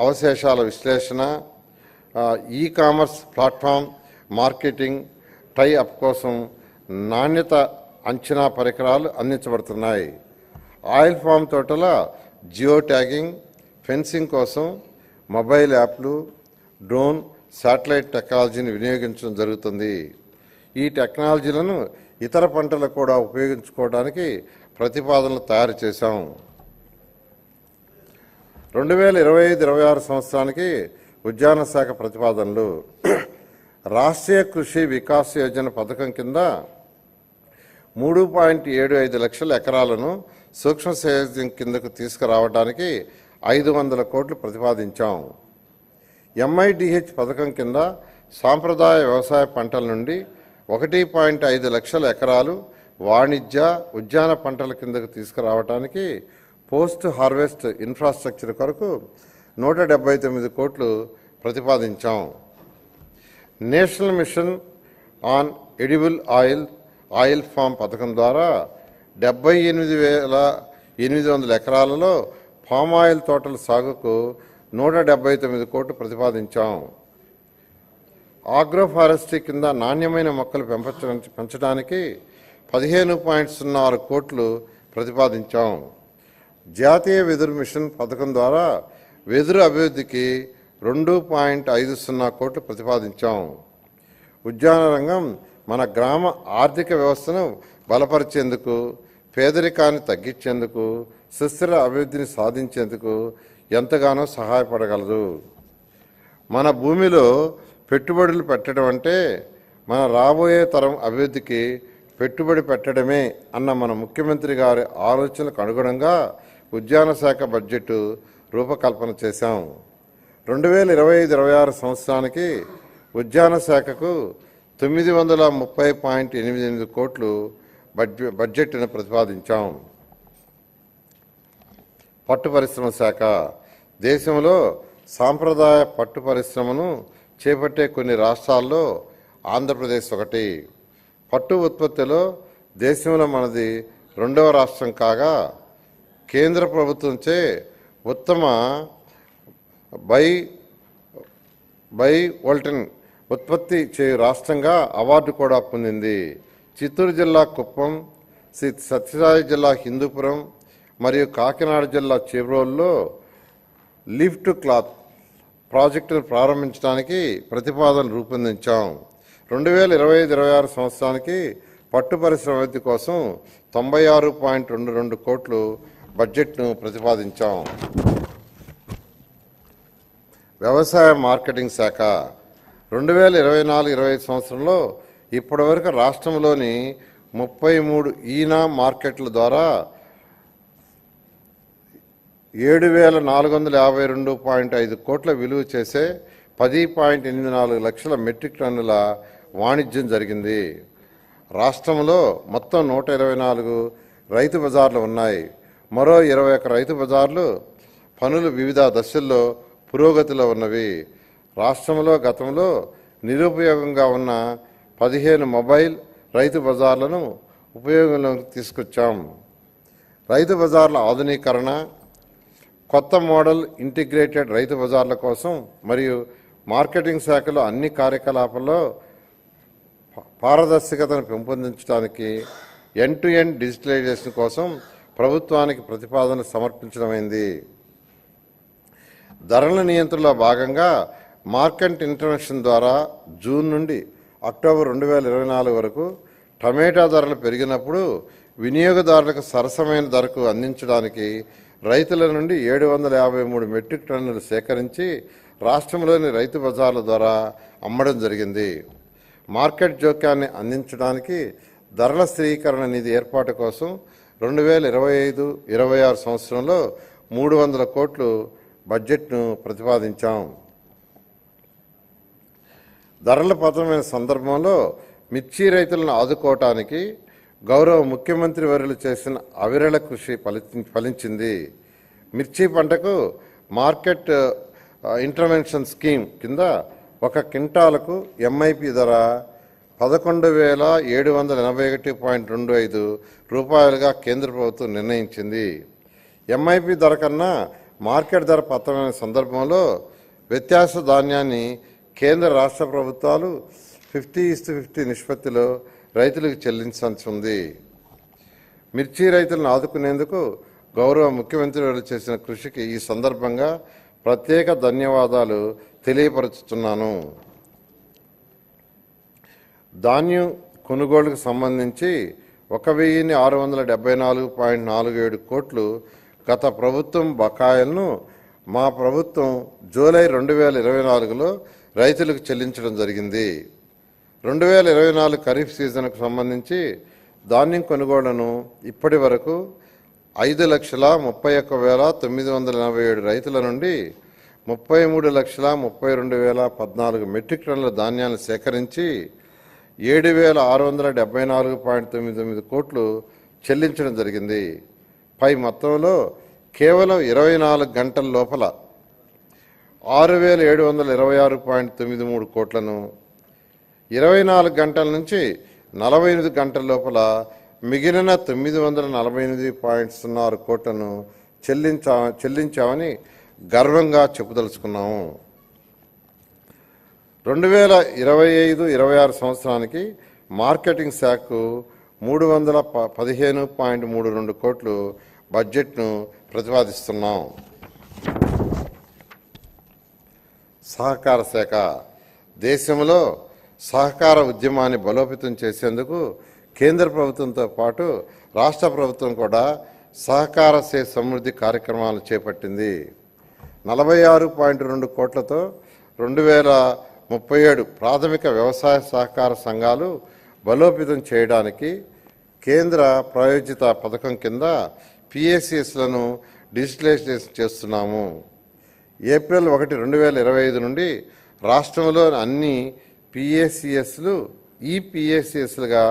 అవశేషాల విశ్లేషణ, ecommerce platform marketing tie up కోసం నాణ్యత అంచనా పరికరాలు అందించబడుతున్నాయి. ఆయిల్ ఫామ్ తోటల జియో ట్యాగింగ్, ఫెన్సింగ్ కోసం మొబైల్ యాప్లు, డ్రోన్, శాటిలైట్ టెక్నాలజీని వినియోగించడం జరుగుతుంది. ఈ టెక్నాలజీలను ఇతర పంటలకు కూడా ఉపయోగించుకోవడానికి ప్రతిపాదనలు తయారు చేశాం. 2025-26 సంవత్సరానికి ఉద్యాన శాఖ ప్రతిపాదనలు. రాష్ట్రీయ కృషి వికాస్ యోజన పథకం కింద 3.75 లక్షల ఎకరాలను సూక్ష్మ సేద్యం కిందకు తీసుకురావడానికి 500 కోట్లు ప్రతిపాదించాం. ఎంఐడిహెచ్ పథకం కింద సాంప్రదాయ వ్యవసాయ పంటల నుండి 1.5 లక్షల ఎకరాలు వాణిజ్య, ఉద్యాన పంటల కిందకు తీసుకురావడానికి పోస్ట్ హార్వెస్ట్ ఇన్ఫ్రాస్ట్రక్చర్ కొరకు 179 కోట్లు ప్రతిపాదించాం. National mission on edible oil palm పథకం ద్వారా 78,800 ఎకరాలలో పామాయిల్ తోటల సాగుకు 179 కోట్లు ప్రతిపాదించాం. ఆగ్రోఫారెస్ట్రీ కింద నాణ్యమైన మొక్కలు పెంచడానికి 15.06 కోట్లు ప్రతిపాదించాం. జాతీయ వెదురు మిషన్ పథకం ద్వారా వెదురు అభివృద్ధికి 2.50 కోట్లు ప్రతిపాదించాం. ఉద్యాన రంగం మన గ్రామ ఆర్థిక వ్యవస్థను బలపరిచేందుకు, పేదరికాన్ని తగ్గించేందుకు, సుస్థిర అభివృద్ధిని సాధించేందుకు ఎంతగానో సహాయపడగలదు. మన భూమిలో పెట్టుబడులు పెట్టడం అంటే మన రాబోయే తరం అభివృద్ధికి పెట్టుబడి పెట్టడమే అన్న మన ముఖ్యమంత్రి గారి ఆలోచనలకు అనుగుణంగా ఉద్యాన శాఖ బడ్జెట్ రూపకల్పన చేశాం. 2025-26 సంవత్సరానికి ఉద్యాన శాఖకు 930.88 కోట్లు బడ్జెట్ను ప్రతిపాదించాం. పట్టు పరిశ్రమ శాఖ దేశంలో సాంప్రదాయ పట్టు పరిశ్రమను చేపట్టే కొన్ని రాష్ట్రాల్లో ఆంధ్రప్రదేశ్ ఒకటి. పట్టు ఉత్పత్తిలో దేశంలో మనది 2వ రాష్ట్రం కాగా కేంద్ర ప్రభుత్వంచే ఉత్తమ బై వోల్టన్ ఉత్పత్తి చేయు రాష్ట్రంగా అవార్డు కూడా పొందింది. చిత్తూరు జిల్లా కుప్పం, శ్రీ సత్యసాయి జిల్లా హిందూపురం మరియు కాకినాడ జిల్లా చేబ్రోలులో లీఫ్ టు క్లాత్ ప్రాజెక్టును ప్రారంభించడానికి ప్రతిపాదనలు రూపొందించాం. 2025-26 సంవత్సరానికి పట్టు పరిశ్రమ అభివృద్ధి కోసం 96.22 కోట్లు బడ్జెట్ను ప్రతిపాదించాం. వ్యవసాయ మార్కెటింగ్ శాఖ 2024-25 సంవత్సరంలో ఇప్పటివరకు రాష్ట్రంలోని 33 ఈనా మార్కెట్ల ద్వారా 7,452.5 కోట్ల విలువ చేసే 10.84 లక్షల మెట్రిక్ టన్నుల వాణిజ్యం జరిగింది. రాష్ట్రంలో మొత్తం 124 రైతు బజార్లు ఉన్నాయి. మరో 21 రైతు బజార్లు పనులు వివిధ దశల్లో పురోగతిలో ఉన్నవి. రాష్ట్రంలో గతంలో నిరుపయోగంగా ఉన్న 15 మొబైల్ రైతు బజార్లను ఉపయోగంలోకి తీసుకొచ్చాం. రైతు బజార్ల ఆధునీకరణ, కొత్త మోడల్ ఇంటిగ్రేటెడ్ రైతు బజార్ల కోసం మరియు మార్కెటింగ్ శాఖలో అన్ని కార్యకలాపాల్లో పారదర్శకతను పెంపొందించడానికి ఎండ్ టు ఎండ్ డిజిటలైజేషన్ కోసం ప్రభుత్వానికి ప్రతిపాదన సమర్పించడమైంది. ధరల నియంత్రణలో భాగంగా మార్కెట్ ఇంటర్వెన్షన్ ద్వారా జూన్ నుండి అక్టోబర్ 2024 వరకు టమేటా ధరలు పెరిగినప్పుడు వినియోగదారులకు సరసమైన ధరకు అందించడానికి రైతుల నుండి 753 మెట్రిక్ టన్నులు సేకరించి రాష్ట్రంలోని రైతు బజార్ల ద్వారా అమ్మడం జరిగింది. మార్కెట్ జోక్యాన్ని అందించడానికి ధరల స్థిరీకరణ నిధి ఏర్పాటు కోసం 2025-26 సంవత్సరంలో 300 కోట్లు బడ్జెట్ను ప్రతిపాదించాం. ధరల పతనమైన సందర్భంలో మిర్చి రైతులను ఆదుకోవటానికి గౌరవ ముఖ్యమంత్రి వర్యులు చేసిన అవిరళ కృషి ఫలించింది. మిర్చి పంటకు మార్కెట్ ఇంటర్వెన్షన్ స్కీమ్ కింద 1 క్వింటాలకు ఎంఐపి ధర 11,781.25 రూపాయలుగా కేంద్ర ప్రభుత్వం నిర్ణయించింది. ఎంఐపి ధర కన్నా మార్కెట్ ధర పతనమైన సందర్భంలో వ్యత్యాస ధాన్యాన్ని కేంద్ర రాష్ట్ర ప్రభుత్వాలు 50:50 నిష్పత్తిలో రైతులకు చెల్లించాల్సి ఉంది. మిర్చి రైతులను ఆదుకునేందుకు గౌరవ ముఖ్యమంత్రి వారు చేసిన కృషికి ఈ సందర్భంగా ప్రత్యేక ధన్యవాదాలు తెలియపరుచుతున్నాను. ధాన్యం కొనుగోలుకు సంబంధించి 1,674.47 కోట్లు గత ప్రభుత్వం బకాయిలను మా ప్రభుత్వం జూలై 2024లో రైతులకు చెల్లించడం జరిగింది. 2024 ఖరీఫ్ సీజన్కు సంబంధించి ధాన్యం కొనుగోళ్లను ఇప్పటి వరకు 5,31,987 రైతుల నుండి 33,32,014 మెట్రిక్ టన్నుల ధాన్యాన్ని సేకరించి 7,674.99 కోట్లు చెల్లించడం జరిగింది. పై మొత్తంలో కేవలం 24 గంటల లోపల 6,726.93 కోట్లను, 24 గంటల నుంచి 48 గంటల లోపల మిగిలిన 948.06 కోట్లను చెల్లించామని గర్వంగా చెప్పదలుచుకున్నాము. 2025-26 సంవత్సరానికి మార్కెటింగ్ శాఖకు 315.32 కోట్లు బడ్జెట్ను ప్రతిపాదిస్తున్నాం. సహకార శాఖ దేశంలో సహకార ఉద్యమాన్ని బలోపేతం చేసేందుకు కేంద్ర ప్రభుత్వంతో పాటు రాష్ట్ర ప్రభుత్వం కూడా సహకార సే సమృద్ధి కార్యక్రమాలు చేపట్టింది. 46.2 కోట్లతో 2037 ప్రాథమిక వ్యవసాయ సహకార సంఘాలు బలోపేతం చేయడానికి కేంద్ర ప్రాయోజిత పథకం కింద పిఎస్సిఎస్లను డిజిటలైజేషన్ చేస్తున్నాము. ఏప్రిల్ 1, 2025 నుండి రాష్ట్రంలో అన్ని పిఎస్సిఎస్లు ఈపిఎస్సిఎస్లుగా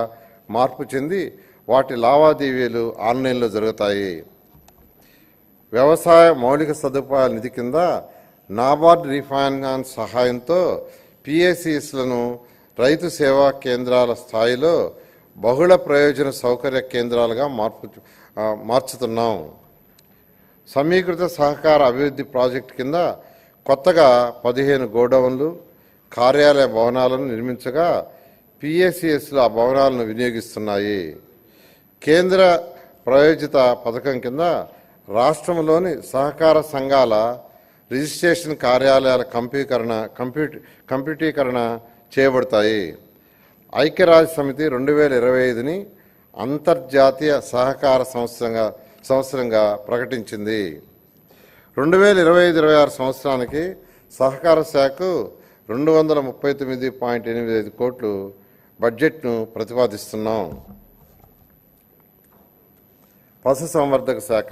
మార్పు చెంది వాటి లావాదేవీలు ఆన్లైన్లో జరుగుతాయి. వ్యవసాయ మౌలిక సదుపాయాల నిధి కింద నాబార్డ్ రీఫైనాన్స్ సహాయంతో పిఎస్సిఎస్లను రైతు సేవా కేంద్రాల స్థాయిలో బహుళ ప్రయోజన సౌకర్య కేంద్రాలుగా మార్చుతున్నాం. సమీకృత సహకార అభివృద్ధి ప్రాజెక్టు కింద కొత్తగా 15 గోడౌన్లు కార్యాలయ భవనాలను నిర్మించగా పిఎస్సిఎస్లు ఆ భవనాలను వినియోగిస్తున్నాయి. కేంద్ర ప్రాయోజిత పథకం కింద రాష్ట్రంలోని సహకార సంఘాల రిజిస్ట్రేషన్ కార్యాలయాల కంప్యూటీకరణ చేయబడతాయి. ఐక్యరాజ్య సమితి 2025ని అంతర్జాతీయ సహకార సంవత్సరంగా ప్రకటించింది. 2025-26 సంవత్సరానికి సహకార శాఖకు 239.85 కోట్లు బడ్జెట్ను ప్రతిపాదిస్తున్నాం. పశుసంవర్ధక శాఖ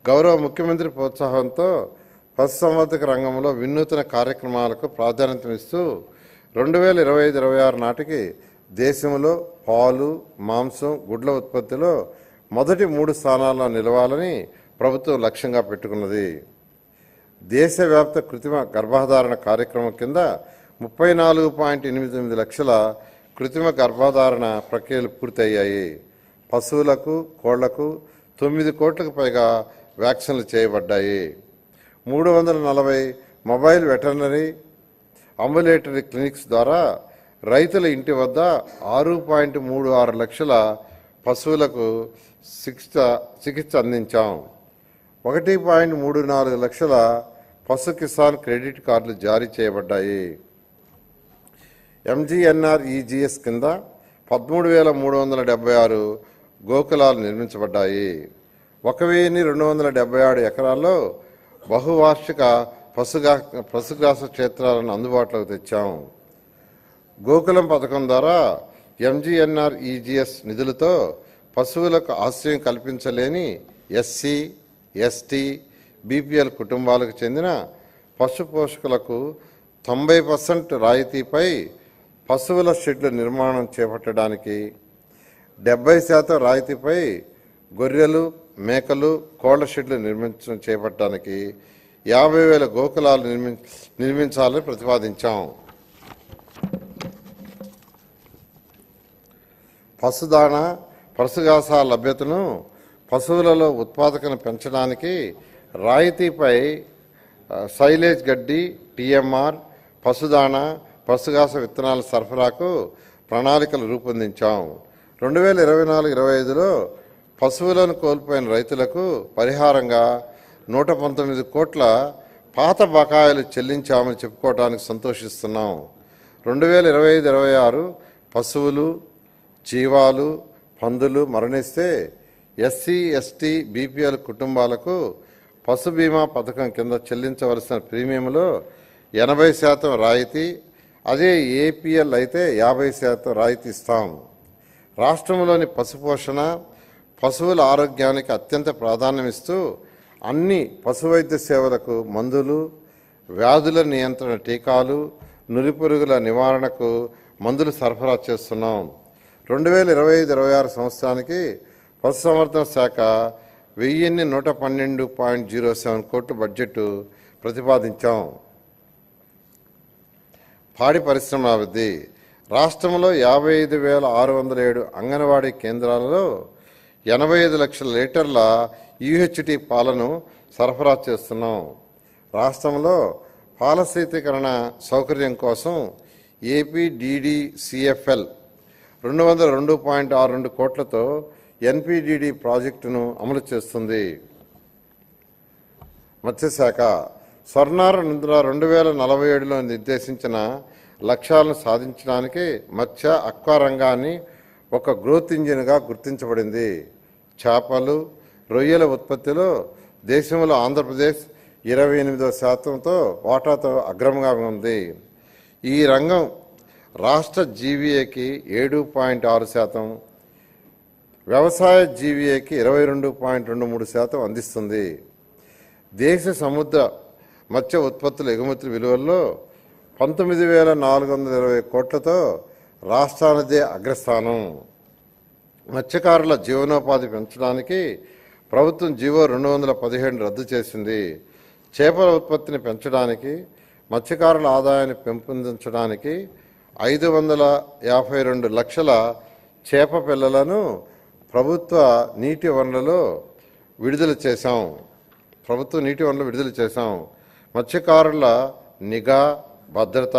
గౌరవ ముఖ్యమంత్రి ప్రోత్సాహంతో పశుసంవర్ధక రంగంలో వినూత్న కార్యక్రమాలకు ప్రాధాన్యతనిస్తూ 2025-26 నాటికి దేశంలో పాలు, మాంసం, గుడ్ల ఉత్పత్తిలో మొదటి 3 స్థానాల్లో నిలవాలని ప్రభుత్వం లక్ష్యంగా పెట్టుకున్నది. దేశవ్యాప్త కృత్రిమ గర్భధారణ కార్యక్రమం కింద 34.88 లక్షల కృత్రిమ గర్భధారణ ప్రక్రియలు పూర్తయ్యాయి. పశువులకు, కోళ్లకు 9 కోట్లకు పైగా వ్యాక్సిన్లు చేయబడ్డాయి. 340 మొబైల్ వెటర్నరీ అంబులేటరీ క్లినిక్స్ ద్వారా రైతుల ఇంటి వద్ద 6.36 లక్షల పశువులకు చికిత్స అందించాం. 1.34 లక్షల పశు కిసాన్ క్రెడిట్ కార్డులు జారీ చేయబడ్డాయి. ఎంజీఎన్ఆర్ఈజీఎస్ కింద 13,376 గోకులాలు నిర్మించబడ్డాయి. 1,277 ఎకరాల్లో బహువార్షిక పశుగ్రాస క్షేత్రాలను అందుబాటులోకి తెచ్చాం. గోకులం పథకం ద్వారా ఎంజీఎన్ఆర్ఈజీఎస్ నిధులతో పశువులకు ఆశ్రయం కల్పించలేని ఎస్సీ, ఎస్టీ, బీపీఎల్ కుటుంబాలకు చెందిన పశు పోషకులకు 90% రాయితీపై పశువుల షెడ్ల నిర్మాణం చేపట్టడానికి, 70% రాయితీపై గొర్రెలు, మేకలు, కోళ్ల షెడ్లు చేపట్టడానికి 50,000 గోకులాలు నిర్మించాలని ప్రతిపాదించాం. పశుదాణ, పశుగ్రాసాల లభ్యతను పశువులలో ఉత్పాదకను పెంచడానికి రాయితీపై సైలేజ్ గడ్డి, టీఎంఆర్, పశుదాణ, పశుగ్రాస విత్తనాల సరఫరాకు ప్రణాళికలు రూపొందించాం. 2024-25లో పశువులను కోల్పోయిన రైతులకు పరిహారంగా 119 కోట్ల పాత బకాయిలు చెల్లించామని చెప్పుకోవడానికి సంతోషిస్తున్నాం. 2025-26 పశువులు, జీవాలు, పందులు మరణిస్తే ఎస్సీ, ఎస్టీ, బీపీఎల్ కుటుంబాలకు పశు బీమా పథకం కింద చెల్లించవలసిన ప్రీమియంలో 80% రాయితీ, అదే ఏపీఎల్ అయితే 50% రాయితీ ఇస్తాం. రాష్ట్రంలోని పశుపోషణ, పశువుల ఆరోగ్యానికి అత్యంత ప్రాధాన్యమిస్తూ అన్ని పశువైద్య సేవలకు మందులు, వ్యాధుల నియంత్రణ టీకాలు, నులిపురుగుల నివారణకు మందులు సరఫరా చేస్తున్నాం. 2025-26 సంవత్సరానికి పశుసంవర్ధన శాఖ 1,112.07 కోట్ల బడ్జెట్ ప్రతిపాదించాం. పాడి పరిశ్రమ అభివృద్ధి రాష్ట్రంలో 55,607 అంగన్వాడీ కేంద్రాలలో 85 లక్షల లీటర్ల యూహెచ్టీ పాలను సరఫరా చేస్తున్నాం. రాష్ట్రంలో పాల శీతీకరణ సౌకర్యం కోసం ఏపీడీడీసీఎఫ్ఎల్ 202.62 కోట్లతో ఎన్పిడిడి ప్రాజెక్టును అమలు చేస్తుంది. మత్స్యశాఖ స్వర్ణార నిధుల 2047లో నిర్దేశించిన లక్ష్యాలను సాధించడానికి మత్స్య అక్వా రంగాన్ని ఒక గ్రోత్ ఇంజిన్గా గుర్తించబడింది. చేపలు, రొయ్యల ఉత్పత్తిలో దేశంలో ఆంధ్రప్రదేశ్ 28% వాటాతో అగ్రమంగా ఉంది. ఈ రంగం రాష్ట్ర జీవీఏకి 7.6%, వ్యవసాయ జీవీఏకి 22.23% అందిస్తుంది. దేశ సముద్ర మత్స్య ఉత్పత్తుల ఎగుమతుల విలువల్లో 19,420 కోట్లతో రాష్ట్రానిదే అగ్రస్థానం. మత్స్యకారుల జీవనోపాధి పెంచడానికి ప్రభుత్వం జీవో 217 రద్దు చేసింది. చేపల ఉత్పత్తిని పెంచడానికి, మత్స్యకారుల ఆదాయాన్ని పెంపొందించడానికి 552 లక్షల చేప పిల్లలను ప్రభుత్వ నీటి వనరులలో విడుదల చేశాం. మత్స్యకారుల నిఘా, భద్రత,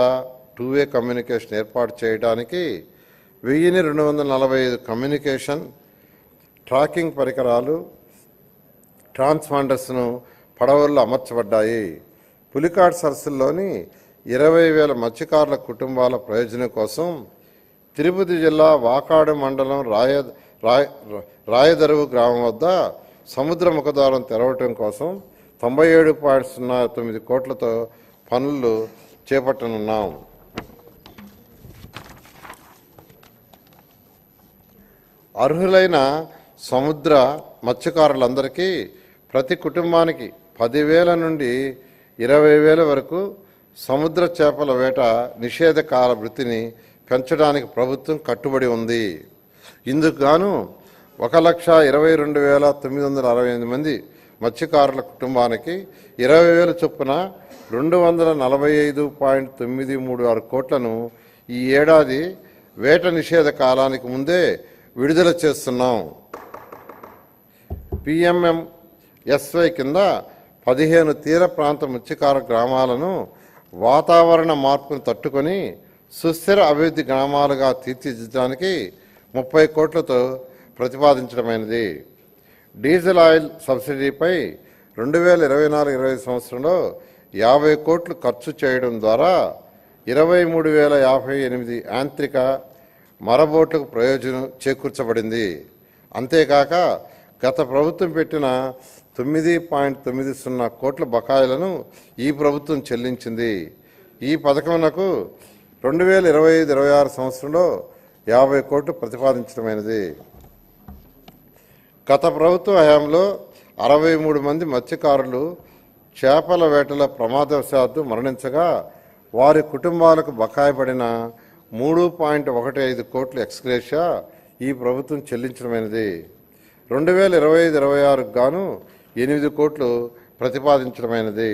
టూవే కమ్యూనికేషన్ ఏర్పాటు చేయడానికి 1245 కమ్యూనికేషన్ ట్రాకింగ్ పరికరాలు, ట్రాన్స్పాండర్స్ను పడవల్లో అమర్చబడ్డాయి. పులికాట్ సరస్సుల్లోని 20,000 మత్స్యకారుల కుటుంబాల ప్రయోజనం కోసం తిరుపతి జిల్లా వాకాడు మండలం రాయదరువు గ్రామం వద్ద సముద్ర ముఖద్వారం తెరవటం కోసం 97.09 కోట్లతో పనులు చేపట్టనున్నాం. అర్హులైన సముద్ర మత్స్యకారులందరికీ ప్రతి కుటుంబానికి 10,000 నుండి 20,000 వరకు సముద్ర చేపల వేట నిషేధ కాల వృత్తిని పెంచడానికి ప్రభుత్వం కట్టుబడి ఉంది. ఇందుకు గాను 1,22,968 మంది మత్స్యకారుల కుటుంబానికి 20,000 చొప్పున 245.936 కోట్లను ఈ ఏడాది వేట నిషేధ కాలానికి ముందే విడుదల చేస్తున్నాం. PMMSY కింద 15 తీర ప్రాంత మత్స్యకార గ్రామాలను వాతావరణ మార్పును తట్టుకొని సుస్థిర అభివృద్ధి గ్రామాలుగా తీర్చిదిద్దడానికి 30 కోట్లతో ప్రతిపాదించడమైనది. డీజిల్ ఆయిల్ సబ్సిడీపై 2024-25 సంవత్సరంలో 50 కోట్లు ఖర్చు చేయడం ద్వారా 23,058 యాంత్రిక మరబోట్లకు ప్రయోజనం చేకూర్చబడింది. అంతేకాక గత ప్రభుత్వం పెట్టిన 9.90 కోట్ల బకాయిలను ఈ ప్రభుత్వం చెల్లించింది. ఈ పథకంకు 2025-26 సంవత్సరంలో 50 కోట్లు ప్రతిపాదించడమైనది. గత ప్రభుత్వ హయాంలో 63 మంది మత్స్యకారులు చేపల వేటలో ప్రమాదవశాత్తు మరణించగా వారి కుటుంబాలకు బకాయి పడిన 3.15 కోట్ల ఎక్స్గ్రేషియా ఈ ప్రభుత్వం చెల్లించడమైనది. 2025-26 గాను 8 కోట్లు ప్రతిపాదించడమైనది.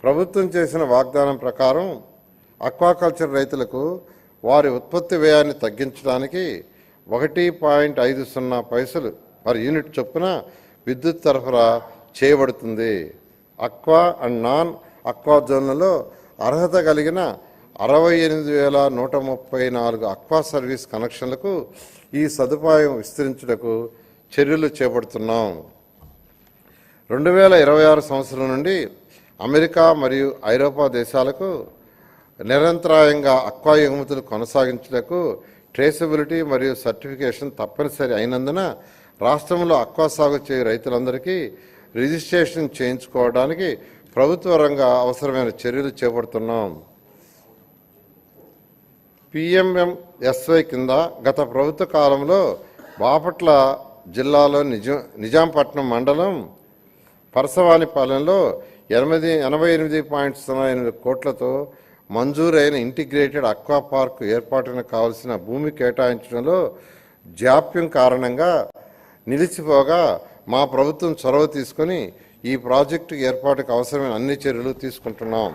ప్రభుత్వం చేసిన వాగ్దానం ప్రకారం అక్వాకల్చర్ రైతులకు వారి ఉత్పత్తి వ్యయాన్ని తగ్గించడానికి 1.50 పైసలు పర్ యూనిట్ చొప్పున విద్యుత్ సరఫరా చేయబడుతుంది. అక్వా అండ్ నాన్ అక్వా జోన్లలో అర్హత కలిగిన 68,134 అక్వా సర్వీస్ కనెక్షన్లకు ఈ సదుపాయం విస్తరించుటకు చర్యలు చేపడుతున్నాం. 2026 సంవత్సరం నుండి అమెరికా మరియు ఐరోపా దేశాలకు నిరంతరాయంగా అక్వా ఎగుమతులు కొనసాగించుటకు ట్రేసబిలిటీ మరియు సర్టిఫికేషన్ తప్పనిసరి అయినందున రాష్ట్రంలో అక్వా సాగు చేయు రైతులందరికీ రిజిస్ట్రేషన్ చేయించుకోవడానికి ప్రభుత్వ రంగ అవసరమైన చర్యలు చేపడుతున్నాం. PMMSY కింద గత ప్రభుత్వ కాలంలో బాపట్ల జిల్లాలో నిజాంపట్నం మండలం పరసవానిపాలెంలో 88.08 కోట్లతో మంజూరైన ఇంటిగ్రేటెడ్ అక్వా పార్క్ ఏర్పాటుకు కావలసిన భూమి కేటాయించడంలో జాప్యం కారణంగా నిలిచిపోగా మా ప్రభుత్వం చొరవ తీసుకొని ఈ ప్రాజెక్టు ఏర్పాటుకు అవసరమైన అన్ని చర్యలు తీసుకుంటున్నాం.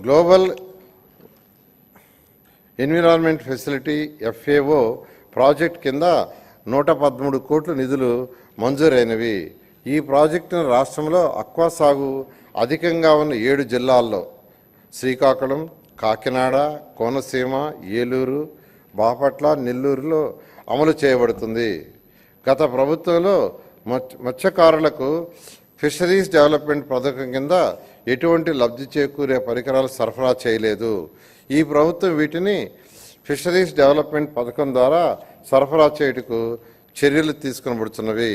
Global environment facility FAO project కింద 113 కోట్ల నిధులు మంజూరైనవి. ఈ ప్రాజెక్టును రాష్ట్రంలో అక్వా సాగు అధికంగా ఉన్న 7 జిల్లాల్లో శ్రీకాకుళం, కాకినాడ, కోనసీమ, ఏలూరు, బాపట్ల, నెల్లూరులో అమలు చేయబడుతుంది. గత ప్రభుత్వంలో మత్స్యకారులకు ఫిషరీస్ డెవలప్మెంట్ పథకం కింద ఎటువంటి లబ్ధి చేకూరే పరికరాలు సరఫరా చేయలేదు. ఈ ప్రభుత్వం వీటిని ఫిషరీస్ డెవలప్మెంట్ పథకం ద్వారా సరఫరా చేయుటకు చర్యలు తీసుకునబడుతున్నవి.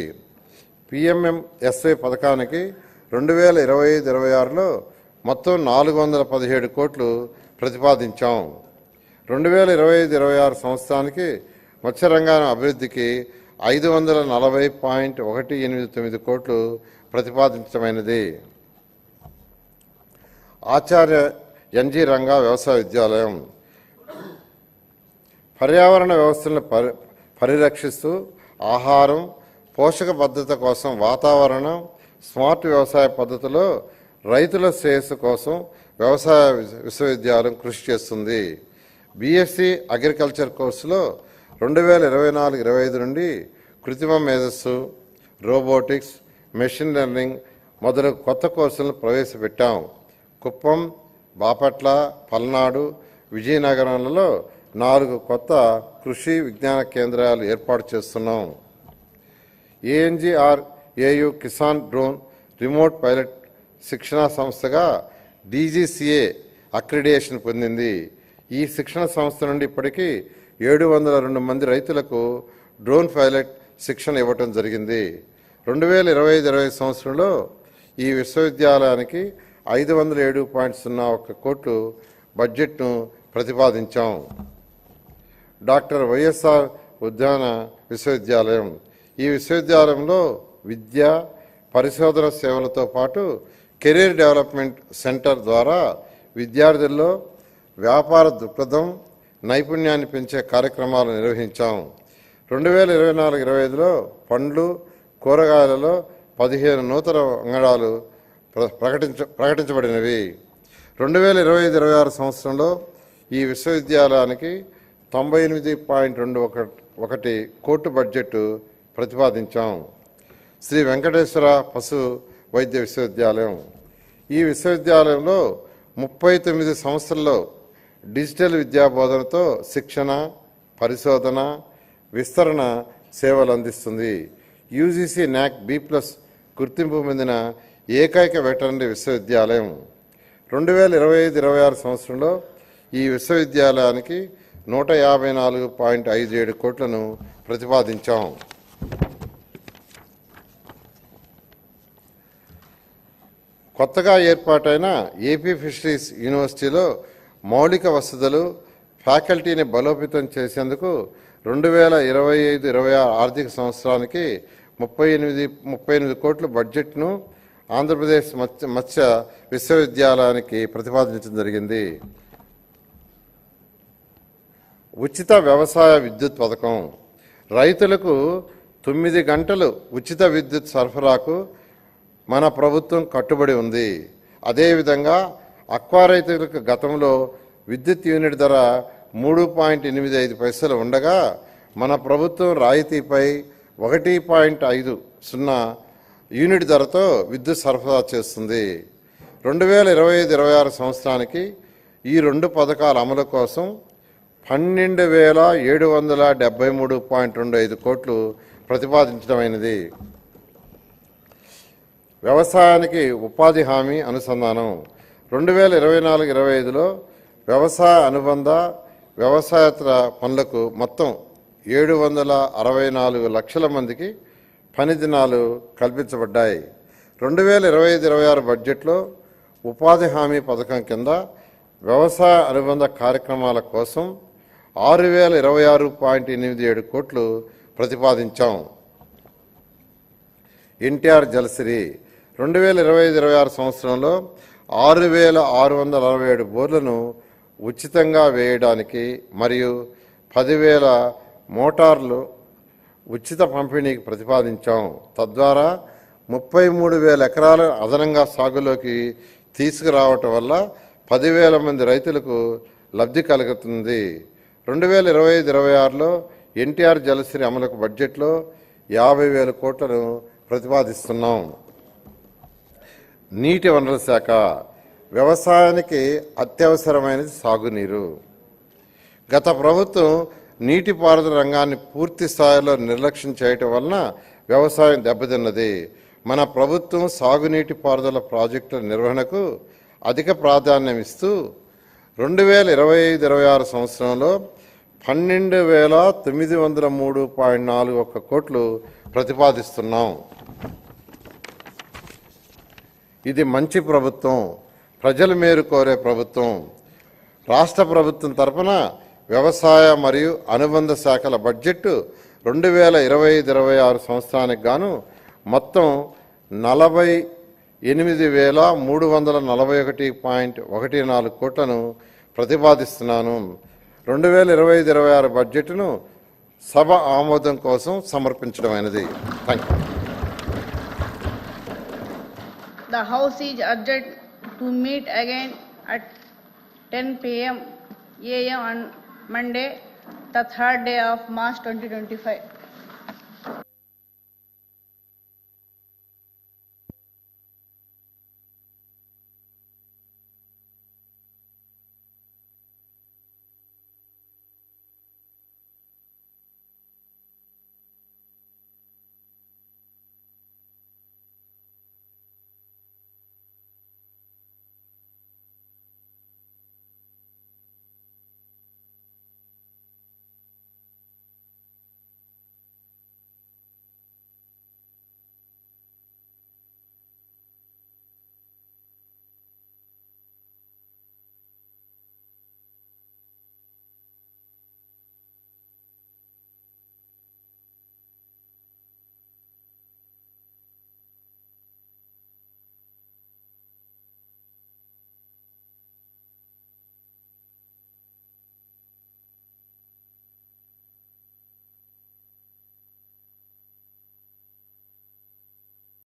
PMMSY పథకానికి 2025-26లో మొత్తం 417 కోట్లు ప్రతిపాదించాం. 2025-26 సంవత్సరానికి మత్స్యరంగాన్ని అభివృద్ధికి 540.189 కోట్లు ప్రతిపాదించమైనది. ఆచార్య NG రంగా వ్యవసాయ విద్యాలయం పర్యావరణ వ్యవస్థలను పరిరక్షిస్తూ ఆహారం, పోషక భద్రత కోసం వాతావరణం, స్మార్ట్ వ్యవసాయ పద్ధతిలో రైతుల శ్రేయస్సు కోసం వ్యవసాయ విశ్వవిద్యాలయం కృషి చేస్తుంది. BSc అగ్రికల్చర్ కోర్సులో 2024-25 నుండి కృత్రిమ మేధస్సు, రోబోటిక్స్, మెషిన్ లెర్నింగ్ మొదలగు కొత్త కోర్సులను ప్రవేశపెట్టాం. కుప్పం, బాపట్ల, పల్నాడు, విజయనగరంలలో 4 కొత్త కృషి విజ్ఞాన కేంద్రాలు ఏర్పాటు చేస్తున్నాం. ANGRAU Kisan drone remote pilot శిక్షణా సంస్థగా DGCA అక్రిడిటేషన్ పొందింది. ఈ శిక్షణ సంస్థ నుండి ఇప్పటికీ 702 మంది రైతులకు డ్రోన్ పైలట్ శిక్షణ ఇవ్వటం జరిగింది. 2025-26 సంవత్సరంలో ఈ విశ్వవిద్యాలయానికి 507.01 కోట్లు బడ్జెట్ను ప్రతిపాదించాం. డాక్టర్ వైఎస్ఆర్ ఉద్యాన విశ్వవిద్యాలయం ఈ విశ్వవిద్యాలయంలో విద్య, పరిశోధన సేవలతో పాటు కెరీర్ డెవలప్మెంట్ సెంటర్ ద్వారా విద్యార్థుల్లో వ్యాపార దృక్పథం, నైపుణ్యాన్ని పెంచే కార్యక్రమాలు నిర్వహించాం. 2024-25లో పండ్లు, కూరగాయలలో 15 నూతన అంగడాలు ప్రకటించబడినవి. 2025-26 సంవత్సరంలో ఈ విశ్వవిద్యాలయానికి 98.21 కోట్ల బడ్జెట్ ప్రతిపాదించాం. శ్రీ వెంకటేశ్వర పశు వైద్య విశ్వవిద్యాలయం ఈ విశ్వవిద్యాలయంలో 39 సంవత్సరాల్లో డిజిటల్ విద్యా బోధనతో శిక్షణ, పరిశోధన, విస్తరణ సేవలు అందిస్తుంది. UGC NAC B+ గుర్తింపు పొందిన ఏకైక వెటర్నరీ విశ్వవిద్యాలయం. 2025-26 సంవత్సరంలో ఈ విశ్వవిద్యాలయానికి 154.57 కోట్లను ప్రతిపాదించాం. కొత్తగా ఏర్పాటైన ఏపీ ఫిషరీస్ యూనివర్సిటీలో మౌలిక వసతులు, ఫ్యాకల్టీని బలోపేతం చేసేందుకు 2025-26 ఆర్థిక సంవత్సరానికి 38 కోట్ల బడ్జెట్ను ఆంధ్రప్రదేశ్ మత్స్య విశ్వవిద్యాలయానికి ప్రతిపాదించడం జరిగింది. ఉచిత వ్యవసాయ విద్యుత్ పథకం రైతులకు 9 గంటలు ఉచిత విద్యుత్ సరఫరాకు మన ప్రభుత్వం కట్టుబడి ఉంది. అదేవిధంగా అక్వా రైతులకు గతంలో విద్యుత్ యూనిట్ ధర 3.85 పైసలు ఉండగా మన ప్రభుత్వం రాయితీపై 1.50 యూనిట్ ధరతో విద్యుత్ సరఫరా చేస్తుంది. 2025-26 సంవత్సరానికి ఈ 2 పథకాల అమలు కోసం 12,773.25 కోట్లు ప్రతిపాదించడమైనది. వ్యవసాయానికి ఉపాధి హామీ అనుసంధానం 2024-25లో వ్యవసాయ అనుబంధ వ్యవసాయేతర పనులకు మొత్తం 764 లక్షల మందికి పని దినాలు కల్పించబడ్డాయి. 2025-26 బడ్జెట్లో ఉపాధి హామీ పథకం కింద వ్యవసాయ అనుబంధ కార్యక్రమాల కోసం 6,026.87 కోట్లు ప్రతిపాదించాం. NTR జలసిరి 2025-26 సంవత్సరంలో 6,667 బోర్లను ఉచితంగా వేయడానికి మరియు 10,000 మోటార్లు ఉచిత పంపిణీకి ప్రతిపాదించాం. తద్వారా 33,000 ఎకరాల అదనంగా సాగులోకి తీసుకురావటం వల్ల 10,000 మంది రైతులకు లబ్ధి కలుగుతుంది. 2025-26లో NTR జలసిరి అమలుకు బడ్జెట్లో 50,000 కోట్లను ప్రతిపాదిస్తున్నాం. నీటి వనరుల శాఖ. వ్యవసాయానికి అత్యవసరమైనది సాగునీరు. గత ప్రభుత్వం నీటిపారుదల రంగాన్ని పూర్తి స్థాయిలో నిర్లక్ష్యం చేయటం వలన వ్యవసాయం దెబ్బతిన్నది. మన ప్రభుత్వం సాగునీటి పారుదల ప్రాజెక్టుల నిర్వహణకు అధిక ప్రాధాన్యం ఇస్తూ 2025-26 సంవత్సరంలో 12,903.41 కోట్లు ప్రతిపాదిస్తున్నాం. ఇది మంచి ప్రభుత్వం, ప్రజల మేలు కోరే ప్రభుత్వం. రాష్ట్ర ప్రభుత్వం తరపున వ్యవసాయ మరియు అనుబంధ శాఖల బడ్జెట్ 2025-26 సంవత్సరానికి గాను మొత్తం 48,341.14 కోట్లను ప్రతిపాదిస్తున్నాను. 2025-26 బడ్జెట్ను సభ ఆమోదం కోసం సమర్పించడమైనది. Thank you. The House is urged to meet again at 10 p.m. AM on Monday, the 3rd day of March 2025.